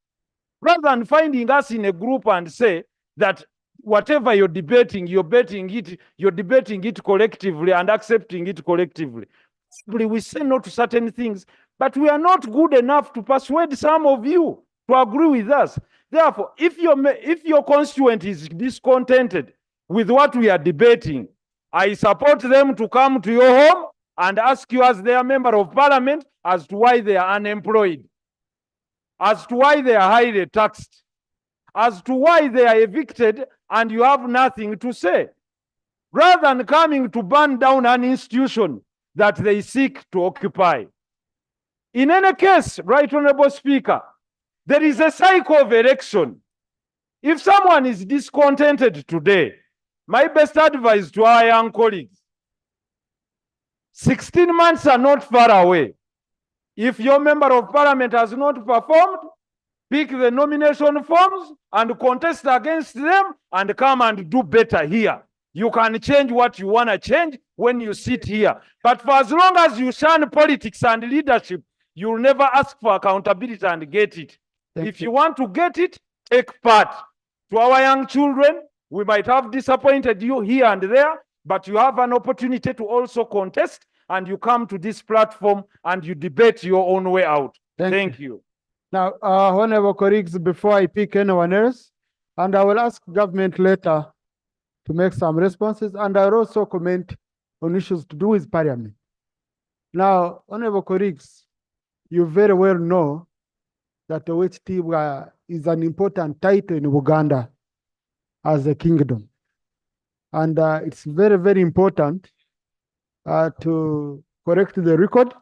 Rather than finding us in a group and say that whatever you're debating it collectively and accepting it collectively. We say no to certain things, but we are not good enough to persuade some of you to agree with us. Therefore, if your constituent is discontented with what we are debating, I support them to come to your home and ask you as their member of parliament as to why they are unemployed, as to why they are highly taxed, as to why they are evicted and you have nothing to say. Rather than coming to burn down an institution that they seek to occupy. In any case, Right Honorable Speaker, there is a cycle of election. If someone is discontented today, my best advice to our young colleagues, 16 months are not far away. If your member of parliament has not performed, pick the nomination forms and contest against them and come and do better here. You can change what you want to change when you sit here. But for as long as you shun politics and leadership, you'll never ask for accountability and get it. If you want to get it, take part. To our young children, we might have disappointed you here and there, but you have an opportunity to also contest, and you come to this platform and you debate your own way out. Thank you. Now, honorable colleagues, before I pick anyone else, and I will ask government later to make some responses, and I'll also comment on issues to do with parliament. Now, honorable colleagues, you very well know that the OHT is an important title in Uganda as a kingdom. And it's very, very important to correct the record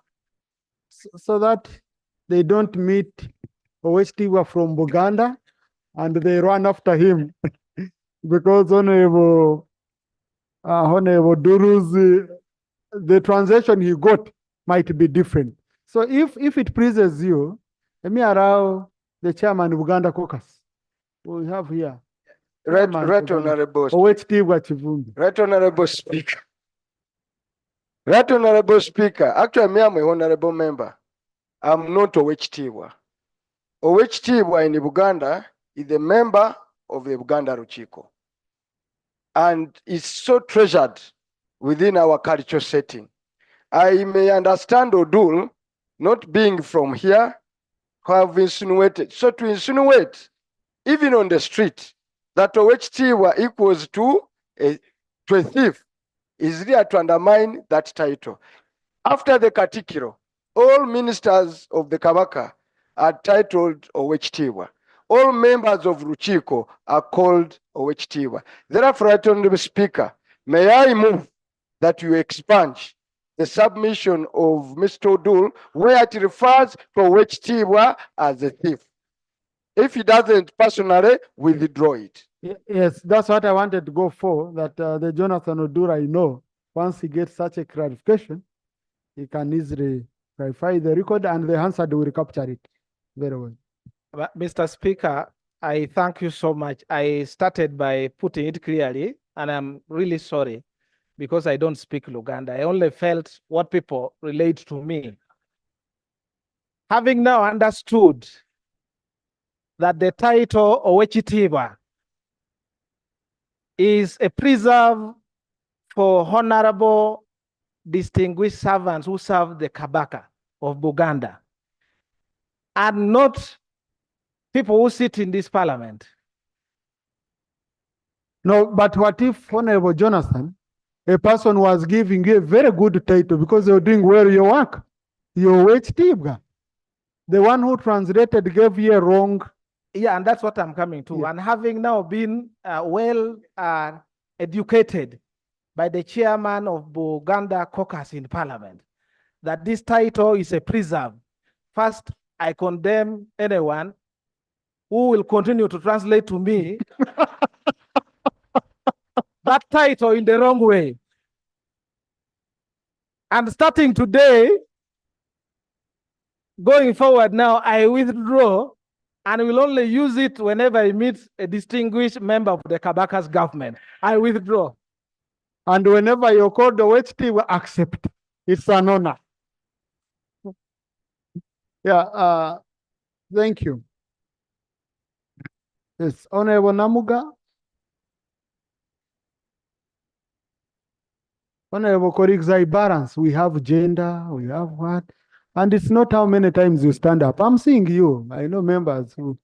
so that they don't meet OHT from Uganda and they run after him because Honorable Duru's, the translation he got might be different. So if it pleases you, let me allow the chairman of Uganda caucus. We have here. Right Honorable Right Honorable Speaker. Right Honorable Speaker. Actually, me, I'm an honorable member. I'm not Owechitiibwa. Owechitiibwa in Uganda is a member of the Uganda Ruchiko. And is so treasured within our cultural setting. I may understand Odul not being from here, who have insinuated. So to insinuate, even on the street, that Owechitiibwa equals to a thief is there to undermine that title. After the Katikiro, all ministers of the Kabaka are titled Owechitiibwa. All members of Ruchiko are called Owechitiibwa. Therefore, Right Honorable Speaker, may I move that you expunge the submission of Mr. Odul where it refers to Owechitiibwa as a thief. If he doesn't personally, withdraw it. Yes, that's what I wanted to go for, that the Jonathan Odul, I know, once he gets such a clarification, he can easily clarify the record and the answer will recapture it very well. But Mr. Speaker, I thank you so much. I started by putting it clearly, and I'm really sorry because I don't speak Luganda. I only felt what people relate to me. Having now understood that the title Owechitiba is a preserve for honorable, distinguished servants who serve the Kabaka of Buganda, and not people who sit in this parliament. No, but what if, Honorable Jonathan, a person was giving you a very good title because you're doing well your work? Your Owechitiba. The one who translated gave you a wrong. Yeah, and that's what I'm coming to. Yeah. And having now been well educated by the chairman of Buganda caucus in parliament, that this title is a preserve. First, I condemn anyone who will continue to translate to me that title in the wrong way. And starting today, going forward now, I withdraw and will only use it whenever I meet a distinguished member of the Kabaka's government. I withdraw. And whenever you're called the Owechitiba, accept. It's an honor. Yeah, thank you. Yes, Honorable Namuga. Honorable colleagues, I balance. We have gender, we have what? And it's not how many times you stand up. I'm seeing you. I know members who.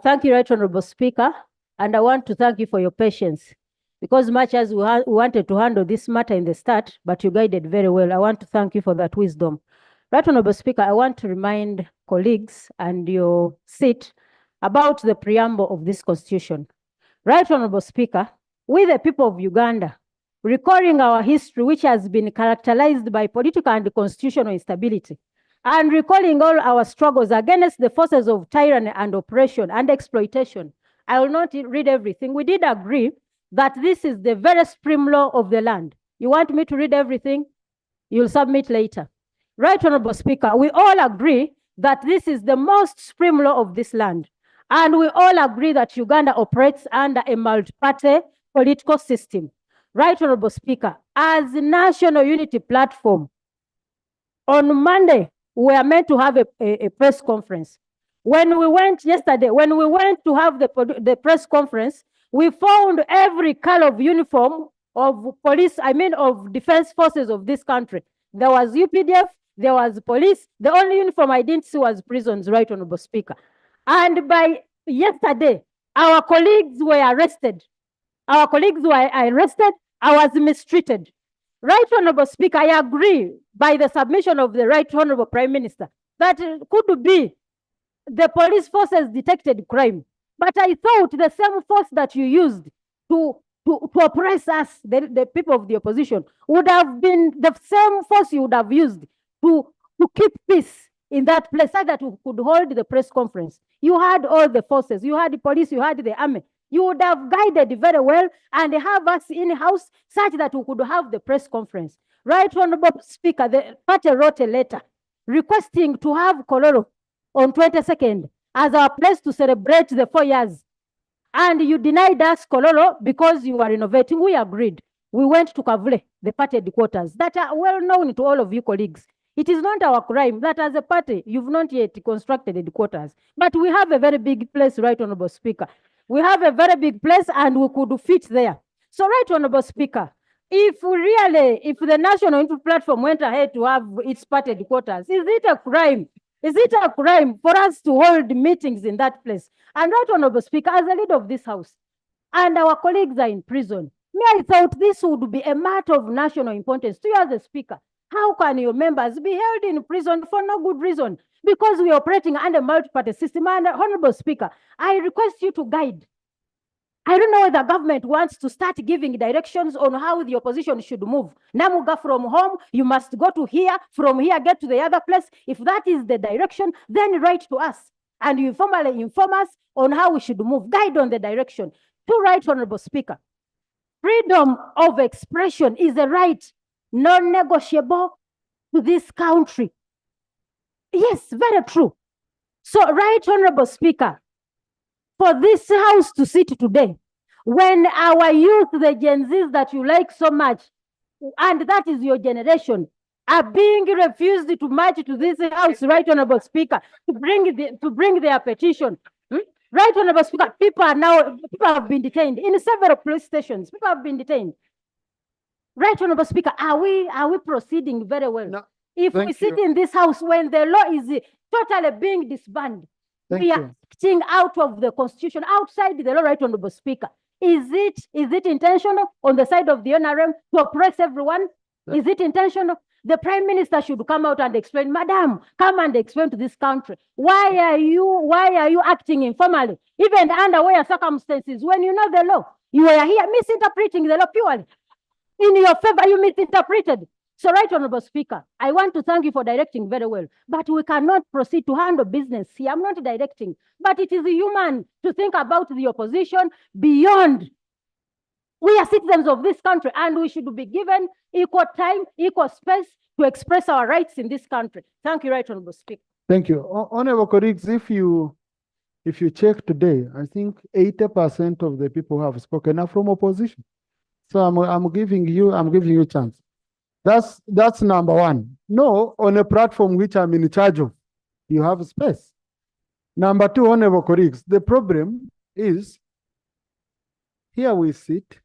Thank you, Right Honorable Speaker. And I want to thank you for your patience. Because much as we wanted to handle this matter in the start, but you guided very well. I want to thank you for that wisdom. Right Honorable Speaker, I want to remind colleagues and your seat about the preamble of this constitution. Right Honorable Speaker, we the people of Uganda, recalling our history which has been characterized by political and constitutional instability, and recalling all our struggles against the forces of tyranny and oppression and exploitation. I will not read everything. We did agree that this is the very supreme law of the land. You want me to read everything? You'll submit later. Right Honorable Speaker, we all agree that this is the most supreme law of this land. And we all agree that Uganda operates under a multi-party political system. Right Honorable Speaker, as a national unity platform, on Monday, we are meant to have a press conference. When we went yesterday, when we went to have the press conference, we found every color of uniform of police, of defense forces of this country. There was UPDF, there was police. The only uniform I didn't see was prisons, Right Honorable Speaker. And by yesterday, our colleagues were arrested. Our colleagues were arrested. I was mistreated. Right Honorable Speaker, I agree by the submission of the Right Honorable Prime Minister that could be the police forces detected crime. But I thought the same force that you used to oppress us, the people of the opposition, would have been the same force you would have used to keep peace in that place so that we could hold the press conference. You had all the forces. You had the police, you had the army. You would have guided very well and have us in-house such that we could have the press conference. Right Honorable Speaker, the party wrote a letter requesting to have Kololo on 22nd as our place to celebrate the 4 years. And you denied us Kololo because you were innovating. We agreed. We went to Kavule, the party headquarters, that are well known to all of you colleagues. It is not our crime that as a party, you've not yet constructed headquarters. But we have a very big place, Right Honorable Speaker. We have a very big place and we could fit there. So, Right Honorable Speaker, if the National Unity Platform went ahead to have its party headquarters, is it a crime? Is it a crime for us to hold meetings in that place? And Right Honorable Speaker, as a leader of this house, and our colleagues are in prison, I thought this would be a matter of national importance to you as a speaker. How can your members be held in prison for no good reason? Because we are operating under a multi-party system. And Honorable Speaker, I request you to guide. I don't know whether the government wants to start giving directions on how the opposition should move. Namuga from home, you must go to here, from here get to the other place. If that is the direction, then write to us. And you formally inform us on how we should move. Guide on the direction. To Right Honorable Speaker, freedom of expression is a right non-negotiable to this country. Yes, very true. So, Right Honorable Speaker, for this house to sit today, when our youth, the Gen Zs that you like so much, and that is your generation, are being refused to march to this house, Right Honorable Speaker, to bring their petition. Right Honorable Speaker, people have been detained in several police stations. People have been detained. Right Honorable Speaker, are we proceeding very well? No, if we sit in this house when the law is totally being disbanded, we are acting out of the Constitution, outside the law, Right Honorable Speaker. Is it intentional on the side of the NRM to oppress everyone? Is it intentional? The Prime Minister should come out and explain, Madam, come and explain to this country. Why are you acting informally? Even under where circumstances, when you know the law, you are here misinterpreting the law purely. In your favor, you misinterpreted. So, Right Honorable Speaker, I want to thank you for directing very well, but we cannot proceed to handle business here. I'm not directing, but it is human to think about the opposition beyond. We are citizens of this country, and we should be given equal time, equal space to express our rights in this country. Thank you, Right Honorable Speaker. Thank you. Honorable colleagues, if you check today, I think 80% of the people who have spoken are from opposition. So I'm giving you a chance. That's number one. No, on a platform which I'm in charge of, you have space. Number two, honorable colleagues, the problem is here we sit,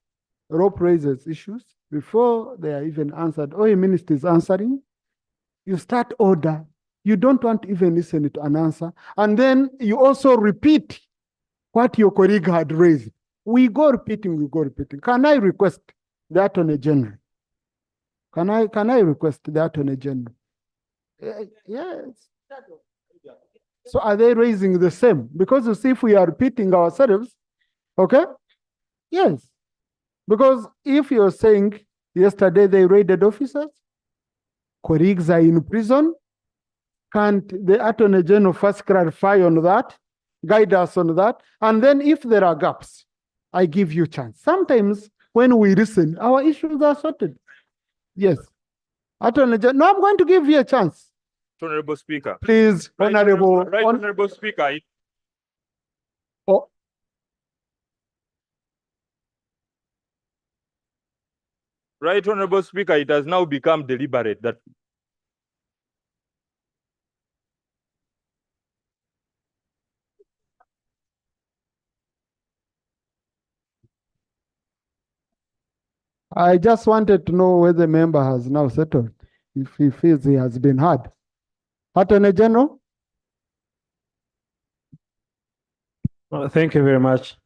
Rope raises issues before they are even answered, or a minister is answering, you start order, you don't want to even listen to an answer, and then you also repeat what your colleague had raised. We go repeating. Can I request the Attorney General? Can I request the Attorney General? Yes. So are they raising the same? Because you see, if we are repeating ourselves, okay? Yes. Because if you're saying yesterday they raided officers, colleagues are in prison, can't the Attorney General first clarify on that, guide us on that, and then if there are gaps, I give you a chance. Sometimes when we listen, our issues are sorted. Yes. Attorney General, no, I'm going to give you a chance. Honorable Speaker. Please, Honorable. Right, Honorable Speaker. Oh. Right, Honorable Speaker, it has now become deliberate that I just wanted to know whether the member has now settled, if he feels he has been heard. Attorney General? Thank you very much,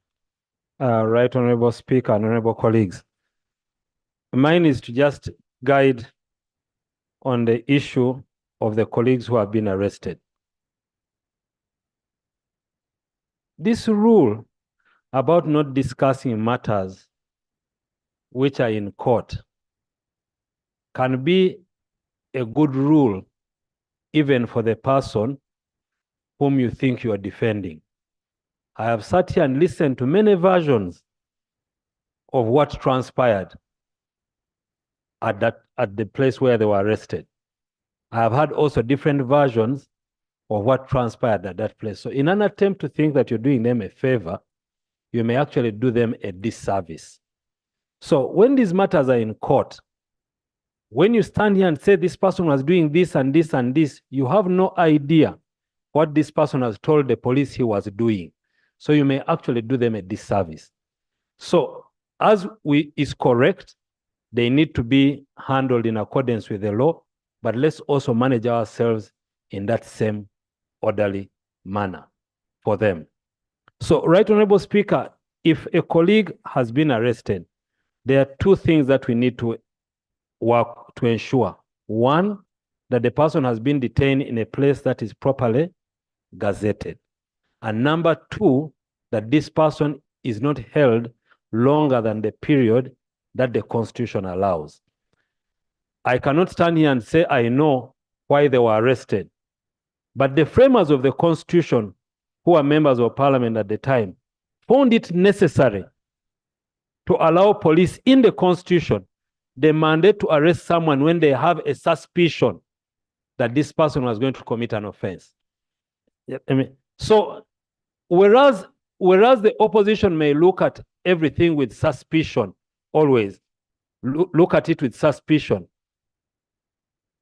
Right Honorable Speaker and honorable colleagues. Mine is to just guide on the issue of the colleagues who have been arrested. This rule about not discussing matters which are in court can be a good rule even for the person whom you think you are defending. I have sat here and listened to many versions of what transpired at the place where they were arrested. I have had also different versions of what transpired at that place. So in an attempt to think that you're doing them a favor, you may actually do them a disservice. So when these matters are in court, when you stand here and say this person was doing this and this and this, you have no idea what this person has told the police he was doing. So you may actually do them a disservice. So as is correct, they need to be handled in accordance with the law, but let's also manage ourselves in that same orderly manner for them. So, Right Honorable Speaker, if a colleague has been arrested, there are two things that we need to work to ensure. One, that the person has been detained in a place that is properly gazetted. And number two, that this person is not held longer than the period that the Constitution allows. I cannot stand here and say I know why they were arrested, but the framers of the Constitution, who are members of Parliament at the time, found it necessary to allow police in the Constitution the mandate to arrest someone when they have a suspicion that this person was going to commit an offense. So, whereas whereas the opposition may look at everything with suspicion, always look at it with suspicion,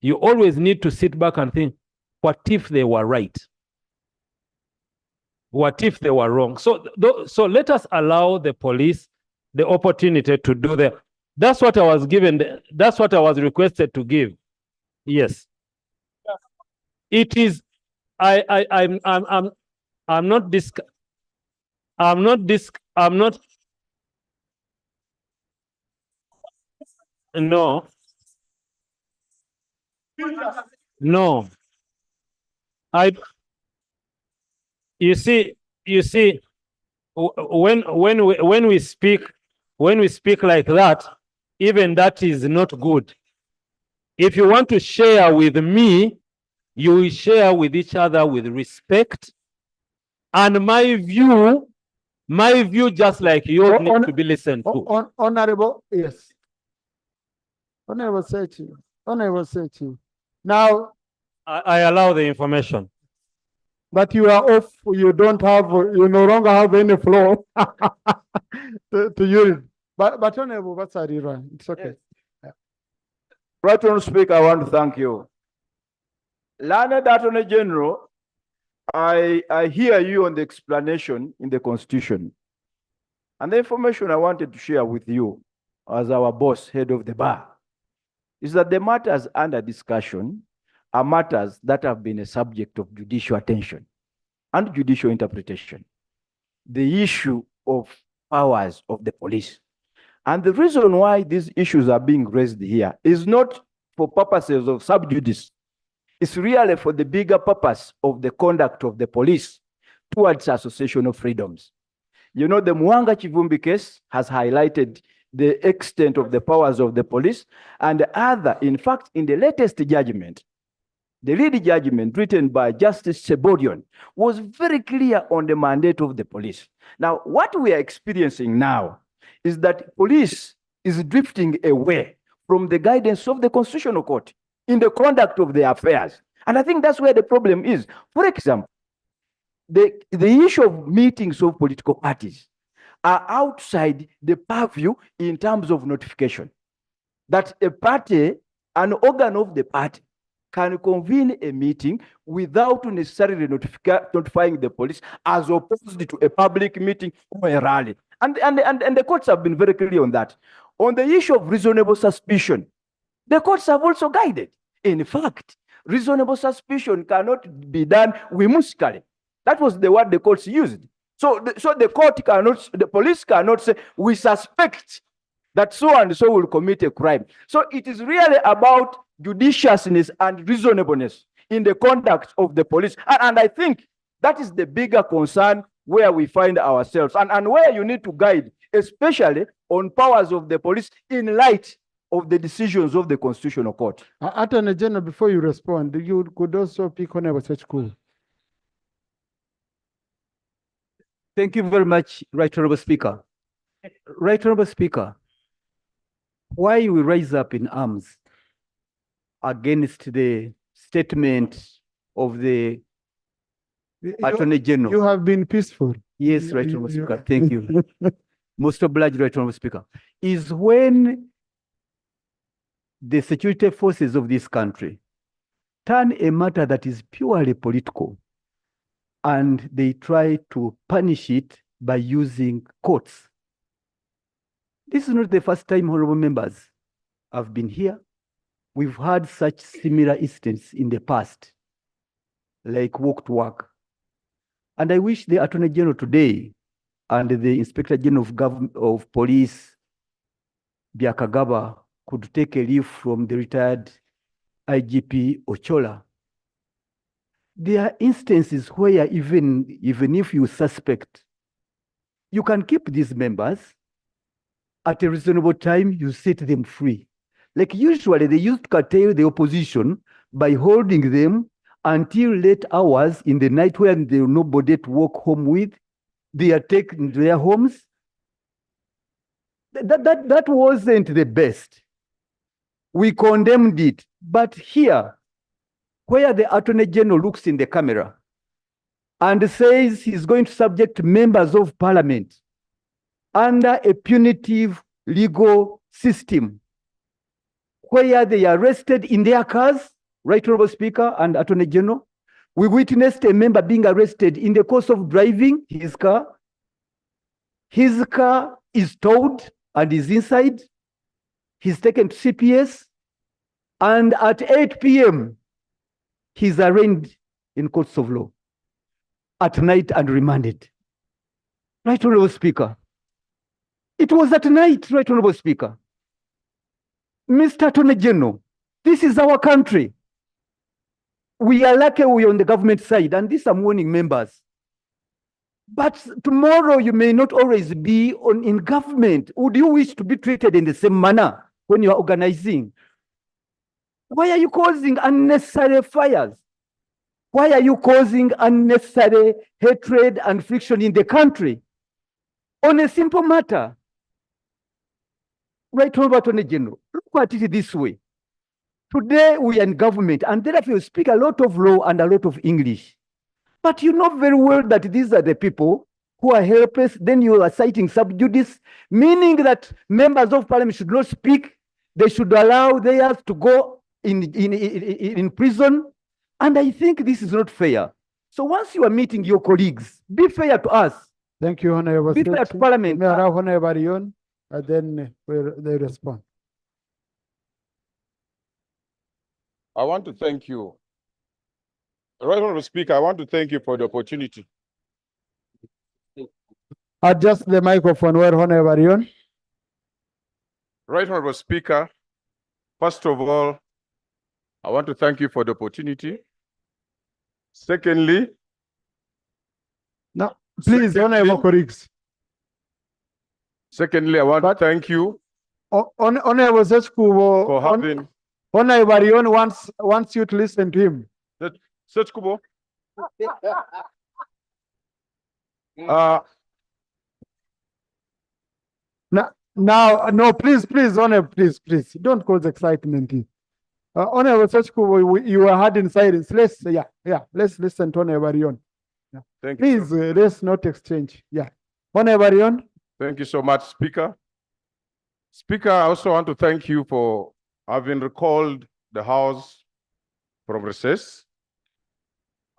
you always need to sit back and think, what if they were right? What if they were wrong? So let us allow the police the opportunity to do that. That's what I was given. That's what I was requested to give. Yes. It is. I'm not no. No. You see, when we speak like that, even that is not good. If you want to share with me, you will share with each other with respect. And my view, just like yours, needs to be listened to. Honorable, yes. Honorable Sechi. Honorable Sechi. Now, I allow the information. But you are off. You don't have. You no longer have any floor to use. But Honorable Batsarira, it's okay. Yes. Right on, Speaker, I want to thank you. Learned Attorney General, I hear you on the explanation in the Constitution. And the information I wanted to share with you as our boss, head of the bar, is that the matters under discussion are matters that have been a subject of judicial attention and judicial interpretation. The issue of powers of the police. And the reason why these issues are being raised here is not for purposes of sub judice. It's really for the bigger purpose of the conduct of the police towards associational freedoms. You know, the Mwanga Chivumbi case has highlighted the extent of the powers of the police, and other, in fact, in the latest judgment, the lead judgment written by Justice Sebodion was very clear on the mandate of the police. Now, what we are experiencing now is that police is drifting away from the guidance of the Constitutional Court in the conduct of their affairs. And I think that's where the problem is. For example, the issue of meetings of political parties are outside the purview in terms of notification. That a party, an organ of the party, can convene a meeting without necessarily notifying the police, as opposed to a public meeting or a rally. And the courts have been very clear on that. On the issue of reasonable suspicion, the courts have also guided. In fact, reasonable suspicion cannot be done whimsically. That was the word the courts used. So the court cannot, the police cannot say, we suspect that so and so will commit a crime. So it is really about judiciousness and reasonableness in the conduct of the police. And I think that is the bigger concern where we find ourselves, and where you need to guide, especially on powers of the police in light of the decisions of the Constitutional Court. Attorney General, before you respond, you could also pick on such cool. Thank you very much, Right Honorable Speaker. Right Honorable Speaker, why we rise up in arms against the statement of the Attorney General? You have been peaceful. Yes, Right Honorable Speaker, thank you. Most obliged, Right Honorable Speaker. Is when the security forces of this country turn a matter that is purely political and they try to punish it by using courts. This is not the first time, honorable members, I've been here. We've had such similar incidents in the past, like walk to work. And I wish the Attorney General today and the Inspector General of Police, Byakagaba, could take a leaf from the retired IGP Ochola. There are instances where even if you suspect, you can keep these members. At a reasonable time, you set them free. Like usually they used to curtail the opposition by holding them until late hours in the night when there was nobody to walk home with. They are taken to their homes. That wasn't the best. We condemned it. But here, where the Attorney General looks in the camera and says he's going to subject members of parliament under a punitive legal system where they are arrested in their cars, Right Honorable Speaker and Attorney General. We witnessed a member being arrested in the course of driving his car. His car is towed and is inside. He's taken to CPS, and at 8 p.m., he's arraigned in courts of law at night and remanded. Right Honorable Speaker, it was at night, Right Honorable Speaker. Mr. Attorney General, this is our country. We are lucky we're on the government side, and these are warning members. But tomorrow you may not always be in government. Would you wish to be treated in the same manner when you are organizing? Why are you causing unnecessary fires? Why are you causing unnecessary hatred and friction in the country? On a simple matter, Right Honorable Attorney General, look at it this way. Today we are in government, and therefore you speak a lot of law and a lot of English. But you know very well that these are the people who are helpless. Then you are citing sub judice, meaning that members of parliament should not speak. They should allow theirs to go in prison. And I think this is not fair. So once you are meeting your colleagues, be fair to us. Thank you, Honorable. Be fair to parliament. May I allow Honorable Yon, and then they respond. I want to thank you. Right Honorable Speaker, I want to thank you for the opportunity. Adjust the microphone where Honorable Yon. Right Honorable Speaker, first of all, I want to thank you for the opportunity. Secondly, no, please, Honorable colleagues. Secondly, I want to thank you Honorable Sechkubo for having. Honorable Yon wants you to listen to him. Sechkubo. No, please, Honorable, please, don't cause excitement. Honorable Sechkubo, you are hard in silence. Let's listen to Honorable Yon. Thank you. Please, let's not exchange. Yeah, Honorable Yon. Thank you so much, Speaker. Speaker, I also want to thank you for having recalled the House from recess.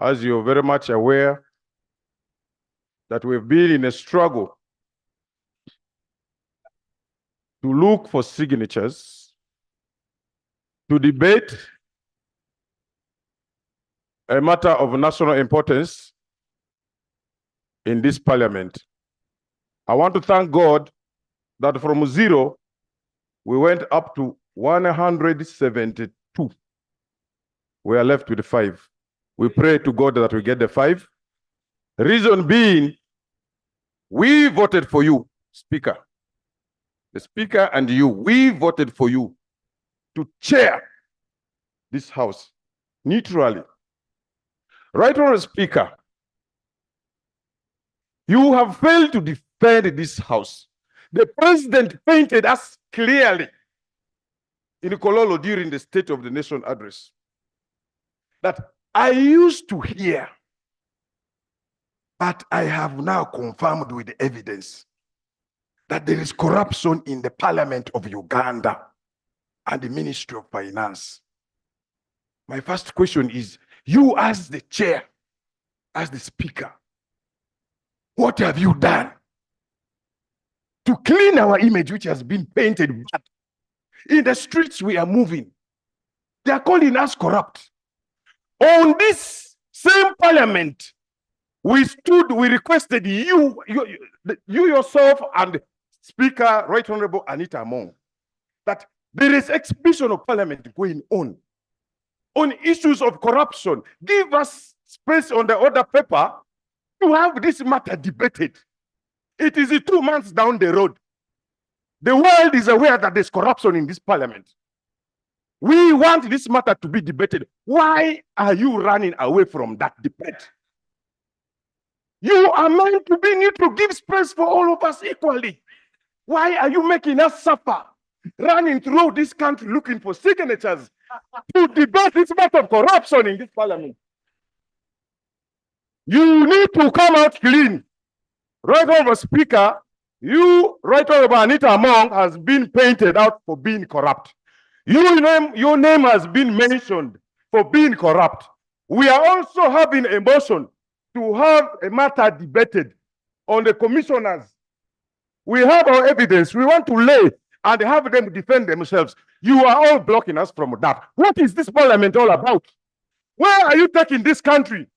As you're very much aware that we've been in a struggle to look for signatures to debate a matter of national importance in this parliament. I want to thank God that from 0, we went up to 172. We are left with 5. We pray to God that we get the 5. Reason being, we voted for you, Speaker. The Speaker and you, we voted for you to chair this House neutrally. Right Honorable Speaker, you have failed to defend this House. The President painted us clearly in Kololo during the State of the Nation address that I used to hear, but I have now confirmed with the evidence that there is corruption in the Parliament of Uganda and the Ministry of Finance. My first question is, you as the chair, as the Speaker, what have you done to clean our image, which has been painted bad? In the streets we are moving, they are calling us corrupt. On this same parliament, we requested you yourself and Speaker, Right Honorable Anita Among, that there is exhibition of parliament going on issues of corruption. Give us space on the order paper to have this matter debated. It is 2 months down the road. The world is aware that there's corruption in this parliament. We want this matter to be debated. Why are you running away from that debate? You are meant to be neutral, give space for all of us equally. Why are you making us suffer? Running through this country looking for signatures to debate this matter of corruption in this parliament. You need to come out clean. Right Honorable Speaker, you, Right Honorable Anita Among, has been painted out for being corrupt. Your name has been mentioned for being corrupt. We are also having a motion to have a matter debated on the commissioners. We have our evidence. We want to lay and have them defend themselves. You are all blocking us from that. What is this parliament all about? Where are you taking this country?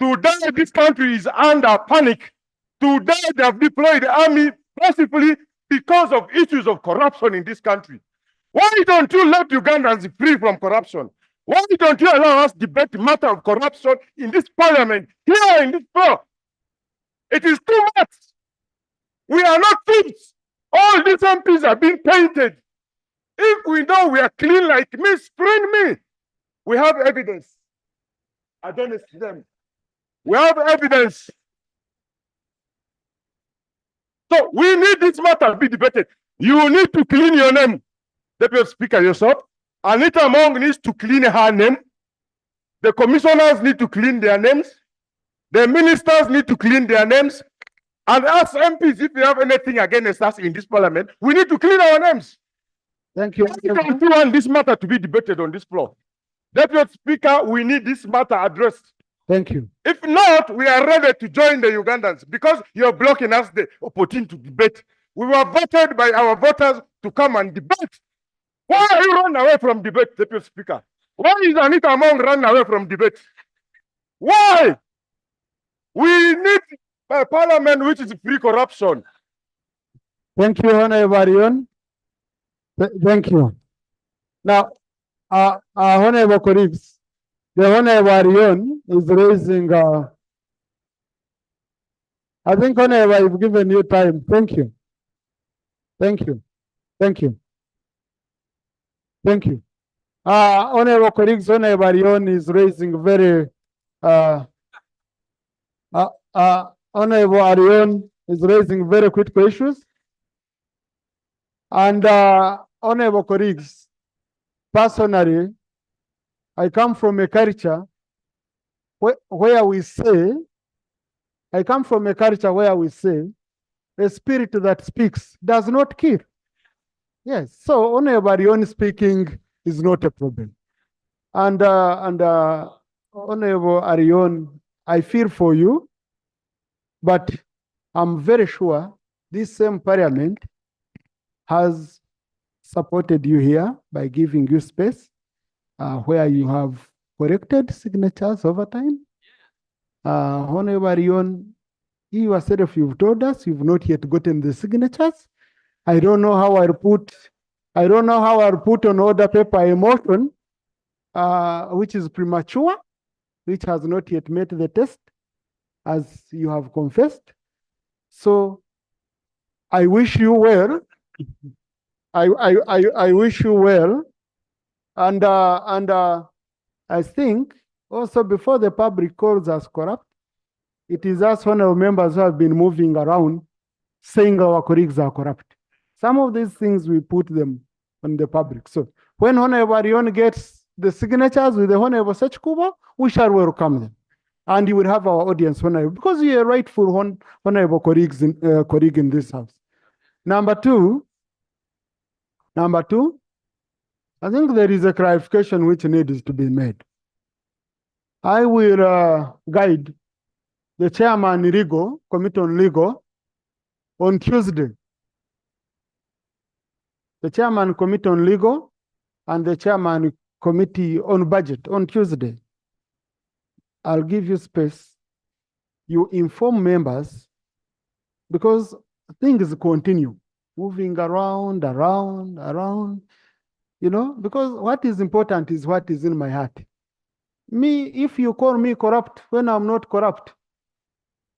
Today, this country is under panic. Today, they have deployed the army principally because of issues of corruption in this country. Why don't you let Ugandans free from corruption? Why don't you allow us debate the matter of corruption in this parliament, here in this floor? It is too much. We are not thieves. All these MPs are being painted. If we know we are clean like me, screen me. We have evidence against them. We have evidence. So we need this matter to be debated. You need to clean your name, Deputy Speaker yourself. Anita Among needs to clean her name. The commissioners need to clean their names. The ministers need to clean their names. And us MPs, if you have anything against us in this parliament, we need to clean our names. Thank you. We don't want this matter to be debated on this floor. Deputy Speaker, we need this matter addressed. Thank you. If not, we are ready to join the Ugandans because you're blocking us the opportunity to debate. We were voted by our voters to come and debate. Why are you running away from debate, Deputy Speaker? Why is Anita Among running away from debate? Why? We need a parliament which is free corruption. Thank you, Honorable Arion. Thank you. Now, Honorable colleagues, the Honorable Arion is raising, I think Honorable, I've given you time. Thank you. Thank you. Thank you. Thank you. Honorable colleagues, Honorable Arion is raising very, Honorable Arion is raising very critical issues. And honorable colleagues, personally, I come from a culture where we say, a spirit that speaks does not kill. Yes, so Honorable Arion speaking is not a problem. And Honorable Arion, I feel for you, but I'm very sure this same parliament has supported you here by giving you space where you have corrected signatures over time. Honorable Arion, you yourself, you've told us you've not yet gotten the signatures. I don't know how I'll put on order paper a motion which is premature, which has not yet met the test, as you have confessed. So I wish you well. I wish you well. And I think also before the public calls us corrupt, it is us honorable members who have been moving around saying our colleagues are corrupt. Some of these things we put them on the public. So when Honorable Arion gets the signatures with the Honorable Sechkuba, we shall welcome them. And you will have our audience, Honorable, because you are rightful Honorable colleague in this house. Number two, I think there is a clarification which needs to be made. I will guide the chairman legal, committee on legal, on Tuesday. The chairman committee on legal and the chairman committee on budget on Tuesday. I'll give you space. You inform members because things continue moving around, you know, because what is important is what is in my heart. Me, if you call me corrupt when I'm not corrupt,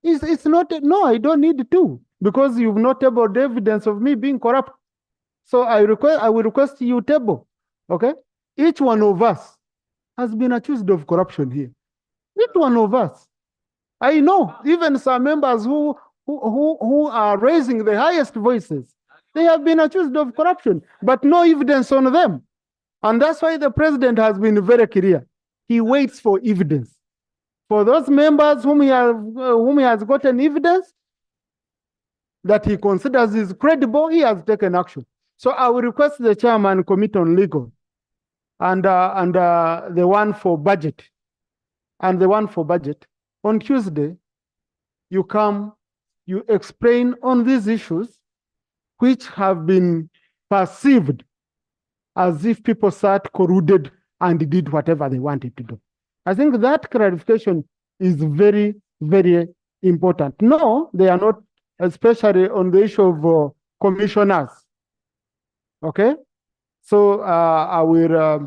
it's not, no, I don't need to, because you've not tabled evidence of me being corrupt. So I will request you table, okay? Each one of us has been accused of corruption here. Each one of us. I know, even some members who are raising the highest voices, they have been accused of corruption, but no evidence on them. And that's why the president has been very clear. He waits for evidence For those members whom he has gotten evidence that he considers is credible, he has taken action. So I will request the chairman committee on legal and the one for budget on Tuesday, you come, you explain on these issues which have been perceived as if people sat colluded and did whatever they wanted to do. I think that clarification is very, very important. No, they are not, especially on the issue of commissioners. Okay, so I will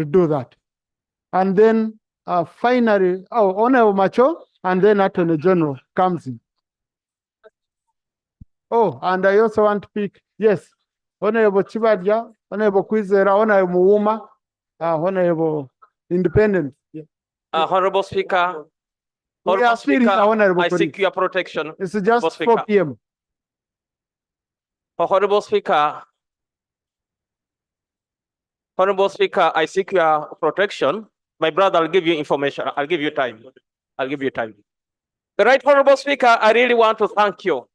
do that, and then finally, Honorable Macho, and then Attorney General comes in. Oh, and I also want to pick, yes, Honorable Chibadja, Honorable Kwizera, Honorable Muuma, Honorable Independent. Yeah. Honorable Speaker, Honorable Speaker, I seek your protection. It's just 4 p.m. Honorable Speaker, I seek your protection. My brother, I'll give you information. I'll give you time. The Right Honorable Speaker, I really want to thank you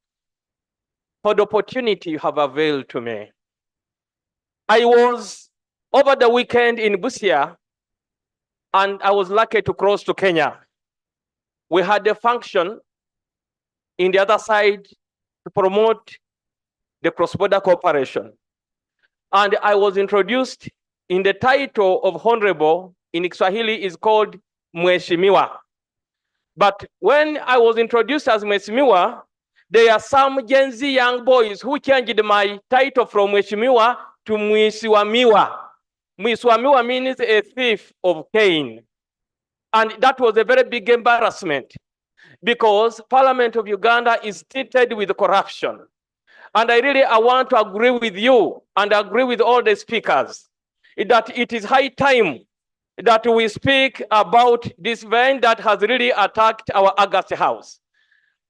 for the opportunity you have availed to me. I was over the weekend in Busia, and I was lucky to cross to Kenya. We had a function in the other side to promote the cross-border cooperation. And I was introduced in the title of Honorable in Kiswahili is called Mheshimiwa. But when I was introduced as Mheshimiwa, there are some Gen Z young boys who changed my title from Mheshimiwa to Mwisiwamiwa. Mwisiwamiwa means a thief of Cain. And that was a very big embarrassment because Parliament of Uganda is tainted with corruption. And I want to agree with you and agree with all the speakers that it is high time that we speak about this event that has really attacked our August House.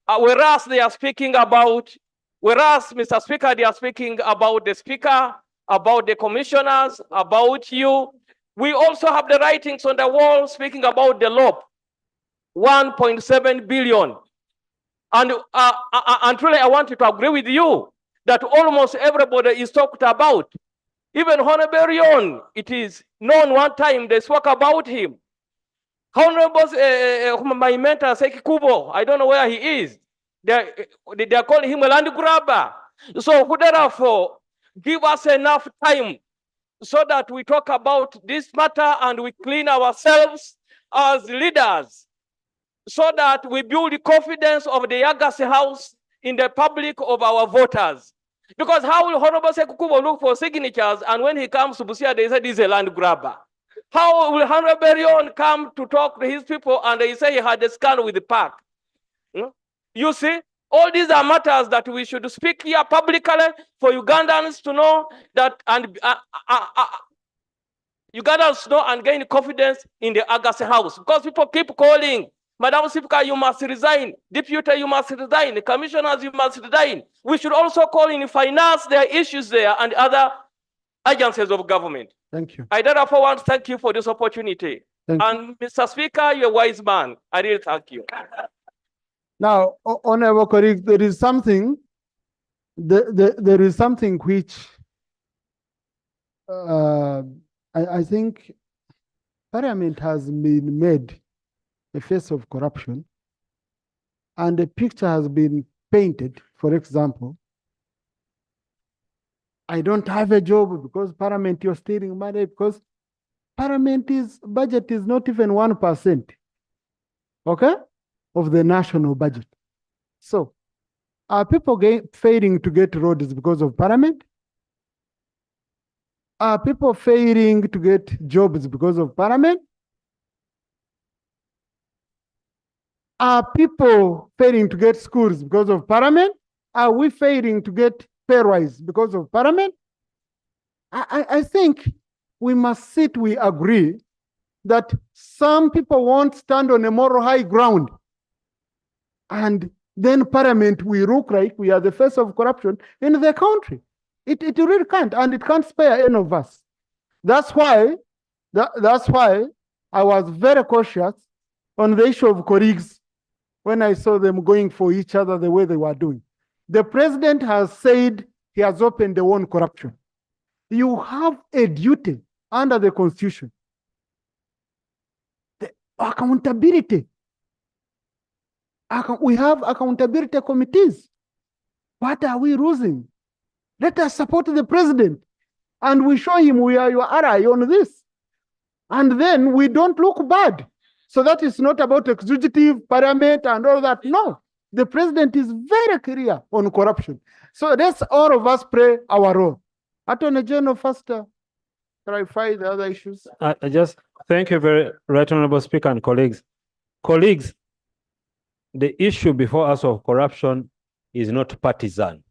Whereas they are speaking about, Mr. Speaker, they are speaking about the Speaker, about the commissioners, about you. We also have the writings on the wall speaking about the law, 1.7 billion. And truly, I wanted to agree with you that almost everybody is talked about. Even Honorable, it is known one time they spoke about him. Honorable, my mentor, Seki Kubo, I don't know where he is. They are calling him a land grabber. So therefore, give us enough time so that we talk about this matter and we clean ourselves as leaders so that we build the confidence of the Yagasi House in the public of our voters. Because how will Honorable Sekukubo look for signatures and when he comes to Busia, they say he's a land grabber? How will Honorable Berion come to talk to his people and they say he had a scandal with the park? You see, all these are matters that we should speak here publicly for Ugandans to know that and Ugandans know and gain confidence in the Agassi House. Because people keep calling, Madam Speaker, you must resign. Deputy, you must resign. Commissioners, you must resign. We should also call in finance their issues there and other agencies of government. Thank you. I therefore want to thank you for this opportunity. And Mr. Speaker, you're a wise man. I really thank you. Now, Honorable colleague, there is something which I think Parliament has been made a face of corruption, and a picture has been painted. For example, I don't have a job because Parliament you're stealing money, because Parliament's budget is not even 1%, okay, of the national budget. So, are people failing to get roads because of Parliament? Are people failing to get jobs because of Parliament? Are people failing to get schools because of Parliament? Are we failing to get pay rise because of Parliament? I think we must we agree that some people won't stand on a moral high ground. And then Parliament, we look like we are the face of corruption in the country. It really can't, and it can't spare any of us. That's why I was very cautious on the issue of colleagues when I saw them going for each other the way they were doing. The president has said he has opened the war on corruption. You have a duty under the Constitution. The accountability. We have accountability committees. What are we losing? Let us support the president and we show him we are your ally on this. And then we don't look bad. So that is not about executive, parliament, and all that. No, the president is very clear on corruption. So let's all of us play our role. Attorney General, first clarify the other issues. I just thank you very right honorable speaker and colleagues. Colleagues, the issue before us of corruption is not partisan.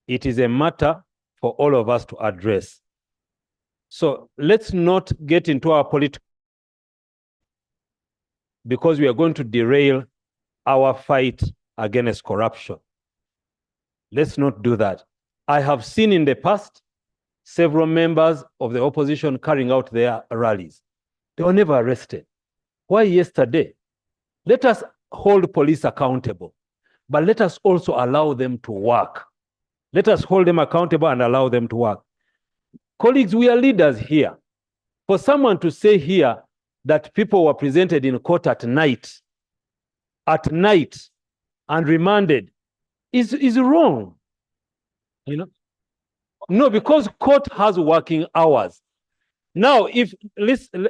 It is a matter for all of us to address. So let's not get into our political, because we are going to derail our fight against corruption. Let's not do that. I have seen in the past several members of the opposition carrying out their rallies. They were never arrested. Why yesterday? Let us hold police accountable, but let us also allow them to work. Let us hold them accountable and allow them to work. Colleagues, we are leaders here. For someone to say here that people were presented in court at night, and remanded is wrong. You know? No, because court has working hours. Now, if listen,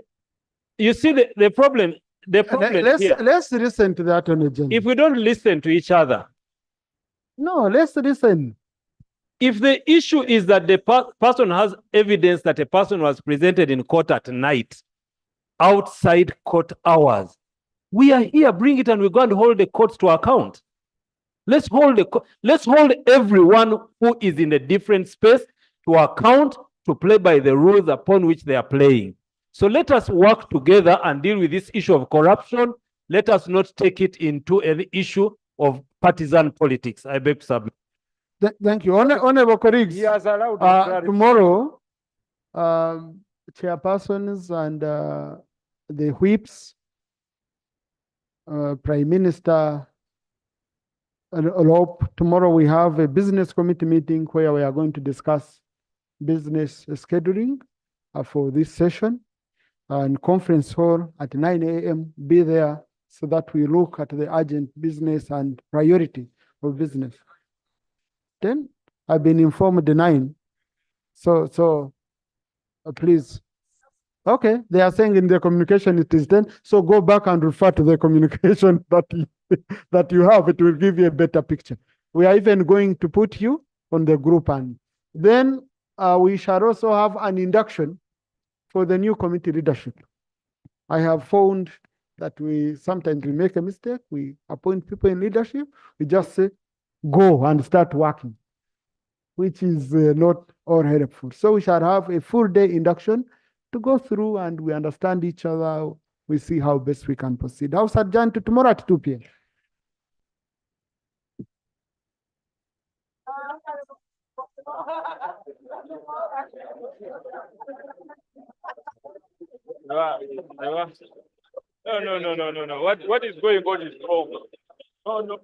you see the problem. The problem here. Let's listen to that on agenda. If we don't listen to each other. No, let's listen. If the issue is that the person has evidence that a person was presented in court at night, outside court hours, we are here, bring it, and we're going to hold the courts to account. Let's hold everyone who is in a different space to account, to play by the rules upon which they are playing. So let us work together and deal with this issue of corruption. Let us not take it into an issue of partisan politics. I beg to submit. Thank you. Honorable colleagues, He has allowed tomorrow, chairpersons and the whips, Prime Minister, tomorrow we have a business committee meeting where we are going to discuss business scheduling for this session, and conference hall at 9 a.m. Be there so that we look at the urgent business and priority of business. Then I've been informed the 9. So please. Okay, they are saying in the communication it is 10. So go back and refer to the communication that you have. It will give you a better picture. We are even going to put you on the group, and then we shall also have an induction for the new committee leadership. I have found that we sometimes make a mistake. We appoint people in leadership. We just say, go and start working, which is not all helpful. So we shall have a full day induction to go through, and we understand each other. We see how best we can proceed. House adjourned to tomorrow at 2 p.m. No. What is going on is wrong. No.